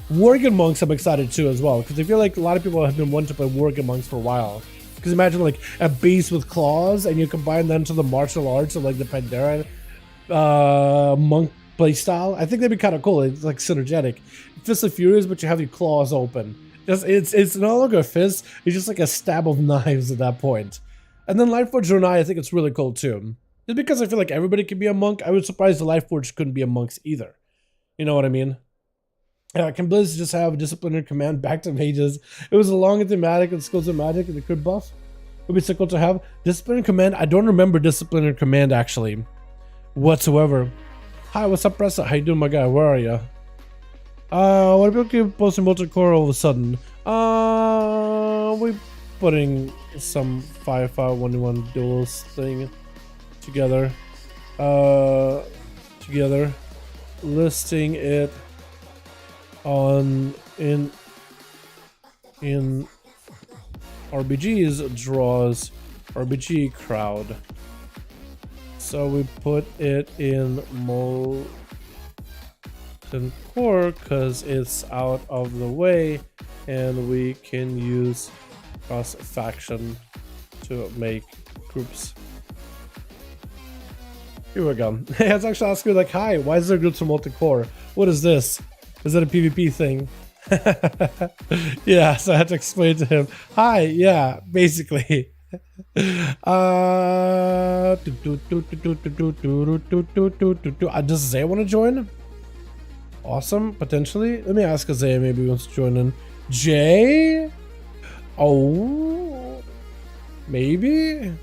Worgen Monks I'm excited too as well, because I feel like a lot of people have been wanting to play Worgen Monks for a while. Because imagine like a beast with claws and you combine them to the martial arts of like the Pandaren monk playstyle. I think that'd be kind of cool. It's like synergetic. Fist of Furious, but you have your claws open. It's no longer a fist, it's just like a stab of knives at that point. And then Lightforged Runai, I think it's really cool too. Just because I feel like everybody can be a monk, I was surprised the Lightforged couldn't be a monks either. You know what I mean? Can Blizz just have Disciplinary Command back to mages? It was a long and thematic and skills of magic and the crit buff. Would be so cool to have. Disciplinary Command, I don't remember Disciplinary Command actually. Whatsoever. Hi, what's up, Pressa? How you doing, my guy? Where are you? What people keep posting multi-core all of a sudden? We putting some 5V5 1v1 Duels thing together, listing it on in RBG's draws RBG crowd, so we put it in molten core because it's out of the way and we can use cross faction to make groups. Here we go. Hey, I was actually asking like, hi, why is there groups for multi-core? What is this? Is it a PvP thing? Yeah, so I had to explain to him. Hi, yeah, basically. Does Zay want to join? Awesome, potentially. Let me ask Zay, maybe he wants to join in. Jay? Oh, maybe?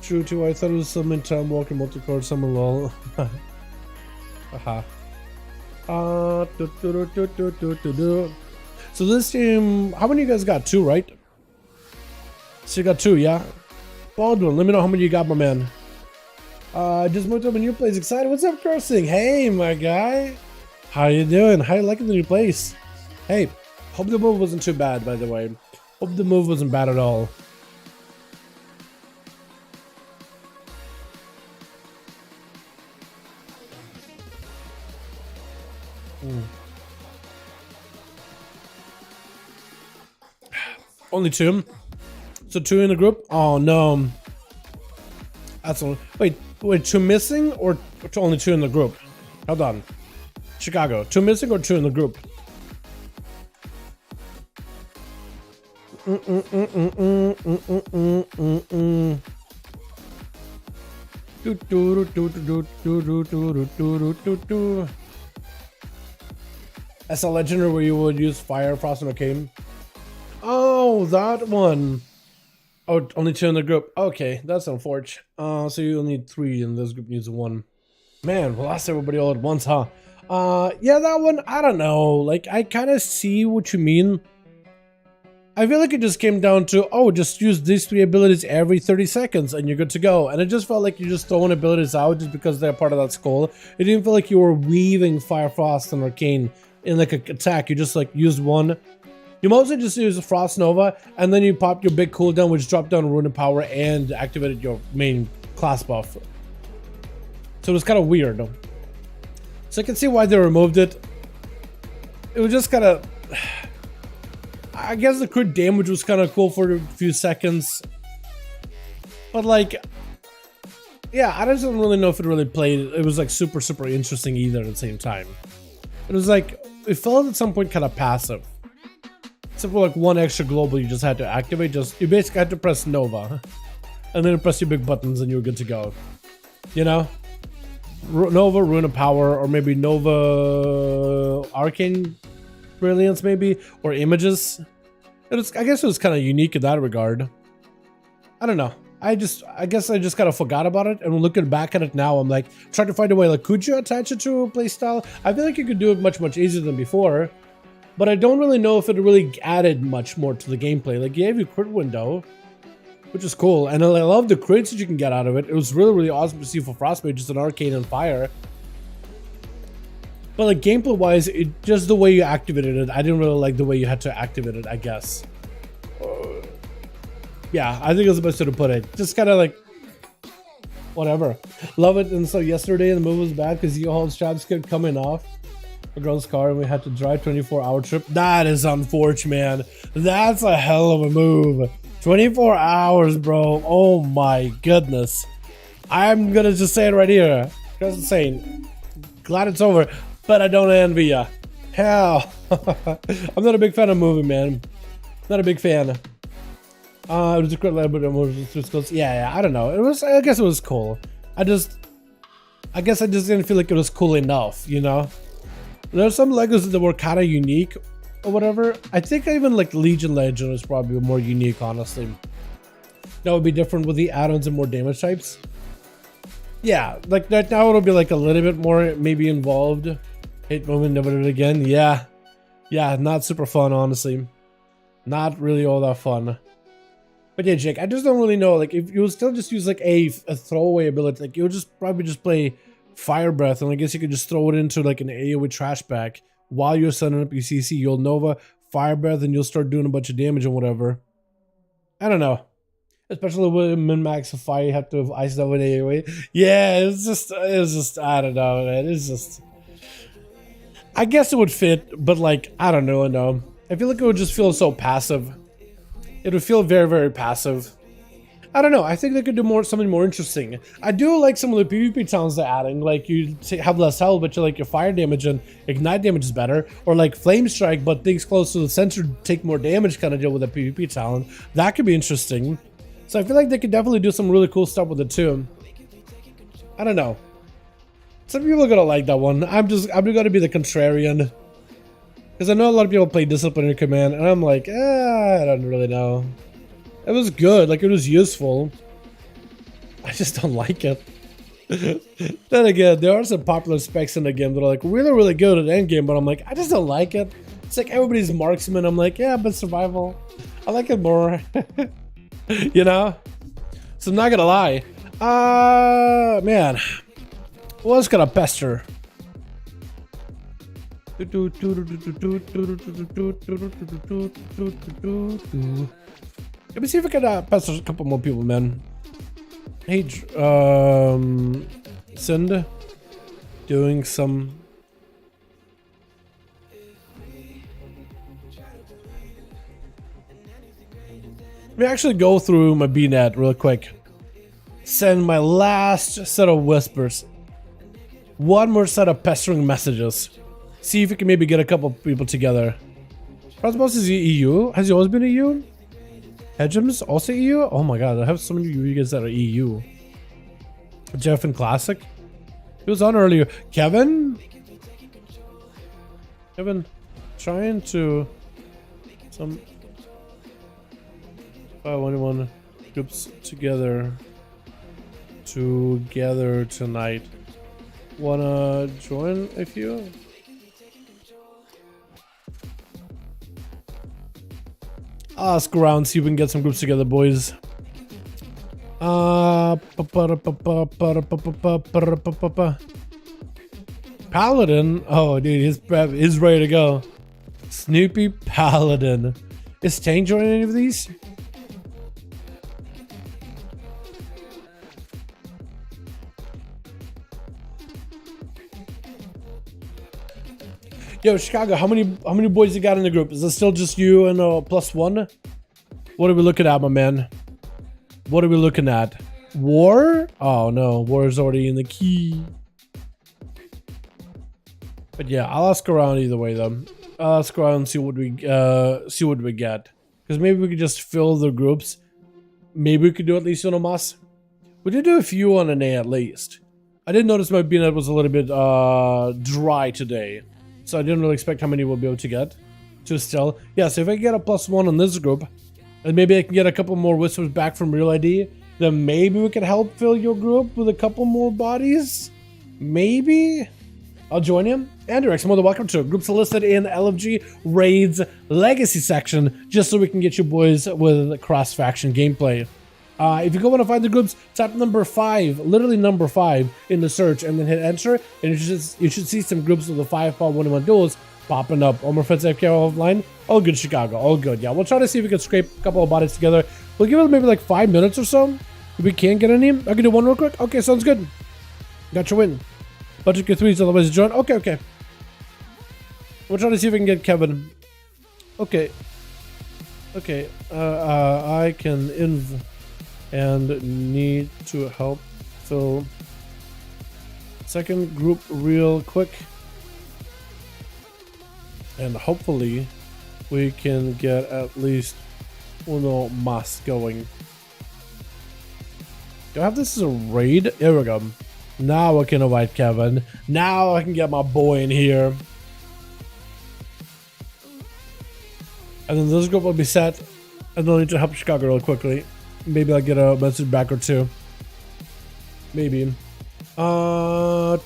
True too, I thought it was some time walking multi-core, some lol. Haha. So this team, how many you guys got? 2, right? So you got 2, yeah? Baldwin, let me know how many you got, my man. Just moved up a new place. Excited. What's up, Cursing? Hey, my guy. How you doing? How you liking the new place? Hey, hope the move wasn't too bad, by the way. Hope the move wasn't bad at all. Only 2? So 2 in the group? Oh no. That's only, wait, 2 missing or only 2 in the group? Hold on. Chicago, 2 missing or 2 in the group? As a legendary where you would use fire, frost, and arcane. Oh, that one. Oh, only 2 in the group. Okay, that's unfortunate. So you only need 3 and this group needs 1. Man, we lost everybody all at once, huh? Yeah, that one, I don't know. Like, I kind of see what you mean. I feel like it just came down to, oh, just use these 3 abilities every 30 seconds and you're good to go. And it just felt like you're just throwing abilities out just because they're part of that skull. It didn't feel like you were weaving Fire, Frost, and Arcane in like an attack. You just like used one. You mostly just use Frost Nova and then you popped your big cooldown, which dropped down Rune of Power and activated your main class buff. So it was kind of weird. So I can see why they removed it. It was just kind of... I guess the crit damage was kind of cool for a few seconds. But like... Yeah, I just don't really know if it really played. It was like super interesting either at the same time. It was like... It felt at some point kind of passive. Except for like one extra global you just had to activate. You basically had to press Nova. And then press your big buttons and you were good to go. You know? Nova, Rune of Power, or maybe Nova Arcane Brilliance, maybe, or Images. I guess it was kind of unique in that regard. I don't know. I guess I just kind of forgot about it, and looking back at it now, I'm like trying to find a way. Like, could you attach it to a playstyle? I feel like you could do it much easier than before, but I don't really know if it really added much more to the gameplay. Like, you have your crit window, which is cool, and I love the crits that you can get out of it. It was really awesome to see for Frostbite, just an Arcane and Fire. But like gameplay wise, just the way you activated it, I didn't really like the way you had to activate it, I guess. Yeah, I think it was the best way to put it. Just kind of like, whatever. Love it. And so yesterday the move was bad because U-Haul straps kept coming off a girl's car and we had to drive 24-hour trip. That is unfortunate, man. That's a hell of a move. 24 hours, bro. Oh my goodness. I'm gonna just say it right here. That's insane. Glad it's over, but I don't envy ya. Hell. I'm not a big fan of movie, man. Not a big fan. It was a great little bit more. Yeah, I don't know. I guess it was cool. I guess I just didn't feel like it was cool enough, you know? There's some Legos that were kind of unique or whatever. I think even like Legion Legend is probably more unique, honestly. That would be different with the add-ons and more damage types. Yeah, like that now it'll be like a little bit more maybe involved. Hate movement, never do it again. Yeah, not super fun, honestly. Not really all that fun. But yeah, Jake, I just don't really know. Like, if you would still just use like a throwaway ability, like you would probably just play Fire Breath, and I guess you could just throw it into like an AoE trash bag while you're setting up your CC. You'll Nova Fire Breath, and you'll start doing a bunch of damage and whatever. I don't know. Especially with min-max of fire, you have to ice that with AoE. Yeah, it's just, I don't know, man. It's just, I guess it would fit, but like, I don't know, no. I feel like it would just feel so passive. It would feel very passive. I don't know. I think they could do something more interesting. I do like some of the PvP talents they're adding. Like, you have less health, but you like your fire damage and ignite damage is better. Or like flame strike, but things close to the center take more damage kind of deal with a PvP talent. That could be interesting. So I feel like they could definitely do some really cool stuff with it too. I don't know. Some people are gonna like that one. I'm gonna be the contrarian. Because I know a lot of people play Disciplinary Command, and I'm like, I don't really know. It was good, like it was useful. I just don't like it. Then again, there are some popular specs in the game that are like really good at endgame, but I'm like, I just don't like it. It's like everybody's marksman. I'm like, yeah, but survival. I like it more. You know? So I'm not gonna lie. Man. What's gonna pester? Let me see if I can pester a couple more people, man. Hey, Send. Doing some... Let me actually go through my BNet real quick. Send my last set of whispers. One more set of pestering messages. See if we can maybe get a couple people together. Frostboss is EU? Has he always been EU? Hedgems also EU? Oh my god, I have so many of you guys that are EU. Jeff in Classic? He was on earlier. Kevin? trying to some 5v1 groups together tonight. Wanna join a few? I'll ask around, see if we can get some groups together, boys. Paladin? Oh, dude, he's ready to go. Snoopy Paladin. Is Tank joining any of these? Yo, Chicago, how many boys you got in the group? Is it still just you and +1? What are we looking at, my man? What are we looking at? War? Oh no, War is already in the key. But yeah, I'll ask around either way though. I'll ask around and see what we get. Because maybe we could just fill the groups. Maybe we could do at least on a Mas. We did do a few on NA at least. I did notice my BNet was a little bit dry today. So I didn't really expect how many we'll be able to get. So still, yeah, so if I get a +1 on this group, and maybe I can get a couple more whispers back from Real ID, then maybe we can help fill your group with a couple more bodies. Maybe? I'll join you. Andrew X, welcome to groups listed in LFG Raids Legacy section, just so we can get you boys with cross-faction gameplay. If you go want to find the groups, type number 5, literally number 5, in the search and then hit enter, and you should see some groups of the 5V5 1v1 Duels popping up. All my friends AFK offline. All good, Chicago. All good. Yeah, we'll try to see if we can scrape a couple of bodies together. We'll give it maybe like 5 minutes or so. If we can't get any, I can do one real quick. Okay, sounds good. Got your win. Budget Q3s, otherwise join. Okay. We'll try to see if we can get Kevin. Okay. I can inv and need to help fill second group real quick, and hopefully we can get at least uno mas going. Do I have this as a raid? There we go. Now I can invite Kevin. Now I can get my boy in here. And then this group will be set, and they'll need to help Chicago real quickly. Maybe I'll get a message back or two. Maybe. But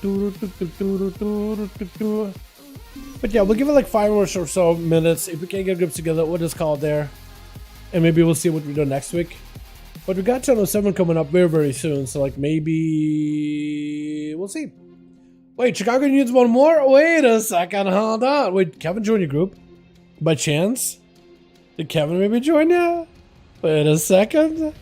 yeah, we'll give it like 5 or so minutes. If we can't get groups together, we'll just call it there. And maybe we'll see what we do next week. But we got Channel 7 coming up very, very soon. So like maybe we'll see. Wait, Chicago needs one more? Wait a second, hold on. Wait, Kevin joined your group? By chance? Did Kevin maybe join you? Wait a second.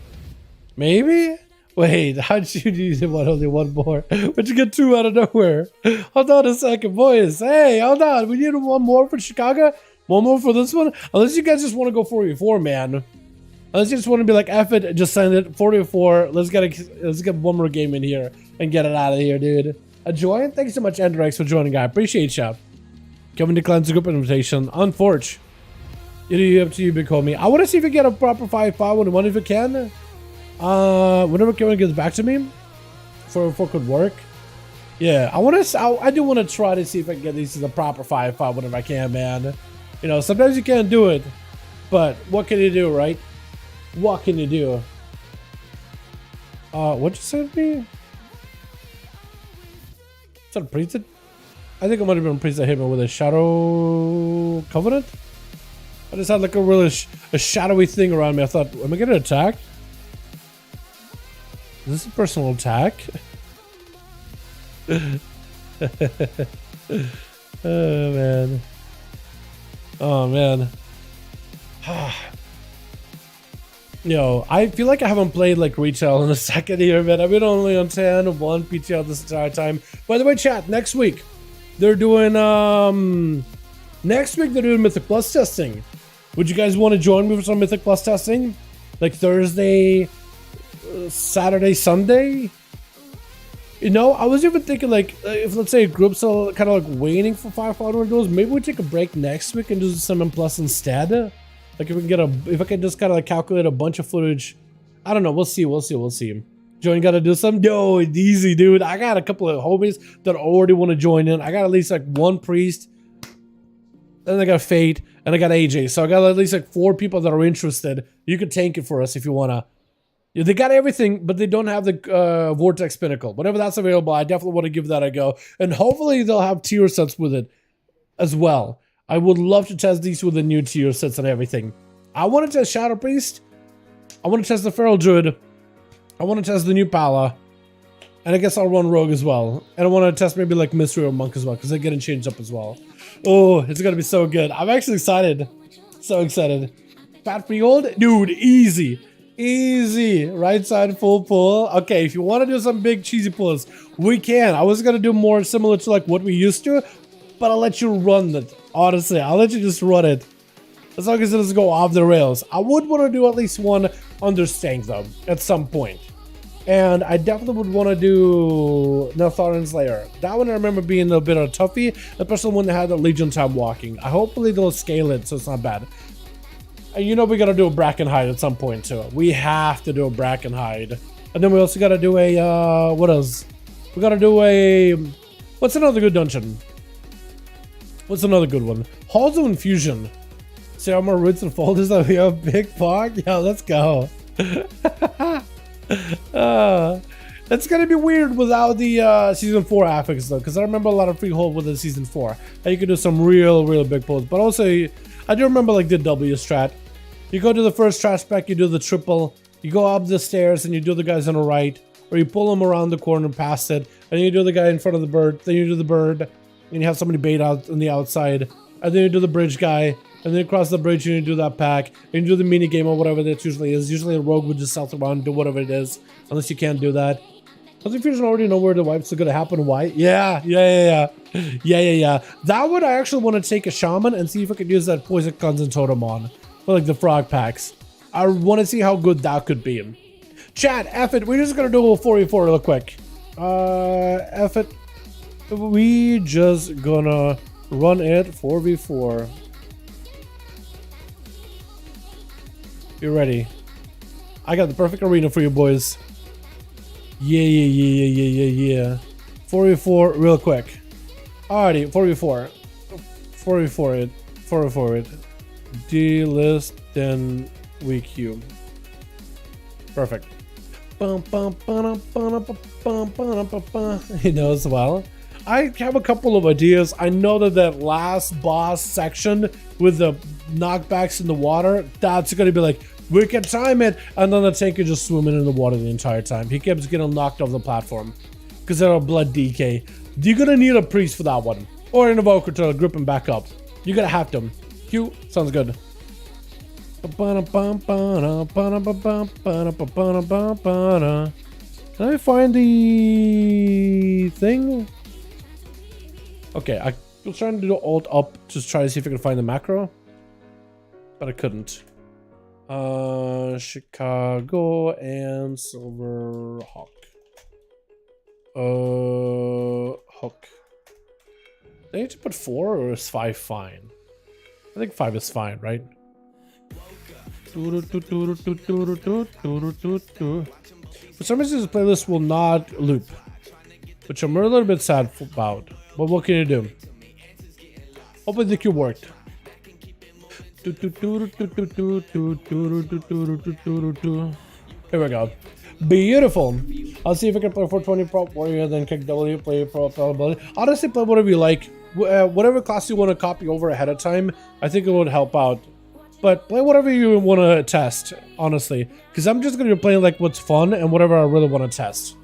Maybe? Wait, how'd you do only one more? But you get 2 out of nowhere. Hold on a second, boys. Hey, hold on. We need one more for Chicago? One more for this one? Unless you guys just want to go 4v4, man. Unless you just want to be like, F it, just send it. 4v4. Let's get one more game in here and get it out of here, dude. Join? Thanks so much, Andrex, for joining, guy. Appreciate you. Kevin declines the group invitation. Unfortunate. It up to you, big homie. I want to see if we get a proper 5v5 1v1 if we can. Whenever Kevin gets back to me, for could work. Yeah, I do want to try to see if I can get these as a proper 5v5 whenever I can, man. You know, sometimes you can't do it, but what can you do, right? What can you do? What'd you send me? Is that a priest? I think it might have been a priest that hit me with a shadow covenant. I just had like a really shadowy thing around me. I thought, am I getting attacked? Is this a personal attack? Oh man. Oh man. Yo, I feel like I haven't played like retail in a second here, man. I've been only on 10 1 PTL this entire time. By the way, chat, next week they're doing Mythic Plus testing. Would you guys want to join me for some Mythic Plus testing? Like Thursday, Saturday, Sunday? You know, I was even thinking like, if let's say groups are kind of like waiting for 5v5 duels, maybe we take a break next week and do some M Plus instead. Like if we can if I can just kind of like calculate a bunch of footage. I don't know, we'll see. Join, gotta do something? Yo, it's easy, dude. I got a couple of homies that already want to join in. I got at least like one priest Then I got Fate, and I got AJ. So I got at least like 4 people that are interested. You could tank it for us if you wanna. Yeah, they got everything, but they don't have the Vortex Pinnacle. Whenever that's available, I definitely want to give that a go. And hopefully they'll have tier sets with it as well. I would love to test these with the new tier sets and everything. I want to test Shadow Priest. I want to test the Feral Druid. I want to test the new Pala. And I guess I'll run Rogue as well. And I want to test maybe like Mystery or Monk as well, because they're getting changed up as well. Oh, it's going to be so good. I'm actually excited. So excited. Fat Freehold? Dude, easy. Easy. Right side full pull. Okay, if you want to do some big cheesy pulls, we can. I was going to do more similar to like what we used to, but I'll let you run it. Honestly, I'll let you just run it. As long as it doesn't go off the rails. I would want to do at least one under Stank though, at some point. And I definitely would want to do Neltharin's Lair. That one I remember being a bit of a toughie, especially when they had the Legion time walking. Hopefully they'll scale it so it's not bad. And you know we gotta do a Brackenhide at some point too. We have to do a Brackenhide. And then we also gotta do a, what else? We gotta do a, what's another good dungeon? What's another good one? Halls of Infusion. See how more roots and folders that we have? Big Pog? Yeah, let's go. It's gonna be weird without the season 4 affix though, because I remember a lot of Freehold with the season 4. And you can do some real big pulls. But also, I do remember like the W strat. You go to the first trash spec, you do the triple, you go up the stairs and you do the guys on the right, or you pull them around the corner past it, and you do the guy in front of the bird, then you do the bird, and you have somebody bait out on the outside, and then you do the bridge guy, and then you cross the bridge and you do that pack, and you do the mini game or whatever that usually is. Usually a rogue would just stealth around and do whatever it is, unless you can't do that. Does the Fusion already know where the wipes are gonna happen? Why? Yeah. That one I actually want to take a shaman and see if I could use that poison guns and totem on for like the frog packs. I want to see how good that could be. Chat, F it. We're just gonna do a 4v4 real quick. F it. We just gonna run it 4v4. You ready? I got the perfect arena for you boys. Yeah. 4v4 real quick. Alrighty, 4v4. 4v4 it. D-list, then we queue. Perfect. He knows well. I have a couple of ideas. I know that last boss section with the knockbacks in the water, that's gonna be like, we can time it, and then the tank is just swimming in the water the entire time. He keeps getting knocked off the platform because they're a blood DK. You're gonna need a priest for that one, or an evoker to grip him back up. You're gonna have to. Q sounds good. Can I find the thing? Okay, I was trying to do alt up to try to see if I could find the macro, but I couldn't. Chicago and Silverhawk. Hook. They need to put 4 or is 5 fine? I think 5 is fine, right? For some reason this playlist will not loop, which I'm a little bit sad about, but what can you do? Hopefully the cube worked. Here we go. Beautiful. I'll see if I can play 420 prop warrior, then kick W, play pro ability. Honestly, play whatever you like. Whatever class you want to copy over ahead of time, I think it would help out. But play whatever you want to test, honestly. Because I'm just going to be playing like what's fun and whatever I really want to test.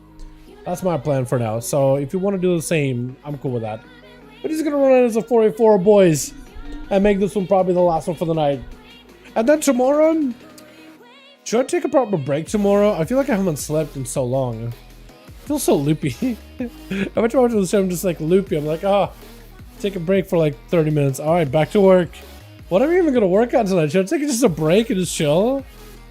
That's my plan for now. So if you want to do the same, I'm cool with that. We're just going to run it as a 4v4, boys. And make this one probably the last one for the night. And then tomorrow, should I take a proper break tomorrow? I feel like I haven't slept in so long. I feel so loopy. Every time I watch the show, I'm just like loopy. I'm like, take a break for like 30 minutes. All right, back to work. What am I even going to work on tonight? Should I take just a break and just chill?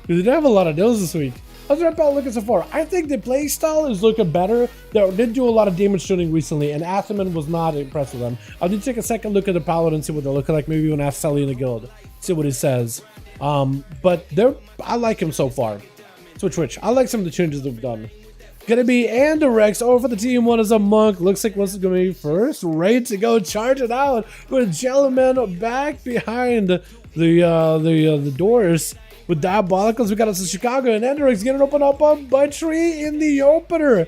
Because we did have a lot of deals this week. How's that battle looking so far? I think the play style is looking better. They did do a lot of damage shooting recently, and Atherman was not impressed with them. I did take a second look at the Paladin and see what they're looking like. Maybe even ask Sully in the guild, see what he says. But I like him so far. Switch. I like some of the changes they've done. gonna be Andorex over for the team. One is a Monk. Looks like what's gonna be first. Ready to go, charge it out with Jellyman back behind the doors. With Diabolicals, we got us in Chicago, and Andorex getting opened up by Tree in the opener.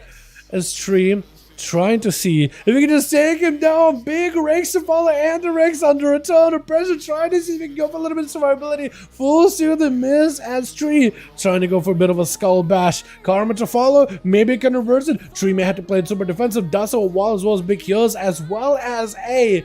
As Tree trying to see if we can just take him down. Big rakes to follow Andorex under a ton of pressure, trying to see if he can go for a little bit of survivability. Full suit the miss as Tree trying to go for a bit of a skull bash. Karma to follow, maybe it can reverse it. Tree may have to play it super defensive, does so wall as well as big heals, as well as a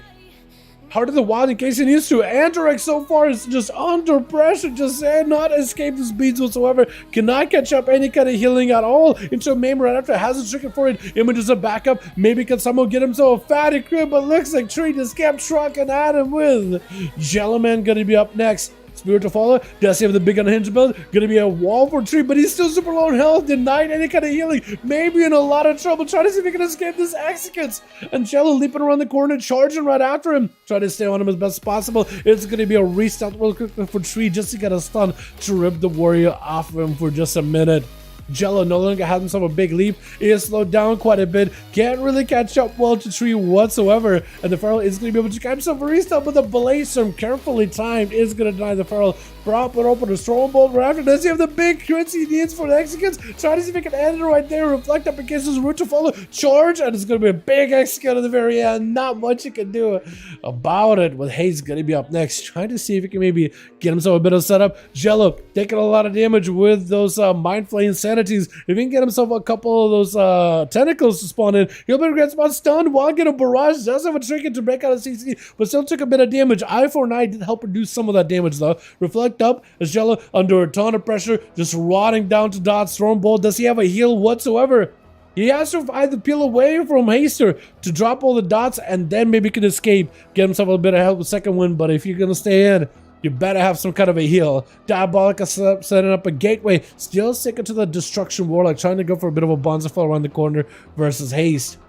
Heart of the Wild in case he needs to. Andorex so far is just under pressure, just not escape the speeds whatsoever. Cannot catch up any kind of healing at all into a main right after. Has a trigger for it. Images a backup. Maybe can someone get himself a fatty crib, but looks like Tree just kept trucking at him with Jellyman gonna be up next. Spirit to follow. Does he have the big unhinged build? Gonna be a wall for Tree, but he's still super low in health. Denied any kind of healing. Maybe in a lot of trouble. Trying to see if he can escape this executes. And Jello leaping around the corner, charging right after him. Trying to stay on him as best as possible. It's gonna be a restart real quick for Tree just to get a stun to rip the warrior off of him for just a minute. Jello no longer has himself a big leap. He is slowed down quite a bit. Can't really catch up well to Tree whatsoever. And the Feral is going to be able to catch himself a restart, but the Blaze Storm, carefully timed, is going to deny the Feral. Proper open a Storm Bolt right after. Does he have the big crits he needs for the executes? Try to see if he can end it right there. Reflect up against his route to follow. Charge, and it's going to be a big execute at the very end. Not much he can do about it. With Hayes going to be up next. Trying to see if he can maybe get himself a bit of setup. Jello taking a lot of damage with those Mind Flame Sanities. If he can get himself a couple of those tentacles to spawn in, he'll be a great spot. Stunned while getting a barrage. Does have a trinket to break out of CC, but still took a bit of damage. I49 did help reduce some of that damage though. Reflect up as Jello under a ton of pressure, just rotting down to dot. Storm Bolt. Does he have a heal whatsoever? He has to either peel away from Haster to drop all the dots and then maybe can escape, get himself a bit of help with second win. But if you're gonna stay in, you better have some kind of a heal. Diabolica setting up a gateway. Still sticking to the Destruction Warlock, trying to go for a bit of a Bonzafell around the corner versus Haste.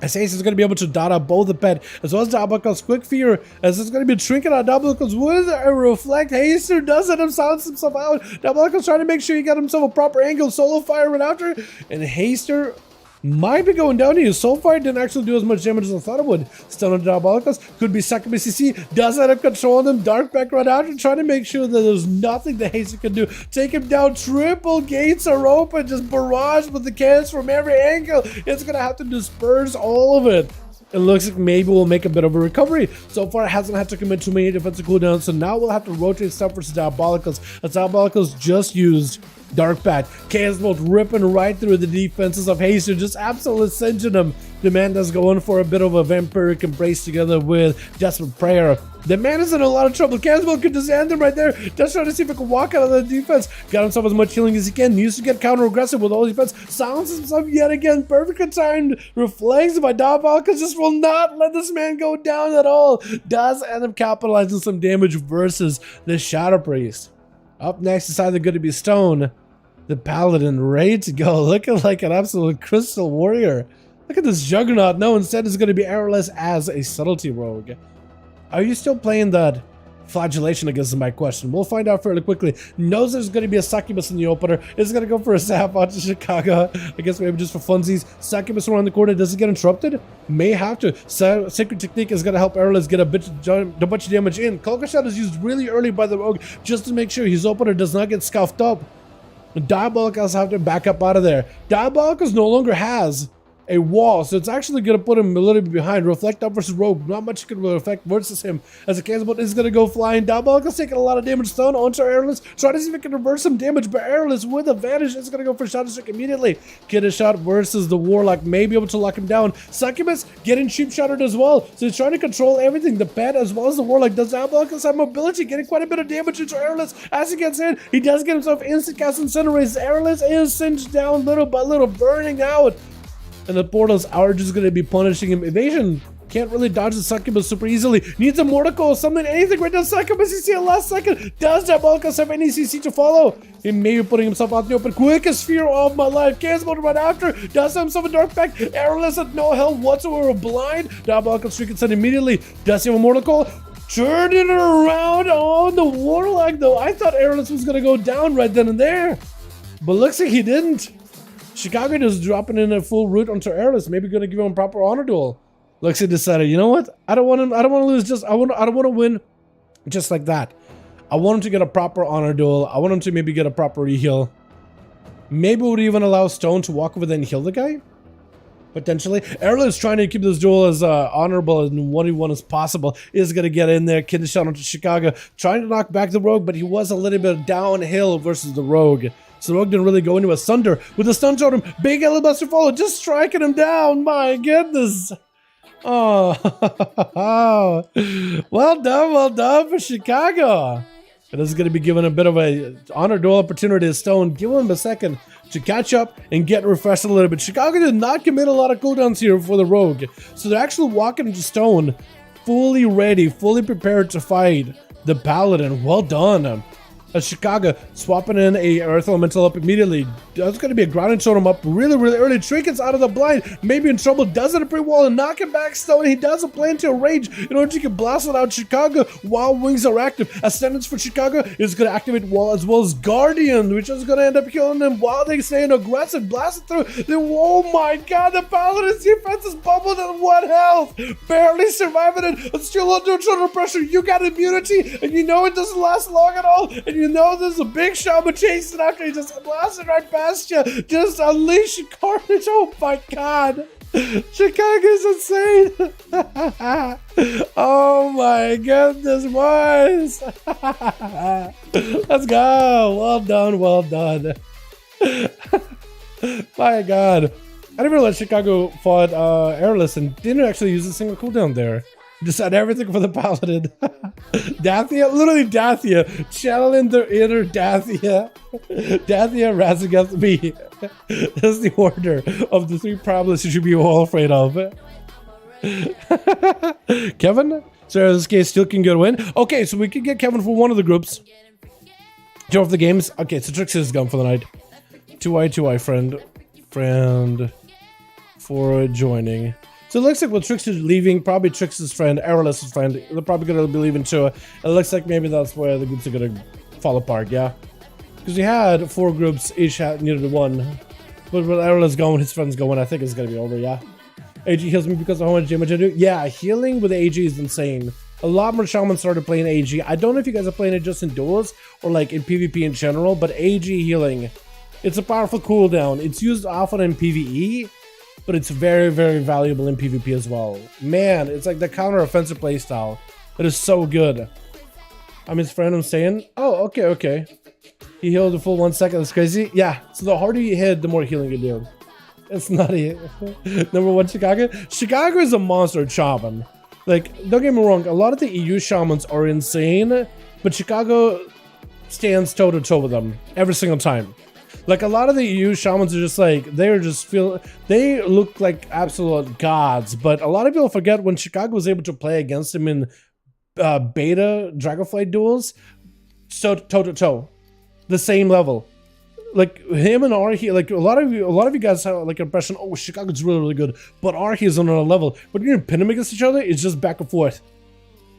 As Haste is going to be able to dot out both the pet as well as Diabolica's Quick Fear, as it's going to be trinket on Diabolica's with a Reflect. Haster does it and sounds himself out. Diabolica's trying to make sure he got himself a proper angle. Solo fire right after, and Haster might be going down here. So far, it didn't actually do as much damage as I thought it would. Stun on Diabolicos. Could be second BCC. Does end up controlling them. Dark back right after. Trying to make sure that there's nothing that Haster can do. Take him down. Triple gates are open. Just barrage with the cannons from every angle. It's going to have to disperse all of it. It looks like maybe we'll make a bit of a recovery. So far, it hasn't had to commit too many defensive cooldowns, so now we'll have to rotate stuff versus Diabolicos. As Diabolicos just used Dark Bat. Chaos Bolt ripping right through the defenses of Haster, just absolutely singeing them. The man does go in for a bit of a vampiric embrace together with Desperate Prayer. The man is in a lot of trouble. Chaos Bolt could just end him right there. Just trying to see if he can walk out of the defense. Got himself as much healing as he can. Needs to get counter-aggressive with all defense. Silences himself yet again. Perfectly timed reflects by Diabolicos. Just will not let this man go down at all. Does end up capitalizing some damage versus the Shadow Priest. Up next is either going to be Stone, the Paladin, ready to go, looking like an absolute crystal warrior. Look at this juggernaut. No, instead it's going to be Arrowless as a subtlety rogue. Are you still playing that flagellation, I guess is my question. We'll find out fairly quickly. Knows there's going to be a Succubus in the opener. Is going to go for a Zap out to Chicago. I guess maybe just for funsies. Succubus around the corner. Does it get interrupted? May have to. Sacred Technique is going to help Arrowless get a bunch of damage in. Cloaker Shot is used really early by the rogue just to make sure his opener does not get scuffed up. Diabolicos have to back up out of there. Diabolicos no longer has a wall, so it's actually going to put him a little bit behind. Reflect up versus Rogue, not much can really affect versus him, as the Chaos Bolt is going to go flying. Diabolicos taking a lot of damage. Stun onto Airless, trying to see if it can reverse some damage, but Airless with advantage is going to go for Shadow Strike immediately. Get a shot versus the Warlock, may be able to lock him down. Succubus getting cheap shotted as well, so he's trying to control everything, the pet as well as the Warlock. Does Diabolicos have mobility, getting quite a bit of damage into Airless as he gets in. He does get himself instant cast Incinerate. Airless is singed down little by little, burning out. And the portals are just going to be punishing him. Evasion can't really dodge the Succubus super easily. Needs a Mortical, something, anything right now. Succubus, you see it last second. Does Diabolicos have any CC to follow? He may be putting himself out in the open. Quickest fear of my life. Chaos Bolt right after. Does have himself a Dark Pact. Arrowless at no health whatsoever. Blind. Diabolicos streak sent immediately. Does he have a Mortical? Turning it around on the Warlock though. I thought Arrowless was going to go down right then and there, but looks like he didn't. Chicago just dropping in a full root onto airless, maybe gonna give him a proper honor duel. Lexi decided, you know what? I don't want to lose just I don't want to win just like that. I want him to get a proper honor duel. I want him to maybe get a proper reheal. Maybe would even allow Stone to walk over there and heal the guy. Potentially. Erla is trying to keep this duel as honorable and 1v1 as possible. Is going to get in there. Kid shot onto Chicago. Trying to knock back the Rogue, but he was a little bit downhill versus the Rogue. So the Rogue didn't really go into a Sunder. With the stun totem, big Elebuster follow, just striking him down. My goodness. Oh. Well done for Chicago. And this is going to be given a bit of a honor duel opportunity to Stone. Give him a second to catch up and get refreshed a little bit. Chicago did not commit a lot of cooldowns here for the Rogue. So they're actually walking into Stone fully ready, fully prepared to fight the Paladin. Well done. Chicago swapping in a Earth Elemental up immediately. That's going to be a grounding totem up really early. Trinket's out of the blind. Maybe in trouble. Does it a pretty well and knock him back Stone. He does a plan to a rage in order to get blasted out Chicago while wings are active. Ascendance for Chicago is going to activate wall as well as Guardian, which is going to end up killing them while they stay in aggressive. Blasted through. Oh my god, the Paladin's defense is bubbled at 1 health. Barely surviving it. Still under total pressure. You got immunity and you know it doesn't last long at all. And you know there's a big shaman chasing after you, just blasting right past you, just unleashing carnage. Oh my god, Chicago's insane. Oh my goodness, boys. Let's go. Well done. My god, I didn't realize Chicago fought airless and didn't actually use a single cooldown there. Just had everything for the Paladin. Dathia, literally Dathia, channeling the inner Dathia. Dathia rising up to me. That's the order of the 3 problems you should be all afraid of. Kevin? So in this case, still can get a win. Okay, so we can get Kevin for one of the groups. Jump off the games. Okay, so Trix is gone for the night. 2i, friend for joining. So it looks like with Trix is leaving, probably Trix's friend, Aeroless's friend, they're probably going to be leaving too. It looks like maybe that's where the groups are going to fall apart, yeah? Because we had 4 groups, each had needed 1. But with Aeroless going, his friend's going, I think it's going to be over, yeah? AG heals me because of how much damage I do. Yeah, healing with AG is insane. A lot more shamans started playing AG. I don't know if you guys are playing it just in duels or like in PvP in general, but AG healing, it's a powerful cooldown. It's used often in PvE. But it's very valuable in PvP as well. Man, it's like the counter-offensive playstyle. It is so good. I'm his friend, I'm saying. Oh, okay. He healed the full 1 second. That's crazy. Yeah, so the harder you hit, the more healing you do. It's nutty. Number 1, Chicago. Chicago is a monster shaman. Like, don't get me wrong, a lot of the EU shamans are insane, but Chicago stands toe-to-toe with them every single time. Like, a lot of the EU shamans are just like, they look like absolute gods, but a lot of people forget when Chicago was able to play against him in beta Dragonflight duels, so toe-to-toe, the same level. Like, him and Arhi, like, a lot of you guys have like an impression, oh, Chicago's really good, but Arhi is on another level. But you're gonna pin them against each other, it's just back and forth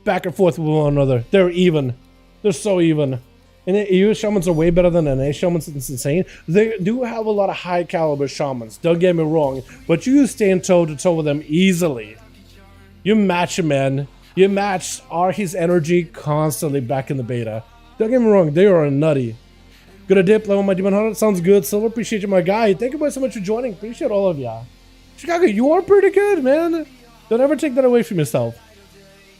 with one another. They're even. They're so even. And EU shamans are way better than NA shamans. It's insane. They do have a lot of high caliber shamans, don't get me wrong, but you stand toe to toe with them easily. You match him, man. You match Arhi's energy constantly back in the beta. Don't get me wrong, they are nutty. Gonna dip, level my demon hunter. Sounds good. Silver, appreciate you, my guy. Thank you guys so much for joining. Appreciate all of ya. Chicago, you are pretty good, man. Don't ever take that away from yourself.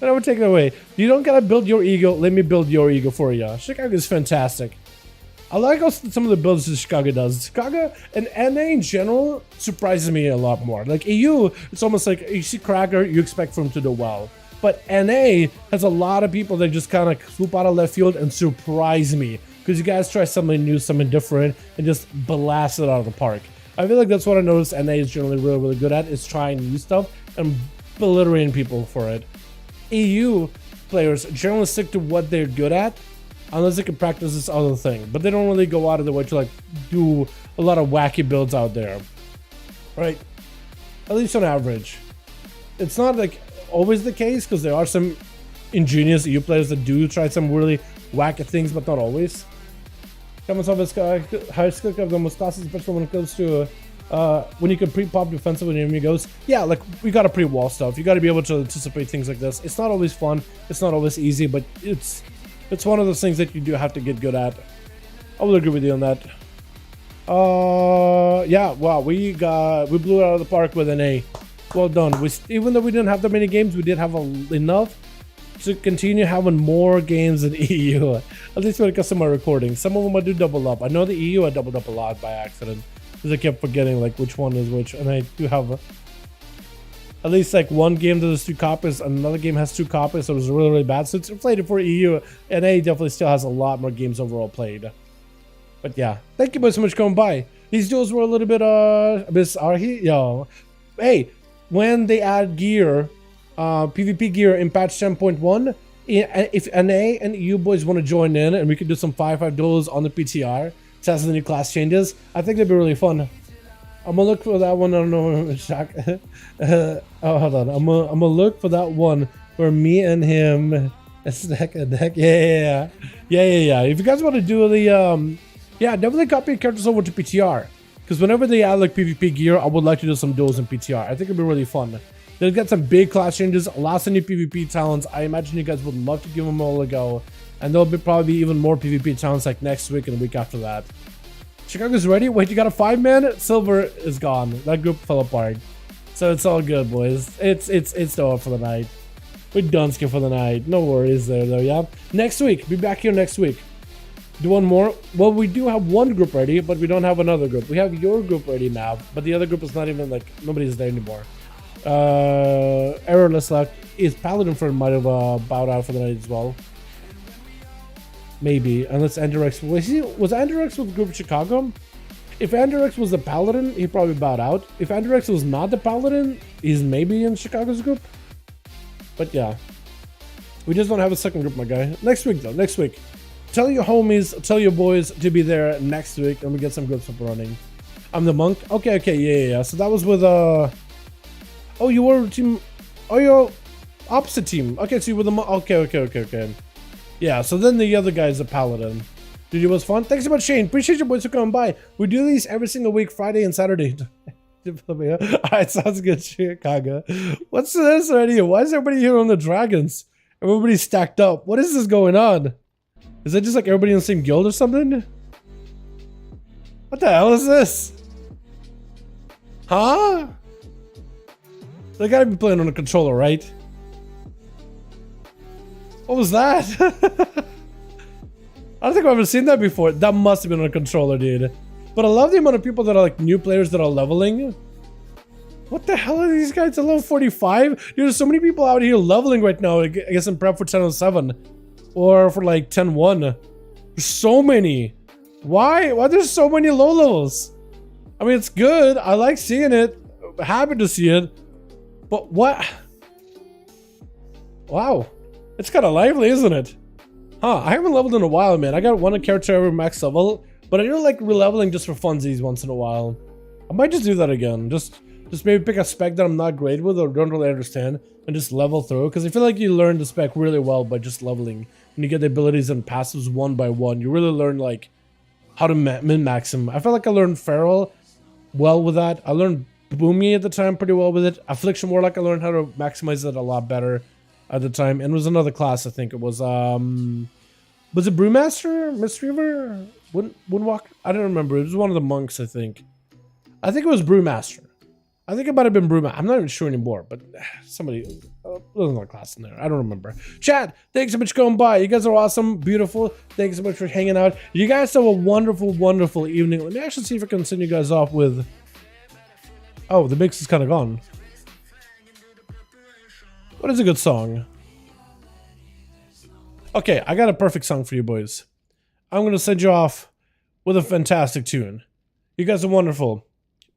Don't ever take it away. You don't gotta build your ego. Let me build your ego for you. Chicago is fantastic. I like how some of the builds that Chicago does. Chicago and NA in general surprises me a lot more. Like EU, it's almost like you see Cracker, you expect for him to do well. But NA has a lot of people that just kind of swoop out of left field and surprise me. Because you guys try something new, something different, and just blast it out of the park. I feel like that's what I noticed NA is generally really good at, is trying new stuff and belittling people for it. EU players generally stick to what they're good at, unless they can practice this other thing. But they don't really go out of the way to like do a lot of wacky builds out there. Right? At least on average. It's not like always the case, because there are some ingenious EU players that do try some really wacky things, but not always. Comments on this guy, high skill of the mustache, especially when it comes to when you can pre-pop defensive when the enemy goes, yeah, like we gotta pre-wall stuff. You gotta be able to anticipate things like this. It's not always fun, it's not always easy, but it's one of those things that you do have to get good at. I will agree with you on that. Yeah, wow, we blew it out of the park with an A. Well done. Even though we didn't have that many games, we did have enough to continue having more games in EU. At least when it comes to my recording. Some of them I do double up. I know the EU I doubled up a lot by accident, because I kept forgetting like which one is which, and I do have at least like one game that has 2 copies, and another game has 2 copies, so it was really, really bad. So it's inflated for EU, and NA definitely still has a lot more games overall played. But yeah, thank you boys so much for coming by. These duels were a little bit bizarre. Yo, hey, when they add gear, PvP gear in patch 10.1, if NA and EU boys want to join in and we could do some 5v5 duels on the PTR, test the new class changes, I think that'd be really fun. I'm gonna look for that one. I don't know. Oh, hold on. I'm gonna look for that one where me and him neck and neck. Yeah. If you guys want to do the yeah, definitely copy your characters over to PTR, because whenever they add like PvP gear, I would like to do some duels in PTR. I think it'd be really fun. They'll get some big class changes, lots of new PvP talents. I imagine you guys would love to give them all a go, and there'll probably be even more PvP talents like next week and the week after that. Chicago's ready. Wait, you got a 5-man? Silver is gone. That group fell apart. So it's all good, boys. It's over for the night. We're done skip for the night. No worries there, though. Yeah. Next week, be back here next week. Do one more. Well, we do have one group ready, but we don't have another group. We have your group ready now, but the other group is not even like nobody's there anymore. Errorless luck is Paladin friend might have bowed out for the night as well. Maybe, unless Andrex was Andrex with Group Chicago? If Andrex was the Paladin, he probably bowed out. If Andrex was not the Paladin, he's maybe in Chicago's group. But yeah, we just don't have a second group, my guy. Next week though, next week. Tell your homies, tell your boys to be there next week, and we get some groups up running. I'm the monk. Okay, yeah. So that was with oh, you were team. Oh, you're opposite team. Okay, so you were the monk. Okay. Yeah, so then the other guy's a paladin. Dude, it was fun. Thanks so much, Shane. Appreciate you boys for coming by. We do these every single week, Friday and Saturday. Alright, sounds good, Chicago. What's this right here? Why is everybody here on the dragons? Everybody's stacked up. What is this going on? Is it just like everybody in the same guild or something? What the hell is this? Huh? They gotta be playing on a controller, right? What was that? I don't think I've ever seen that before. That must have been on a controller, dude. But I love the amount of people that are like new players that are leveling. What the hell are these guys at level 45? Dude, there's so many people out here leveling right now. I guess in prep for 10.07 or for like 10.1. There's so many. Why there's so many low levels? I mean, it's good. I like seeing it. Happy to see it. But what? Wow. It's kind of lively, isn't it? Huh, I haven't leveled in a while, man. I got one character every max level, but I do like releveling just for funsies once in a while. I might just do that again. Just maybe pick a spec that I'm not great with or don't really understand and just level through. Because I feel like you learn the spec really well by just leveling. And you get the abilities and passives one by one. You really learn like how to min-max them. I felt like I learned Feral well with that. I learned Boomy at the time pretty well with it. Affliction Warlock, I learned how to maximize it a lot better at the time. And it was another class, I think it was it Brewmaster? Mistreaver? Windwalk? I don't remember. It was one of the monks, I think. I think it was Brewmaster. I think it might have been Brewmaster. I'm not even sure anymore, but somebody, there's another class in there. I don't remember. Chat, thanks so much for going by. You guys are awesome, beautiful. Thanks so much for hanging out. You guys have a wonderful, wonderful evening. Let me actually see if I can send you guys off with... Oh, the mix is kind of gone. What is a good song? Okay, I got a perfect song for you boys. I'm going to send you off with a fantastic tune. You guys are wonderful,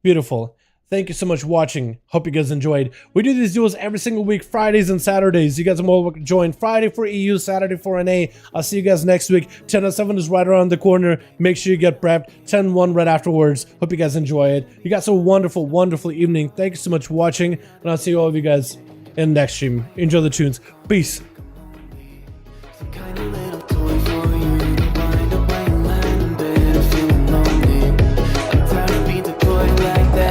beautiful. Thank you so much for watching. Hope you guys enjoyed. We do these duels every single week, Fridays and Saturdays. You guys are more welcome to join. Friday for EU, Saturday for NA. I'll see you guys next week. 10.07 is right around the corner. Make sure you get prepped. 10.1 right afterwards. Hope you guys enjoy it. You guys have a wonderful, wonderful evening. Thank you so much for watching. And I'll see all of you guys in the next stream. Enjoy the tunes. Peace. Like that.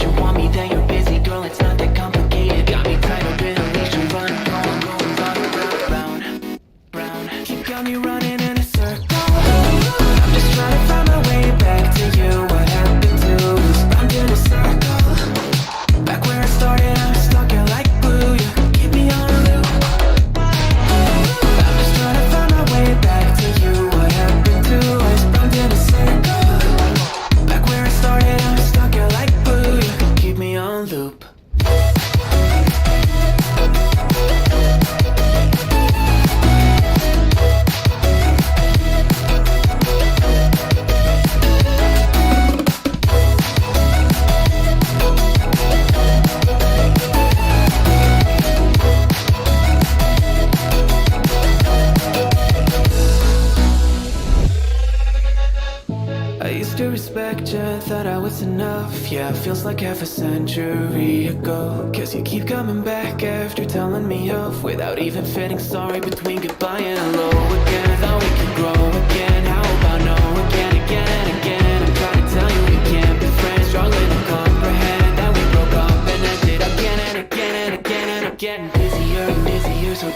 you want me, then you're busy, girl, it's not that complicated. Got me tied up in a leash, you run, going round, round. You got me running in a circle. I'm just trying to find my way back to you. What happened to us? Round in a circle. Back where I started, I'm stuck here like glue. You keep me on a loop. I'm just trying to find my way back to you. What happened to us? Round in a circle. Back where I started, I'm stuck here like glue. You keep me on loop. I used to respect you, thought I was enough. Yeah, it feels like half a century ago. Cause you keep coming back after telling me off, without even feeling sorry between goodbye and hello again. Thought we could grow again, how about no again, again and again. I'm trying to tell you we can't be friends, struggling to comprehend that we broke up and ended again and again and again. And I'm getting busier and busier, so